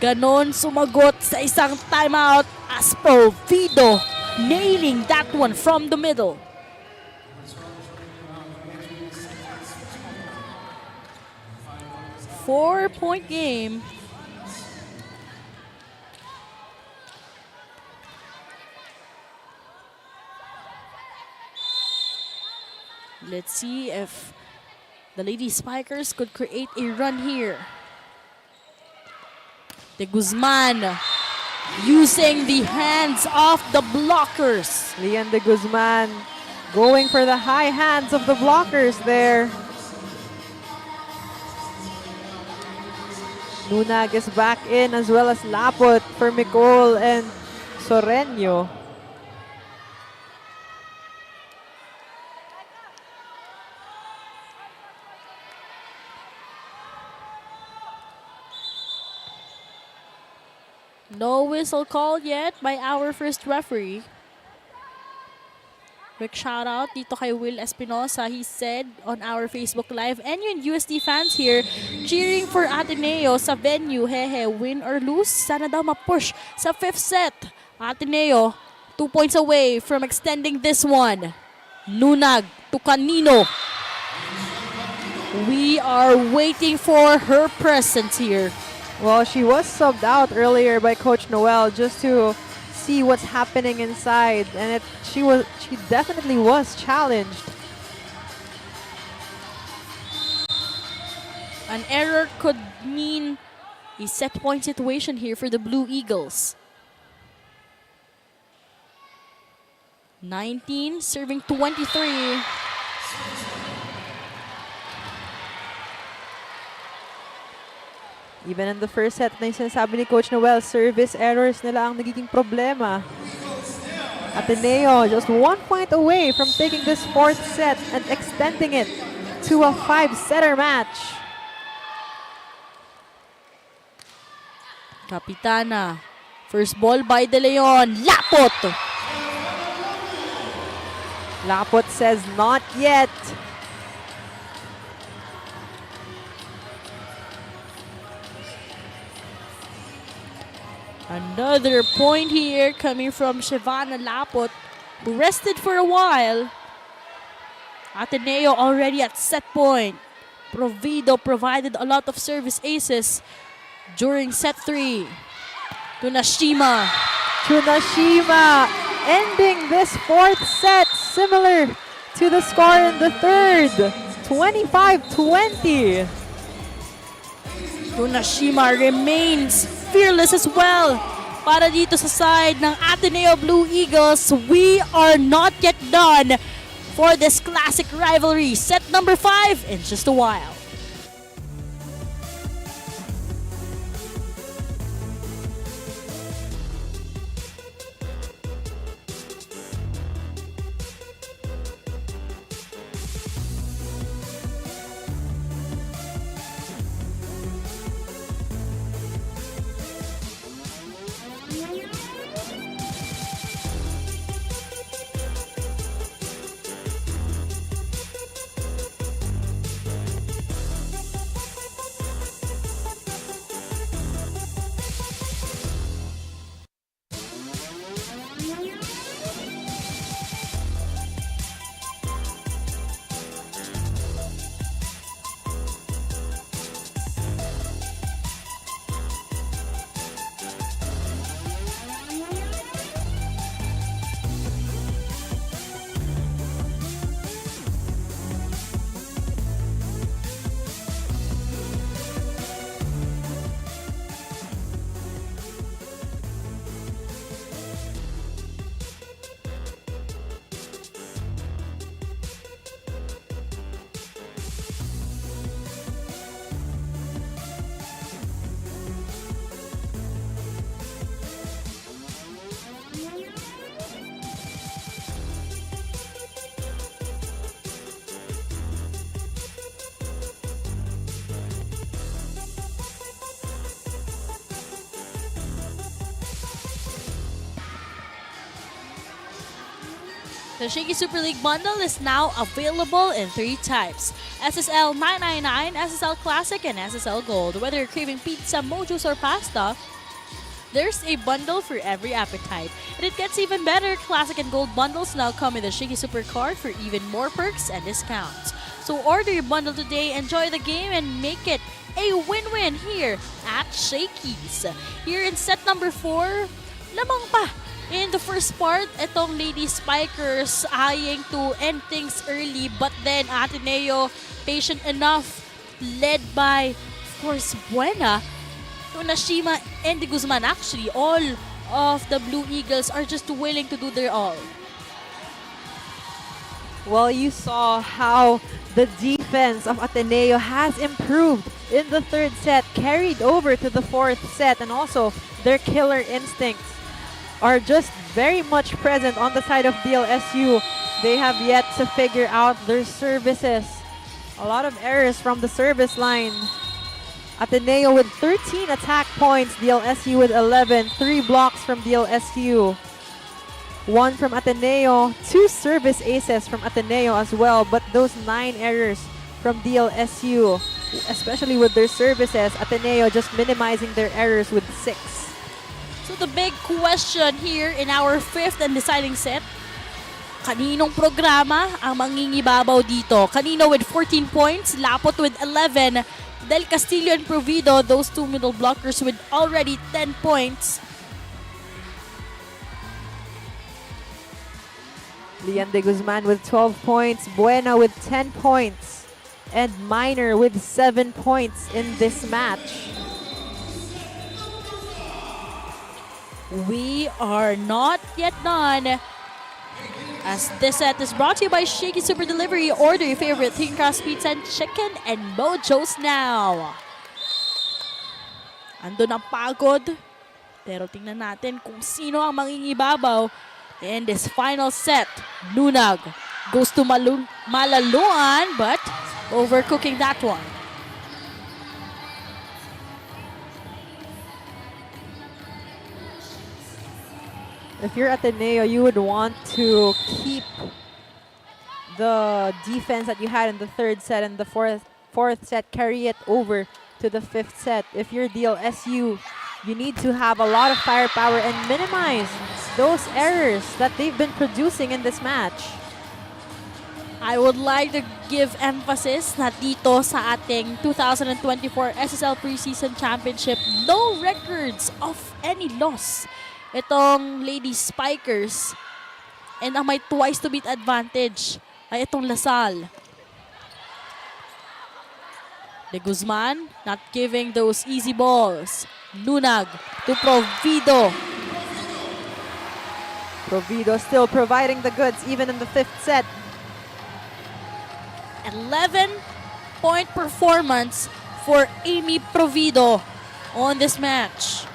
Speaker 9: Ganon sumagot sa isang timeout as Provido nailing that one from the middle. Four-point game. Let's see if the Lady Spikers could create a run here. De Guzman using the hands of the blockers.
Speaker 12: Lian de Guzman going for the high hands of the blockers there. Nunag is back in as well as Lapot for Micol and Soreño.
Speaker 9: No whistle called yet by our first referee. Quick shout out dito kay Will Espinosa. He said on our Facebook Live, and yung USD fans here cheering for Ateneo sa venue. Hehe, win or lose, sana daw ma-push sa 5th set. Ateneo, 2 points away from extending this one. Lunag to Canino. We are waiting for her presence here.
Speaker 12: Well, she was subbed out earlier by Coach Noel just to see what's happening inside, and she definitely was challenged.
Speaker 9: An error could mean a set point situation here for the Blue Eagles. 19 serving 23.
Speaker 12: Even in the first set, na yung sinasabi ni Coach Noel, service errors nila ang nagiging problema. Ateneo just 1 point away from taking this 4th set and extending it to a 5-setter match.
Speaker 9: Kapitana. First ball by De Leon. Lapot!
Speaker 12: Lapot says not yet.
Speaker 9: Another point here coming from Shivana Lapot, who rested for a while. Ateneo already at set point. Provido provided a lot of service aces during set 3. Tunashima.
Speaker 12: Tunashima ending this 4th set similar to the score in the 3rd. 25-20.
Speaker 9: Tunashima remains fearless as well. Para dito sa side ng Ateneo Blue Eagles, we are not yet done for this classic rivalry. Set number 5 in just a while. The Shakey Super League bundle is now available in 3 types: SSL 999, SSL Classic, and SSL Gold. Whether you're craving pizza, mojos, or pasta, there's a bundle for every appetite. And it gets even better. Classic and Gold bundles now come with a Shakey Super card for even more perks and discounts. So order your bundle today, enjoy the game, and make it a win-win here at Shakey's. Here in set number 4, lamang pa. In the first part, itong Lady Spikers eyeing to end things early, but then Ateneo patient enough, led by, of course, Buena, Tunashima, and De Guzman. Actually, all of the Blue Eagles are just willing to do their all.
Speaker 12: Well, you saw how the defense of Ateneo has improved in the 3rd set, carried over to the 4th set, and also their killer instincts are just very much present on the side of DLSU. They have yet to figure out their services. A lot of errors from the service line. Ateneo with 13 attack points, DLSU with 11, 3 blocks from DLSU. 1 from Ateneo, 2 service aces from Ateneo as well, but those 9 errors from DLSU, especially with their services, Ateneo just minimizing their errors with 6.
Speaker 9: So the big question here in our 5th and deciding set, kaninong programa ang mangingibabaw dito? Kanino with 14 points, Lapot with 11, Del Castillo and Provido, those 2 middle blockers with already 10 points.
Speaker 12: Lian de Guzman with 12 points, Buena with 10 points, and Miner with 7 points in this match.
Speaker 9: We are not yet done, as this set is brought to you by Shakey Super Delivery. Order your favorite thin crust pizza and chicken and Mojo's now. Andun ang pagod, pero tingnan natin kung sino ang mangingibabaw in this final set. Nunag goes to Malaluan, but overcooking that one.
Speaker 12: If you're Ateneo, you would want to keep the defense that you had in the 3rd set and the fourth set, carry it over to the 5th set. If you're DLSU, you need to have a lot of firepower and minimize those errors that they've been producing in this match.
Speaker 9: I would like to give emphasis na dito sa ating 2024 SSL Preseason Championship, no records of any loss itong Lady Spikers, and ang may twice to beat advantage ay itong Salle. De Guzman not giving those easy balls. Nunag to Provido.
Speaker 12: Provido still providing the goods even in the 5th set.
Speaker 9: 11-point performance for Amy Provido on this match.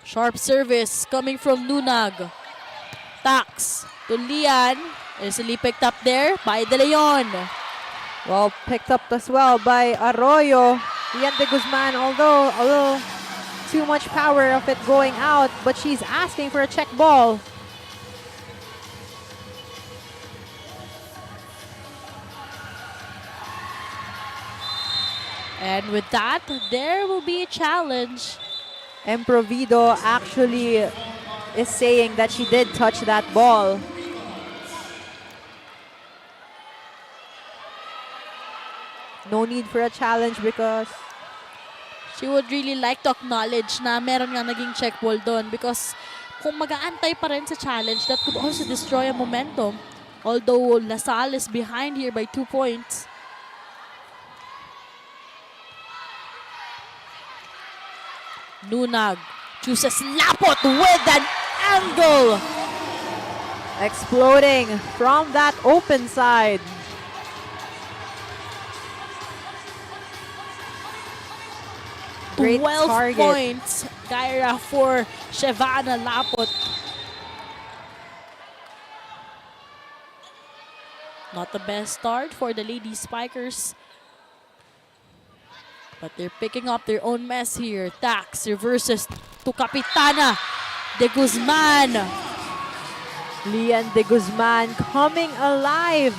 Speaker 9: Sharp service coming from Nunag. Tax to Lian. Easily picked up there by De Leon.
Speaker 12: Well picked up as well by Arroyo. Lian de Guzman, although a little too much power of it going out, but she's asking for a check ball.
Speaker 9: And with that, there will be a challenge.
Speaker 12: And Provido actually is saying that she did touch that ball. No need for a challenge because
Speaker 9: she would really like to acknowledge na meron nga naging check ball doon, because kung mag-aantay pa rin sa challenge, that could also destroy a momentum. Although Salle is behind here by 2 points. Nunag chooses Lapot with an angle.
Speaker 12: Exploding from that open side. Great
Speaker 9: 12
Speaker 12: target.
Speaker 9: points, Gaira, for Shevana Lapot. Not the best start for the Lady Spikers, but they're picking up their own mess here. Tax reverses to Capitana de Guzman.
Speaker 12: Lian de Guzman coming alive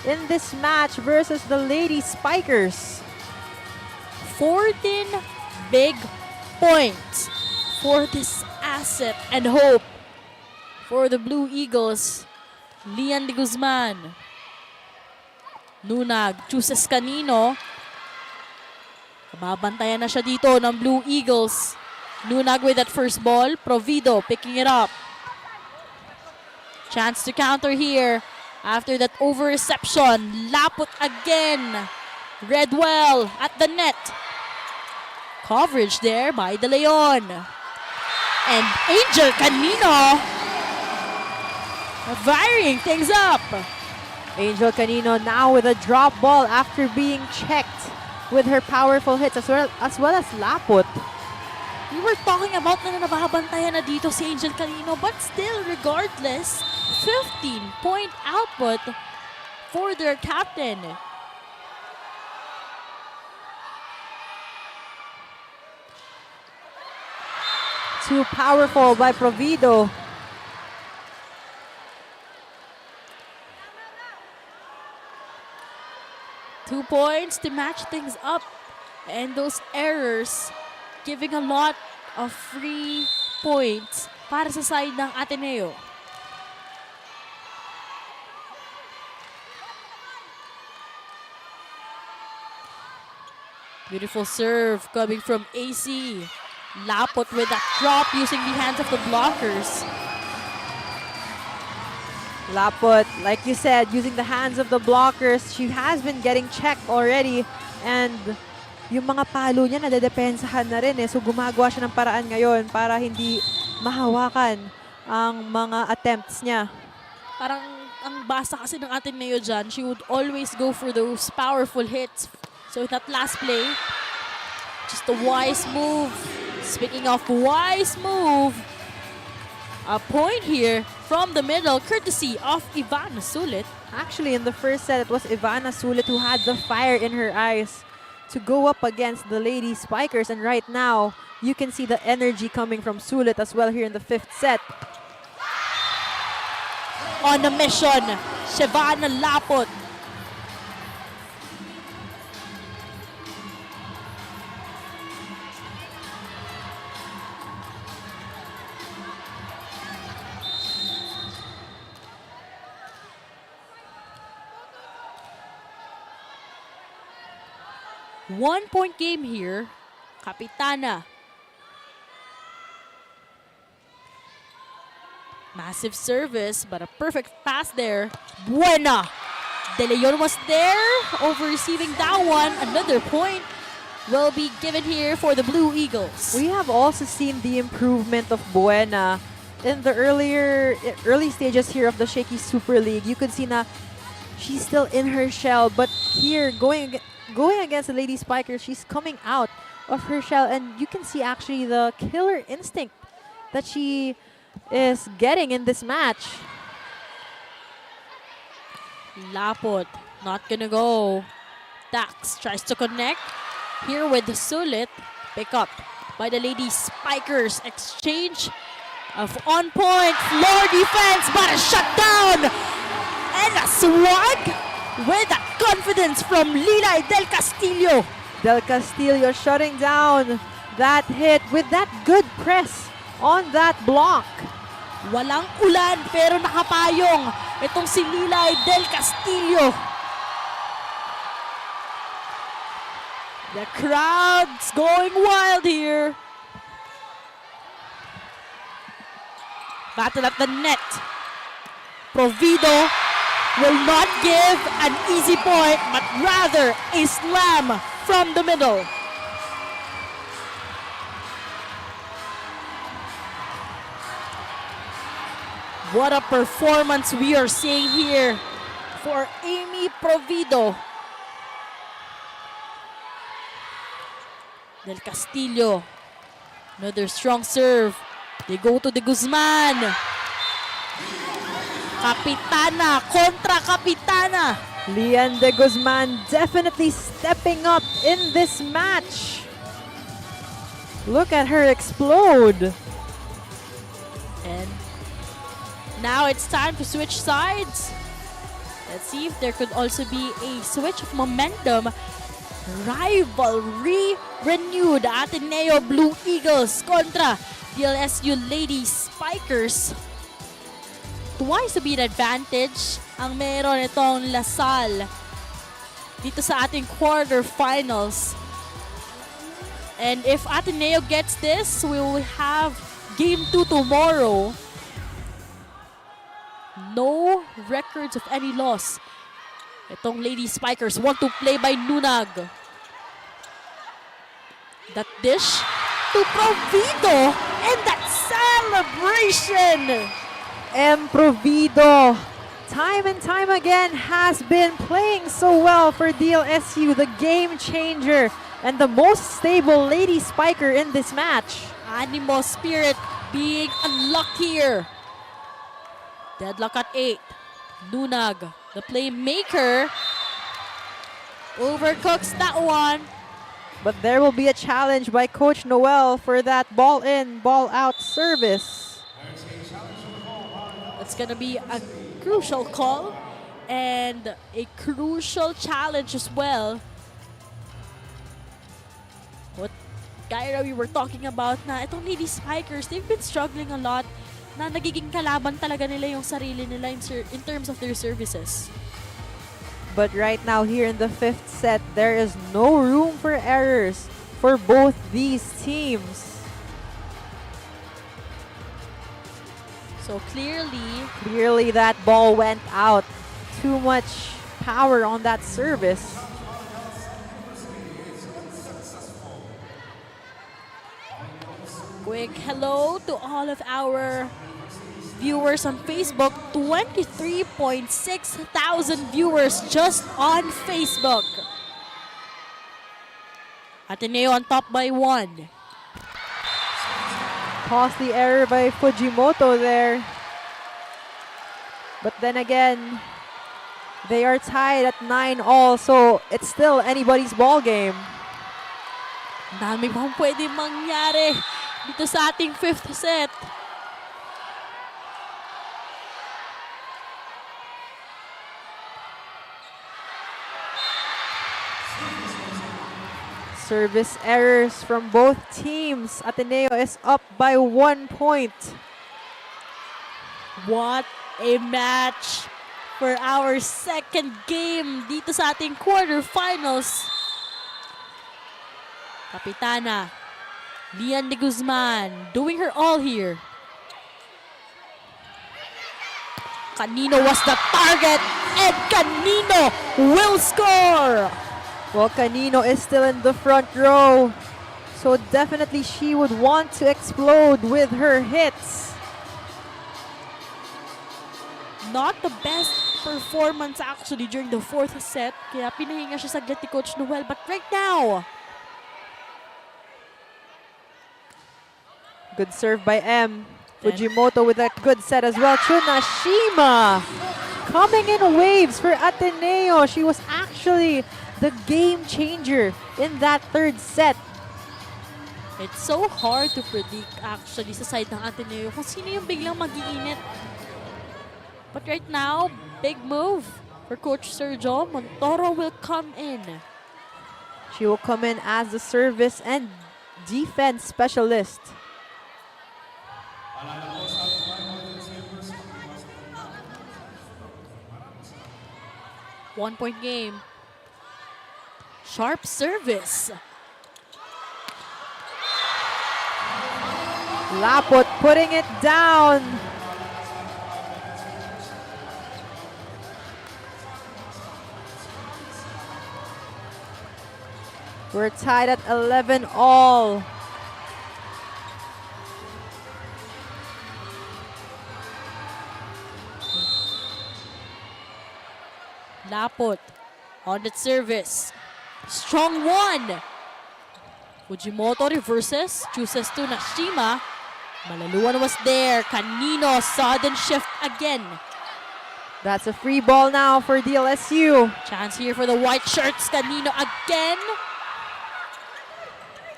Speaker 12: in this match versus the Lady Spikers.
Speaker 9: 14 big points for this asset and hope for the Blue Eagles. Lian de Guzman. Nunag chooses kanino. Mabantayan na siya dito ng Blue Eagles. Nunag with that first ball. Provido picking it up. Chance to counter here after that over-reception. Lapot again. Redwell at the net. Coverage there by De Leon. And Angel Canino varying things up.
Speaker 12: Angel Canino now with a drop ball after being checked with her powerful hits as well as Lapot.
Speaker 9: We were talking about na nababantayan na dito si Angel Canino, but still, regardless, 15-point output for their captain.
Speaker 12: Too powerful by Provido.
Speaker 9: Two points to match things up. And those errors giving a lot of free points para sa side ng Ateneo. Beautiful serve coming from AC. Lapot with that drop using the hands of the blockers.
Speaker 12: Lapot, like you said, using the hands of the blockers. She has been getting checked already. And yung mga palo niya nadedepensahan na rin eh. So gumagawa siya ng paraan ngayon para hindi mahawakan ang mga attempts niya.
Speaker 9: Parang ang basa kasi ng Ateneo dyan, she would always go for those powerful hits. So with that last play, just a wise move. Speaking of wise move, a point here from the middle, courtesy of Ivana Sulit.
Speaker 12: Actually, in the first set, it was Ivana Sulit who had the fire in her eyes to go up against the lady spikers. And right now, you can see the energy coming from Sulit as well here in the fifth set.
Speaker 9: On a mission, Shivana Lapot. One-point game here. Kapitana. Massive service, but a perfect pass there. Buena. De Leon was there, over receiving that one. Another point will be given here for the Blue Eagles.
Speaker 12: We have also seen the improvement of Buena in the early stages here of the Shakey Super League. You could see na she's still in her shell, but here going against the Lady Spiker, she's coming out of her shell, and you can see actually the killer instinct that she is getting in this match.
Speaker 9: Lapot, not gonna go. Dax tries to connect. Here with the Sulit. Pick up by the Lady Spikers. Exchange of on-point floor defense, but a shutdown! And a swag with that confidence from Lilay Del Castillo.
Speaker 12: Del Castillo shutting down that hit with that good press on that block.
Speaker 9: Walang ulan pero nakapayong itong si Lilay Del Castillo. The crowd's going wild here. Battle at the net. Provido will not give an easy point, but rather a slam from the middle. What a performance we are seeing here for Amy Provido. Del Castillo, another strong serve. They go to the Guzman. Kapitana kontra Kapitana.
Speaker 12: Lian de Guzman definitely stepping up in this match. Look at her explode.
Speaker 9: And now it's time to switch sides. Let's see if there could also be a switch of momentum. Rivalry renewed. Ateneo Blue Eagles kontra DLSU Lady Spikers. Twice to be an advantage ang meron itong Salle dito sa ating quarterfinals. And if Ateneo gets this, we will have Game 2 tomorrow. No records of any loss. Itong Lady Spikers want to play by Nunag. That dish to Provido and that celebration.
Speaker 12: Provido, time and time again, has been playing so well for DLSU, the game changer and the most stable Lady Spiker in this match.
Speaker 9: Animo Spirit being unlocked here. Deadlock at 8. Nunag, the playmaker, overcooks that one.
Speaker 12: But there will be a challenge by Coach Noel for that ball in, ball out service.
Speaker 9: It's gonna be a crucial call and a crucial challenge as well. What Kyra we were talking about na itong lady spikers, they've been struggling a lot na nagiging kalaban talaga nila yung sarili nila in terms of their services.
Speaker 12: But right now here in the 5th set, there is no room for errors for both these teams.
Speaker 9: So
Speaker 12: clearly that ball went out. Too much power on that service.
Speaker 9: Quick hello to all of our viewers on Facebook. 23.6 thousand viewers just on Facebook. Ateneo on top by 1.
Speaker 12: Costly error by Fujimoto there. But then again, they are tied at 9-all, so it's still anybody's ball game.
Speaker 9: Dami pang pwede mangyari dito sa ating 5th set.
Speaker 12: Service errors from both teams. Ateneo is up by 1 point.
Speaker 9: What a match for our second game dito sa ating quarterfinals. Kapitana Lian de Guzman doing her all here. Canino was the target and Canino will score.
Speaker 12: Well, Canino is still in the front row, so definitely she would want to explode with her hits.
Speaker 9: Not the best performance actually during the 4th set, kaya pinahinga siya saglit ni Coach Noel. But right now,
Speaker 12: good serve by M. Fujimoto with a good set as well. Tsunashima coming in waves for Ateneo. She was actually the game changer in that 3rd set.
Speaker 9: It's so hard to predict actually sa side ng Ateneo kung sino yung biglang mag-iinit. But right now, big move for Coach Sergio. Montoro will come in.
Speaker 12: She will come in as the service and defense specialist.
Speaker 9: 1 point game. Sharp service.
Speaker 12: Lapot putting it down. We're tied at 11-all.
Speaker 9: Lapot on the service. Strong one. Fujimoto reverses, chooses to Nashima. Malaluan was there. Canino, sudden shift again.
Speaker 12: That's a free ball now for DLSU.
Speaker 9: Chance here for the white shirts. Canino again.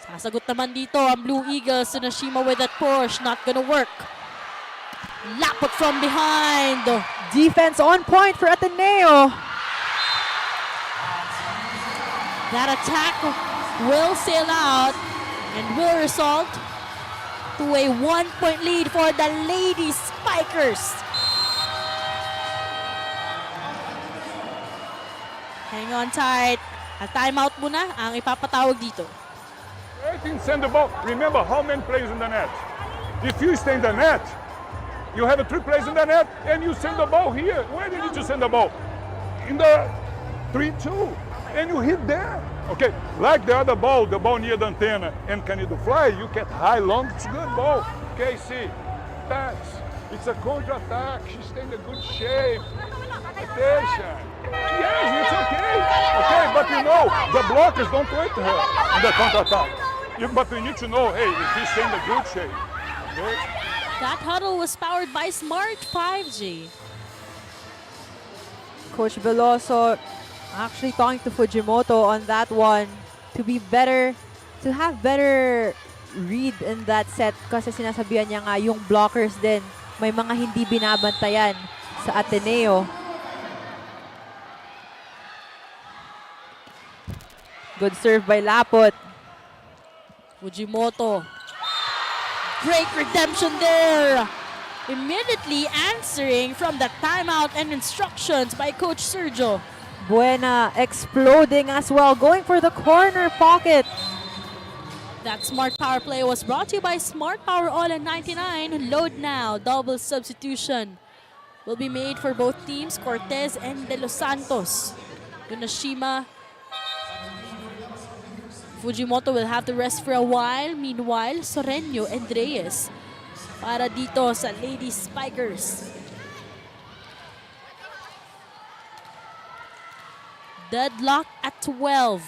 Speaker 9: Sasagot naman dito ang Blue Eagles. Nashima with that push. Not gonna work. Lapot from behind.
Speaker 12: Defense on point for Ateneo.
Speaker 9: That attack will sail out and will result to a 1 point lead for the Lady Spikers. Hang on tight. A timeout muna ang ipapatawag dito.
Speaker 10: I think send the ball. Remember how many players in the net. If you stay in the net, you have 3 players in the net and you send the ball here. Where did you send the ball? In the 3-2. And you hit there. Okay, like the other ball, the ball near the antenna and Canido fly, you get high, long, it's a good ball. Okay, see, that's, it's a counter-attack. She's staying in good shape. Attention. Yes, it's okay. Okay, but you know, the blockers don't wait her in the counter-attack. But we need to know, hey, if he's staying in good shape. Okay?
Speaker 9: That huddle was powered by Smart 5G.
Speaker 12: Coach Veloso actually talking to Fujimoto on that one to be better, to have better read in that set kasi sinasabihan niya nga yung blockers din may mga hindi binabantayan sa Ateneo. Good serve by Lapot.
Speaker 9: Fujimoto. Great redemption there. Immediately answering from the timeout and instructions by Coach Sergio.
Speaker 12: Buena exploding as well, going for the corner pocket.
Speaker 9: That smart power play was brought to you by Smart Power All at 99. Load now. Double substitution will be made for both teams, Cortez and De Los Santos. Yonashima. Fujimoto will have to rest for a while. Meanwhile, Soreño and Reyes para dito sa Lady Spikers. Deadlock at 12.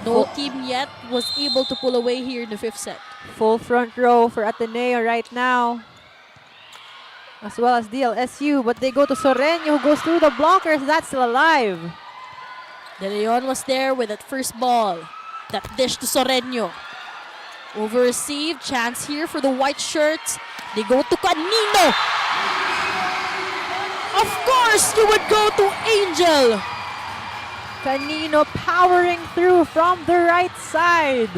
Speaker 9: No team yet was able to pull away here in the fifth set.
Speaker 12: Full front row for Ateneo right now, as well as DLSU, but they go to Soreño who goes through the blockers. That's still alive.
Speaker 9: De Leon was there with that first ball. That dish to Soreño. Over received, chance here for the white shirts. They go to Canino. Of course, you would go to Angel.
Speaker 12: Canino powering through from the right side.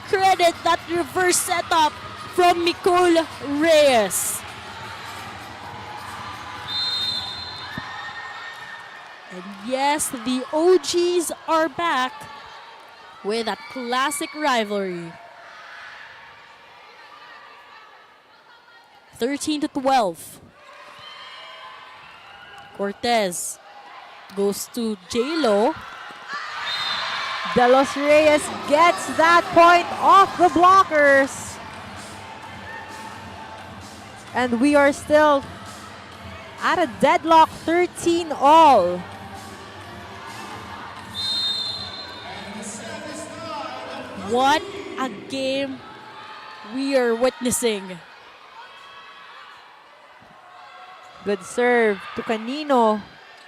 Speaker 9: Credit that reverse setup from Nicole Reyes. And yes, the OGs are back with a classic rivalry. 13-12. Cortez goes to J-Lo.
Speaker 12: De Los Reyes gets that point off the blockers. And we are still at a deadlock, 13-all.
Speaker 9: What a game we are witnessing.
Speaker 12: Good serve to Canino.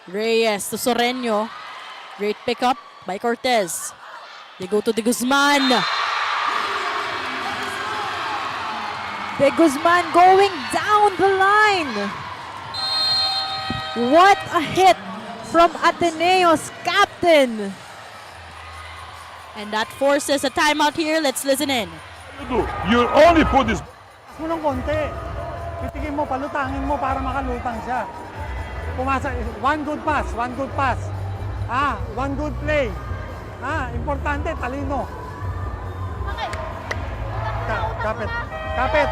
Speaker 9: Reyes to Soreño. Great pickup by Cortez. They go to De Guzman.
Speaker 12: De Guzman going down the line. What a hit from Ateneo's captain.
Speaker 9: And that forces a timeout here. Let's listen in.
Speaker 10: You only put this.
Speaker 11: Mo ng konti. Titigin mo, palutangin mo para makalutang siya. Pumasa, one good pass, one good pass. One good play. Importante, talino.
Speaker 14: Okay.
Speaker 11: Kapit. Kapit.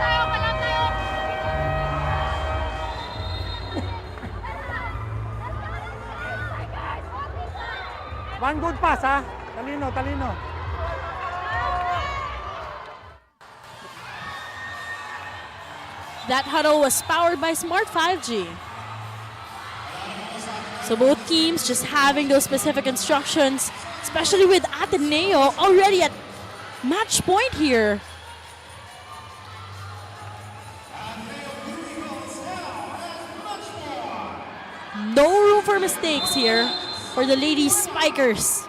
Speaker 11: One good pass, Talino, talino.
Speaker 9: That huddle was powered by Smart 5G. So both teams just having those specific instructions, especially with Ateneo already at match point here. No room for mistakes here for the Lady Spikers.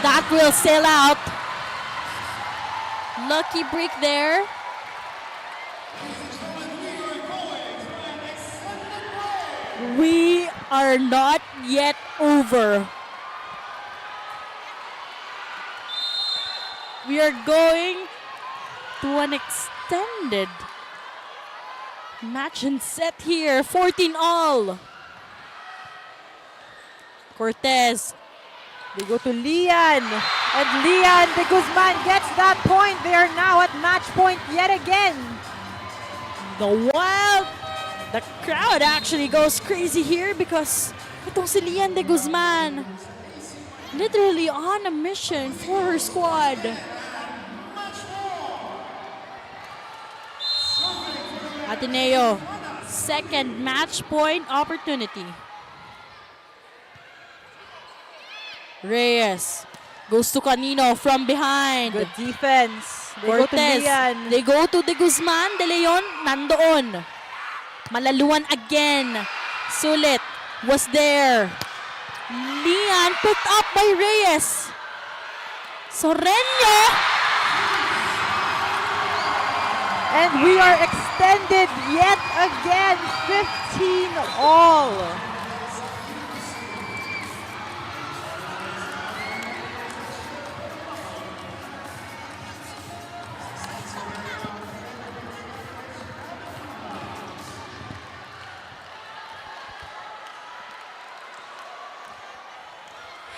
Speaker 9: That will sail out. Lucky break there. We are not yet over. We are going to an extended match and set here. 14-all. Cortez.
Speaker 12: They go to Lian. And Lian de Guzman gets that point. They are now at match point yet again.
Speaker 9: The crowd actually goes crazy here because itong si Lian de Guzman literally on a mission for her squad. Ateneo, second match point opportunity. Reyes goes to Canino from behind.
Speaker 12: Good defense. They go to
Speaker 9: Cortez.
Speaker 12: Lian.
Speaker 9: They go to De Guzman. De Leon nandoon. Malaluan again. Sulit was there. Lian picked up by Reyes. Soreño.
Speaker 12: And we are extended yet again. 15 all.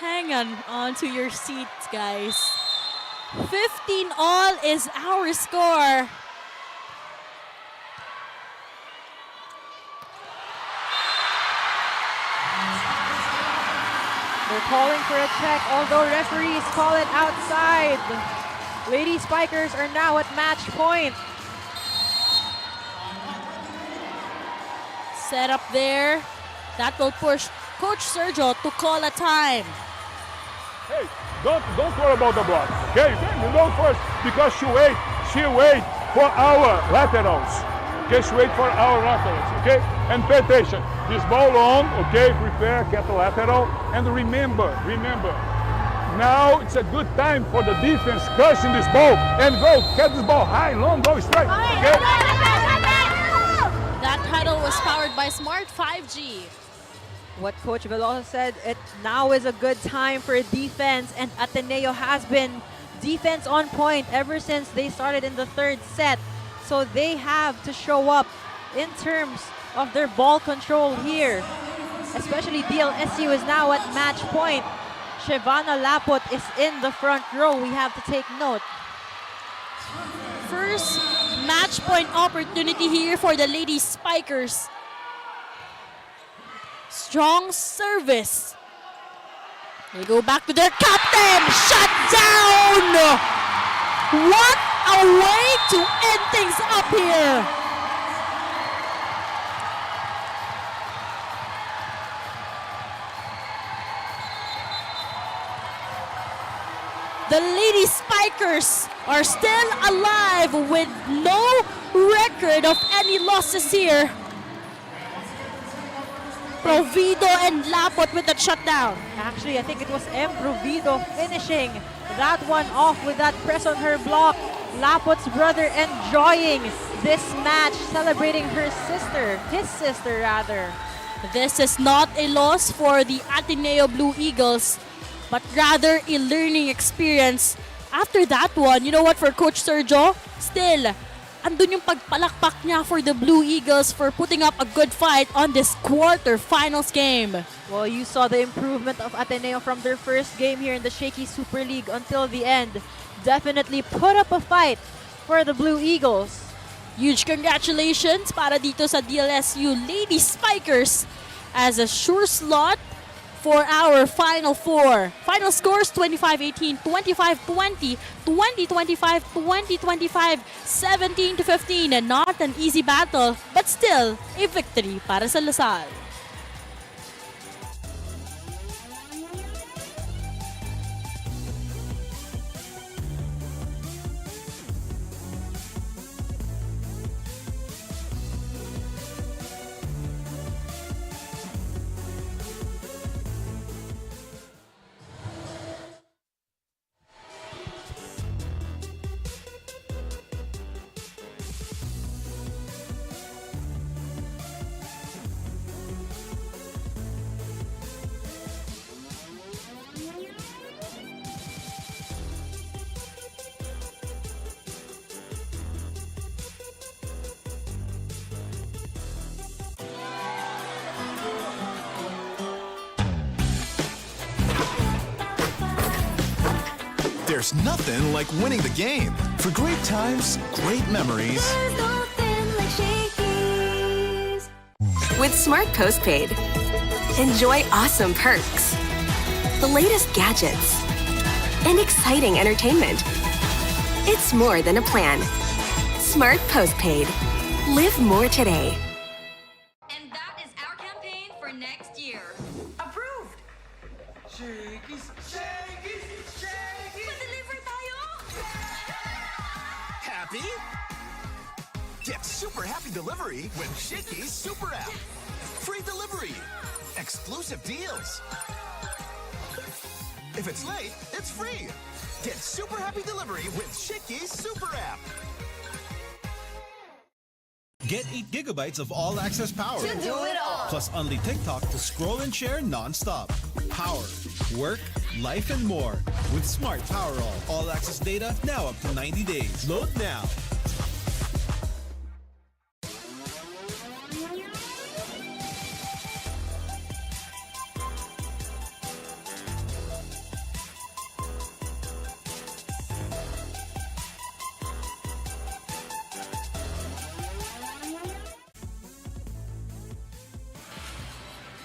Speaker 9: Hang on to your seats, guys. 15 all is our score.
Speaker 12: They're calling for a check, although referees call it outside. Lady Spikers are now at match point.
Speaker 9: Set up there. That will push Coach Sergio to call a time.
Speaker 10: Hey, don't worry about the block, okay? You know first, because she wait for our laterals. Okay, she wait for our laterals, okay? And pay attention. This ball long, okay? Prepare, get the lateral. And remember, now it's a good time for the defense cursing this ball and go, get this ball high, long, go straight, okay?
Speaker 9: That title was powered by Smart 5G.
Speaker 12: What Coach Veloso said, it now is a good time for defense, and Ateneo has been defense on point ever since they started in the third set. So they have to show up in terms of their ball control here. Especially DLSU is now at match point. Shevana Lapot is in the front row. We have to take note.
Speaker 9: First match point opportunity here for the Lady Spikers. Strong service. They go back to their captain. Shut down. What a way to end things up here. The Lady Spikers are still alive with no record of any losses here. Provido and Lapot with that shutdown.
Speaker 12: Actually, I think it was M. Provido finishing that one off with that press on her block. Lapot's brother enjoying this match, celebrating his sister rather.
Speaker 9: This is not a loss for the Ateneo Blue Eagles, but rather a learning experience. After that one, you know what, for Coach Sergio, still, andun yung pagpalakpak niya for the Blue Eagles for putting up a good fight on this quarterfinals game.
Speaker 12: Well, you saw the improvement of Ateneo from their first game here in the Shakey Super League until the end. Definitely put up a fight for the Blue Eagles.
Speaker 9: Huge congratulations para dito sa DLSU Lady Spikers as a sure slot for our Final Four. Final scores 25-18, 25-20, 20-25, 20-25, 17-15. And not an easy battle, but still a victory para sa Salle.
Speaker 2: There's nothing like winning the game. For great times, great memories.
Speaker 1: With Smart Postpaid, enjoy awesome perks, the latest gadgets, and exciting entertainment. It's more than a plan. Smart Postpaid. Live more today.
Speaker 13: And that is our campaign for next year.
Speaker 15: Approved! Shakey's
Speaker 2: happy? Get super happy delivery with Shakey's Super App. Free delivery. Exclusive deals. If it's late, it's free. Get super happy delivery with Shakey's Super App.
Speaker 3: Get 8 gigabytes of all-access power.
Speaker 2: To do it all.
Speaker 3: Plus only TikTok to scroll and share non-stop. Power, work, life, and more. With Smart Power All-access data now up to 90 days. Load now.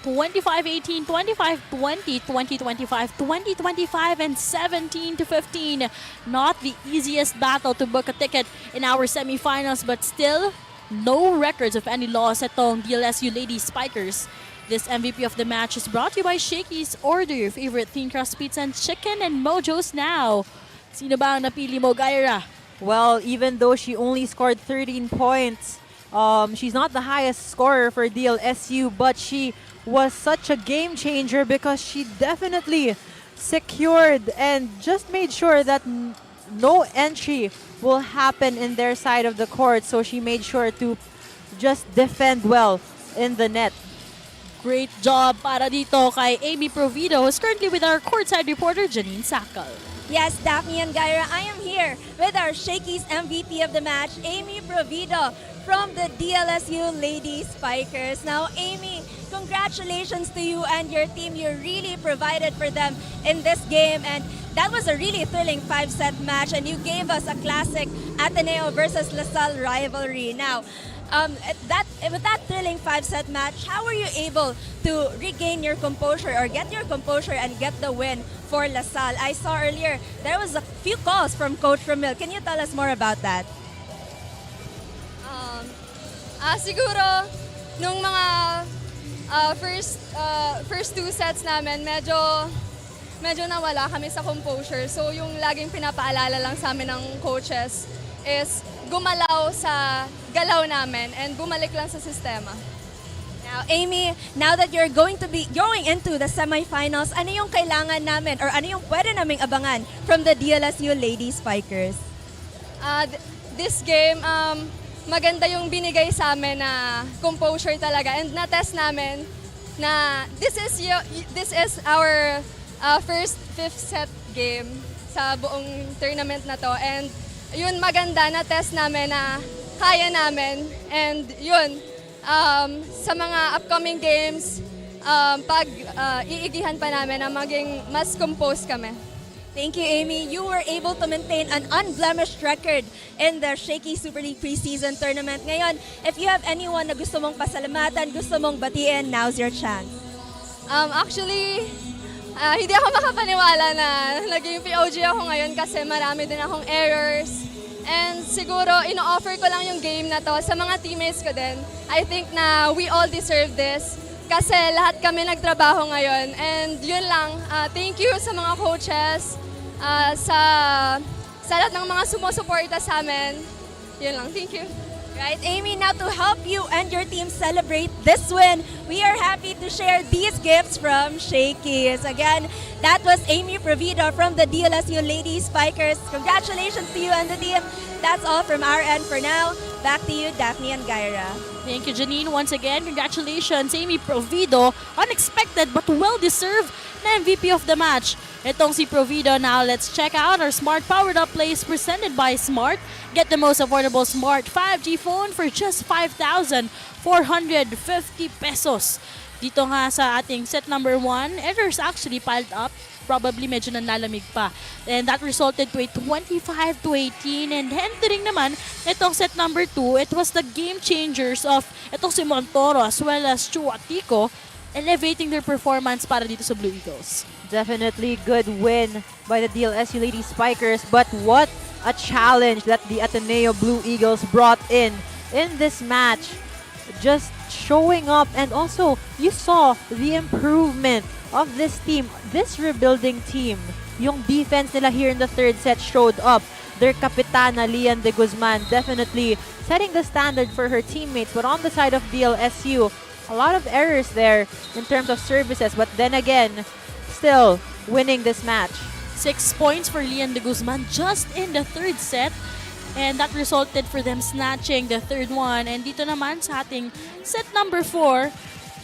Speaker 9: (25-18, 25-20, 20-25, 20-25, and 17-15. Not the easiest battle to book a ticket in our semifinals, but still, no records of any loss at home. DLSU Lady Spikers. This MVP of the match is brought to you by Shakey's. Order your favorite thin crust pizza and chicken and Mojo's now. Sino ba ang napili mo, Gaira?
Speaker 12: Well, even though she only scored 13 points, she's not the highest scorer for DLSU, but she was such a game changer because she definitely secured and just made sure that no entry will happen in their side of the court. So she made sure to just defend well in the net.
Speaker 9: Great job para dito kay Amy Provido, who's currently with our courtside reporter, Janine Sacal.
Speaker 4: Yes, Daphne and Gaira, I am here with our Shakey's MVP of the match, Amy Provido from the DLSU Lady Spikers. Now, Amy, congratulations to you and your team. You really provided for them in this game, and that was a really thrilling 5-set match, and you gave us a classic Ateneo versus Salle rivalry. Now, with that thrilling 5-set match, how were you able to regain your composure or get your composure and get the win for Salle? I saw earlier there was a few calls from Coach Ramil. Can you tell us more about that?
Speaker 16: Siguro, nung mga first 2 sets namin, medyo nawala kami sa composure. So yung laging pinapaalala lang sa amin ng coaches is gumalaw sa galaw namin and bumalik lang sa sistema.
Speaker 4: Now, Amy, now that you're going to be going into the semifinals, ano yung kailangan namin or ano yung pwede naming abangan from the DLSU Lady Spikers?
Speaker 16: This game, maganda yung binigay sa amin na composure talaga, and na-test namin na this is our first 5th set game sa buong tournament na to, and yun maganda, na-test namin na kaya namin, and yun sa mga upcoming games pag iigihan pa namin na maging mas composed kami.
Speaker 4: Thank you, Amy. You were able to maintain an unblemished record in the Shakey Super League preseason tournament. Ngayon, if you have anyone na gusto mong pasalamatan, gusto mong batiin, now's your chance.
Speaker 16: Actually, hindi ako makapaniwala na naging POG ako ngayon kasi marami din akong errors. And siguro, ino-offer ko lang yung game na to sa mga teammates ko din. I think na we all deserve this. Kasi lahat kami nagtrabaho ngayon. And yun lang, thank you sa mga coaches, sa lahat ng mga sumusuporta sa amin. Yun lang, thank you.
Speaker 4: Right, Amy, now to help you and your team celebrate this win, we are happy to share these gifts from Shakey's. Again, that was Amy Provido from the DLSU Lady Spikers. Congratulations to you and the team. That's all from our end for now. Back to you, Daphne and Gaira.
Speaker 9: Thank you, Janine. Once again, congratulations, Amy Provido. Unexpected but well-deserved na MVP of the match. Itong si Provido. Now, let's check out our Smart Powered Up plays presented by Smart. Get the most affordable Smart 5G phone for just 5,450 pesos. Dito nga sa ating set number 1, errors actually piled up. Probably medyo nanlalamig pa. And that resulted to a 25-18. And entering naman, itong set number 2, it was the game changers of itong si Montoro as well as Chuatico, elevating their performance para dito sa Blue Eagles.
Speaker 12: Definitely good win by the DLSU Lady Spikers, but what a challenge that the Ateneo Blue Eagles brought in this match. Just showing up, and also you saw the improvement of this team, this rebuilding team. Yung defense nila here in the 3rd set showed up. their kapitana, Lian de Guzman, definitely setting the standard for her teammates. But on the side of DLSU, a lot of errors there in terms of services. But then again, still winning this match.
Speaker 9: 6 points for Lian de Guzman just in the third set. And that resulted for them snatching the third one. And dito naman sa ating set number 4,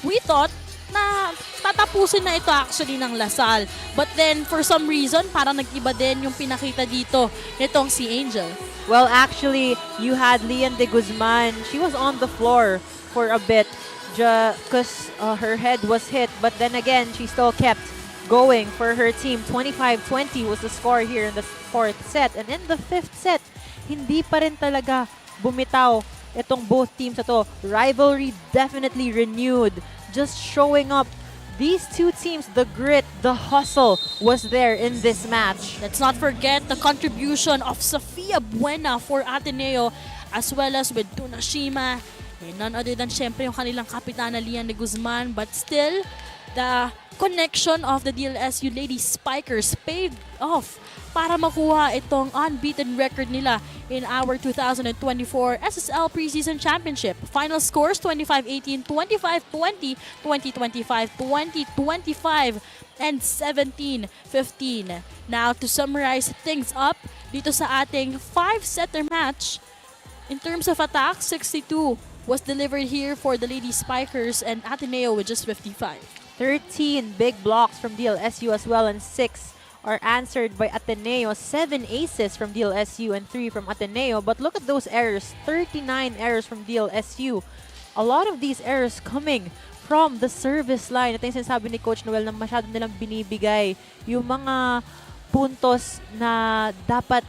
Speaker 9: we thought na tatapusin na ito actually ng Lasal. But then for some reason, parang nag-iba din yung pinakita dito nitong si Angel.
Speaker 12: Well, actually, you had Lian de Guzman. She was on the floor for a bit because her head was hit. But then again, she still kept going for her team. 25-20 was the score here in the fourth set. And in the fifth set, hindi pa rin talaga bumitaw itong both teams ito. Rivalry definitely renewed. Just showing up. These two teams, the grit, the hustle was there in this match.
Speaker 9: Let's not forget the contribution of Sofia Buena for Ateneo, as well as with Tunashima. And none other than syempre yung kanilang kapitana Lian de Guzman. But still, the connection of the DLSU Lady Spikers paid off para makuha itong unbeaten record nila in our 2024 SSL Preseason Championship. Final scores 25-18, 25-20, 20-25, 20-25, and 17-15. Now, to summarize things up dito sa ating 5-setter match, in terms of attack, 62 was delivered here for the Lady Spikers and Ateneo with just 55.
Speaker 12: 13 big blocks from DLSU as well, and 6 are answered by Ateneo. 7 aces from DLSU and 3 from Ateneo. But look at those errors. 39 errors from DLSU. A lot of these errors coming from the service line. Ito yung sinasabi ni Coach Noel na masyado nilang binibigay yung mga puntos na dapat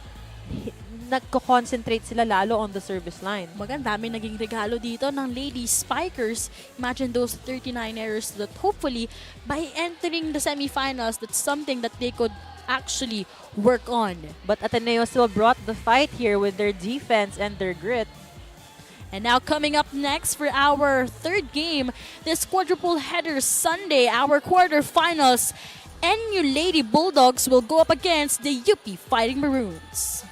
Speaker 12: nagko-concentrate sila lalo on the service line.
Speaker 9: Magandami naging regalo dito ng Lady Spikers. Imagine those 39 errors that hopefully by entering the semifinals, that's something that they could actually work on.
Speaker 12: But Ateneo still brought the fight here with their defense and their grit.
Speaker 9: And now coming up next for our third game, this quadruple header Sunday, our quarterfinals, NU Lady Bulldogs will go up against the UP Fighting Maroons.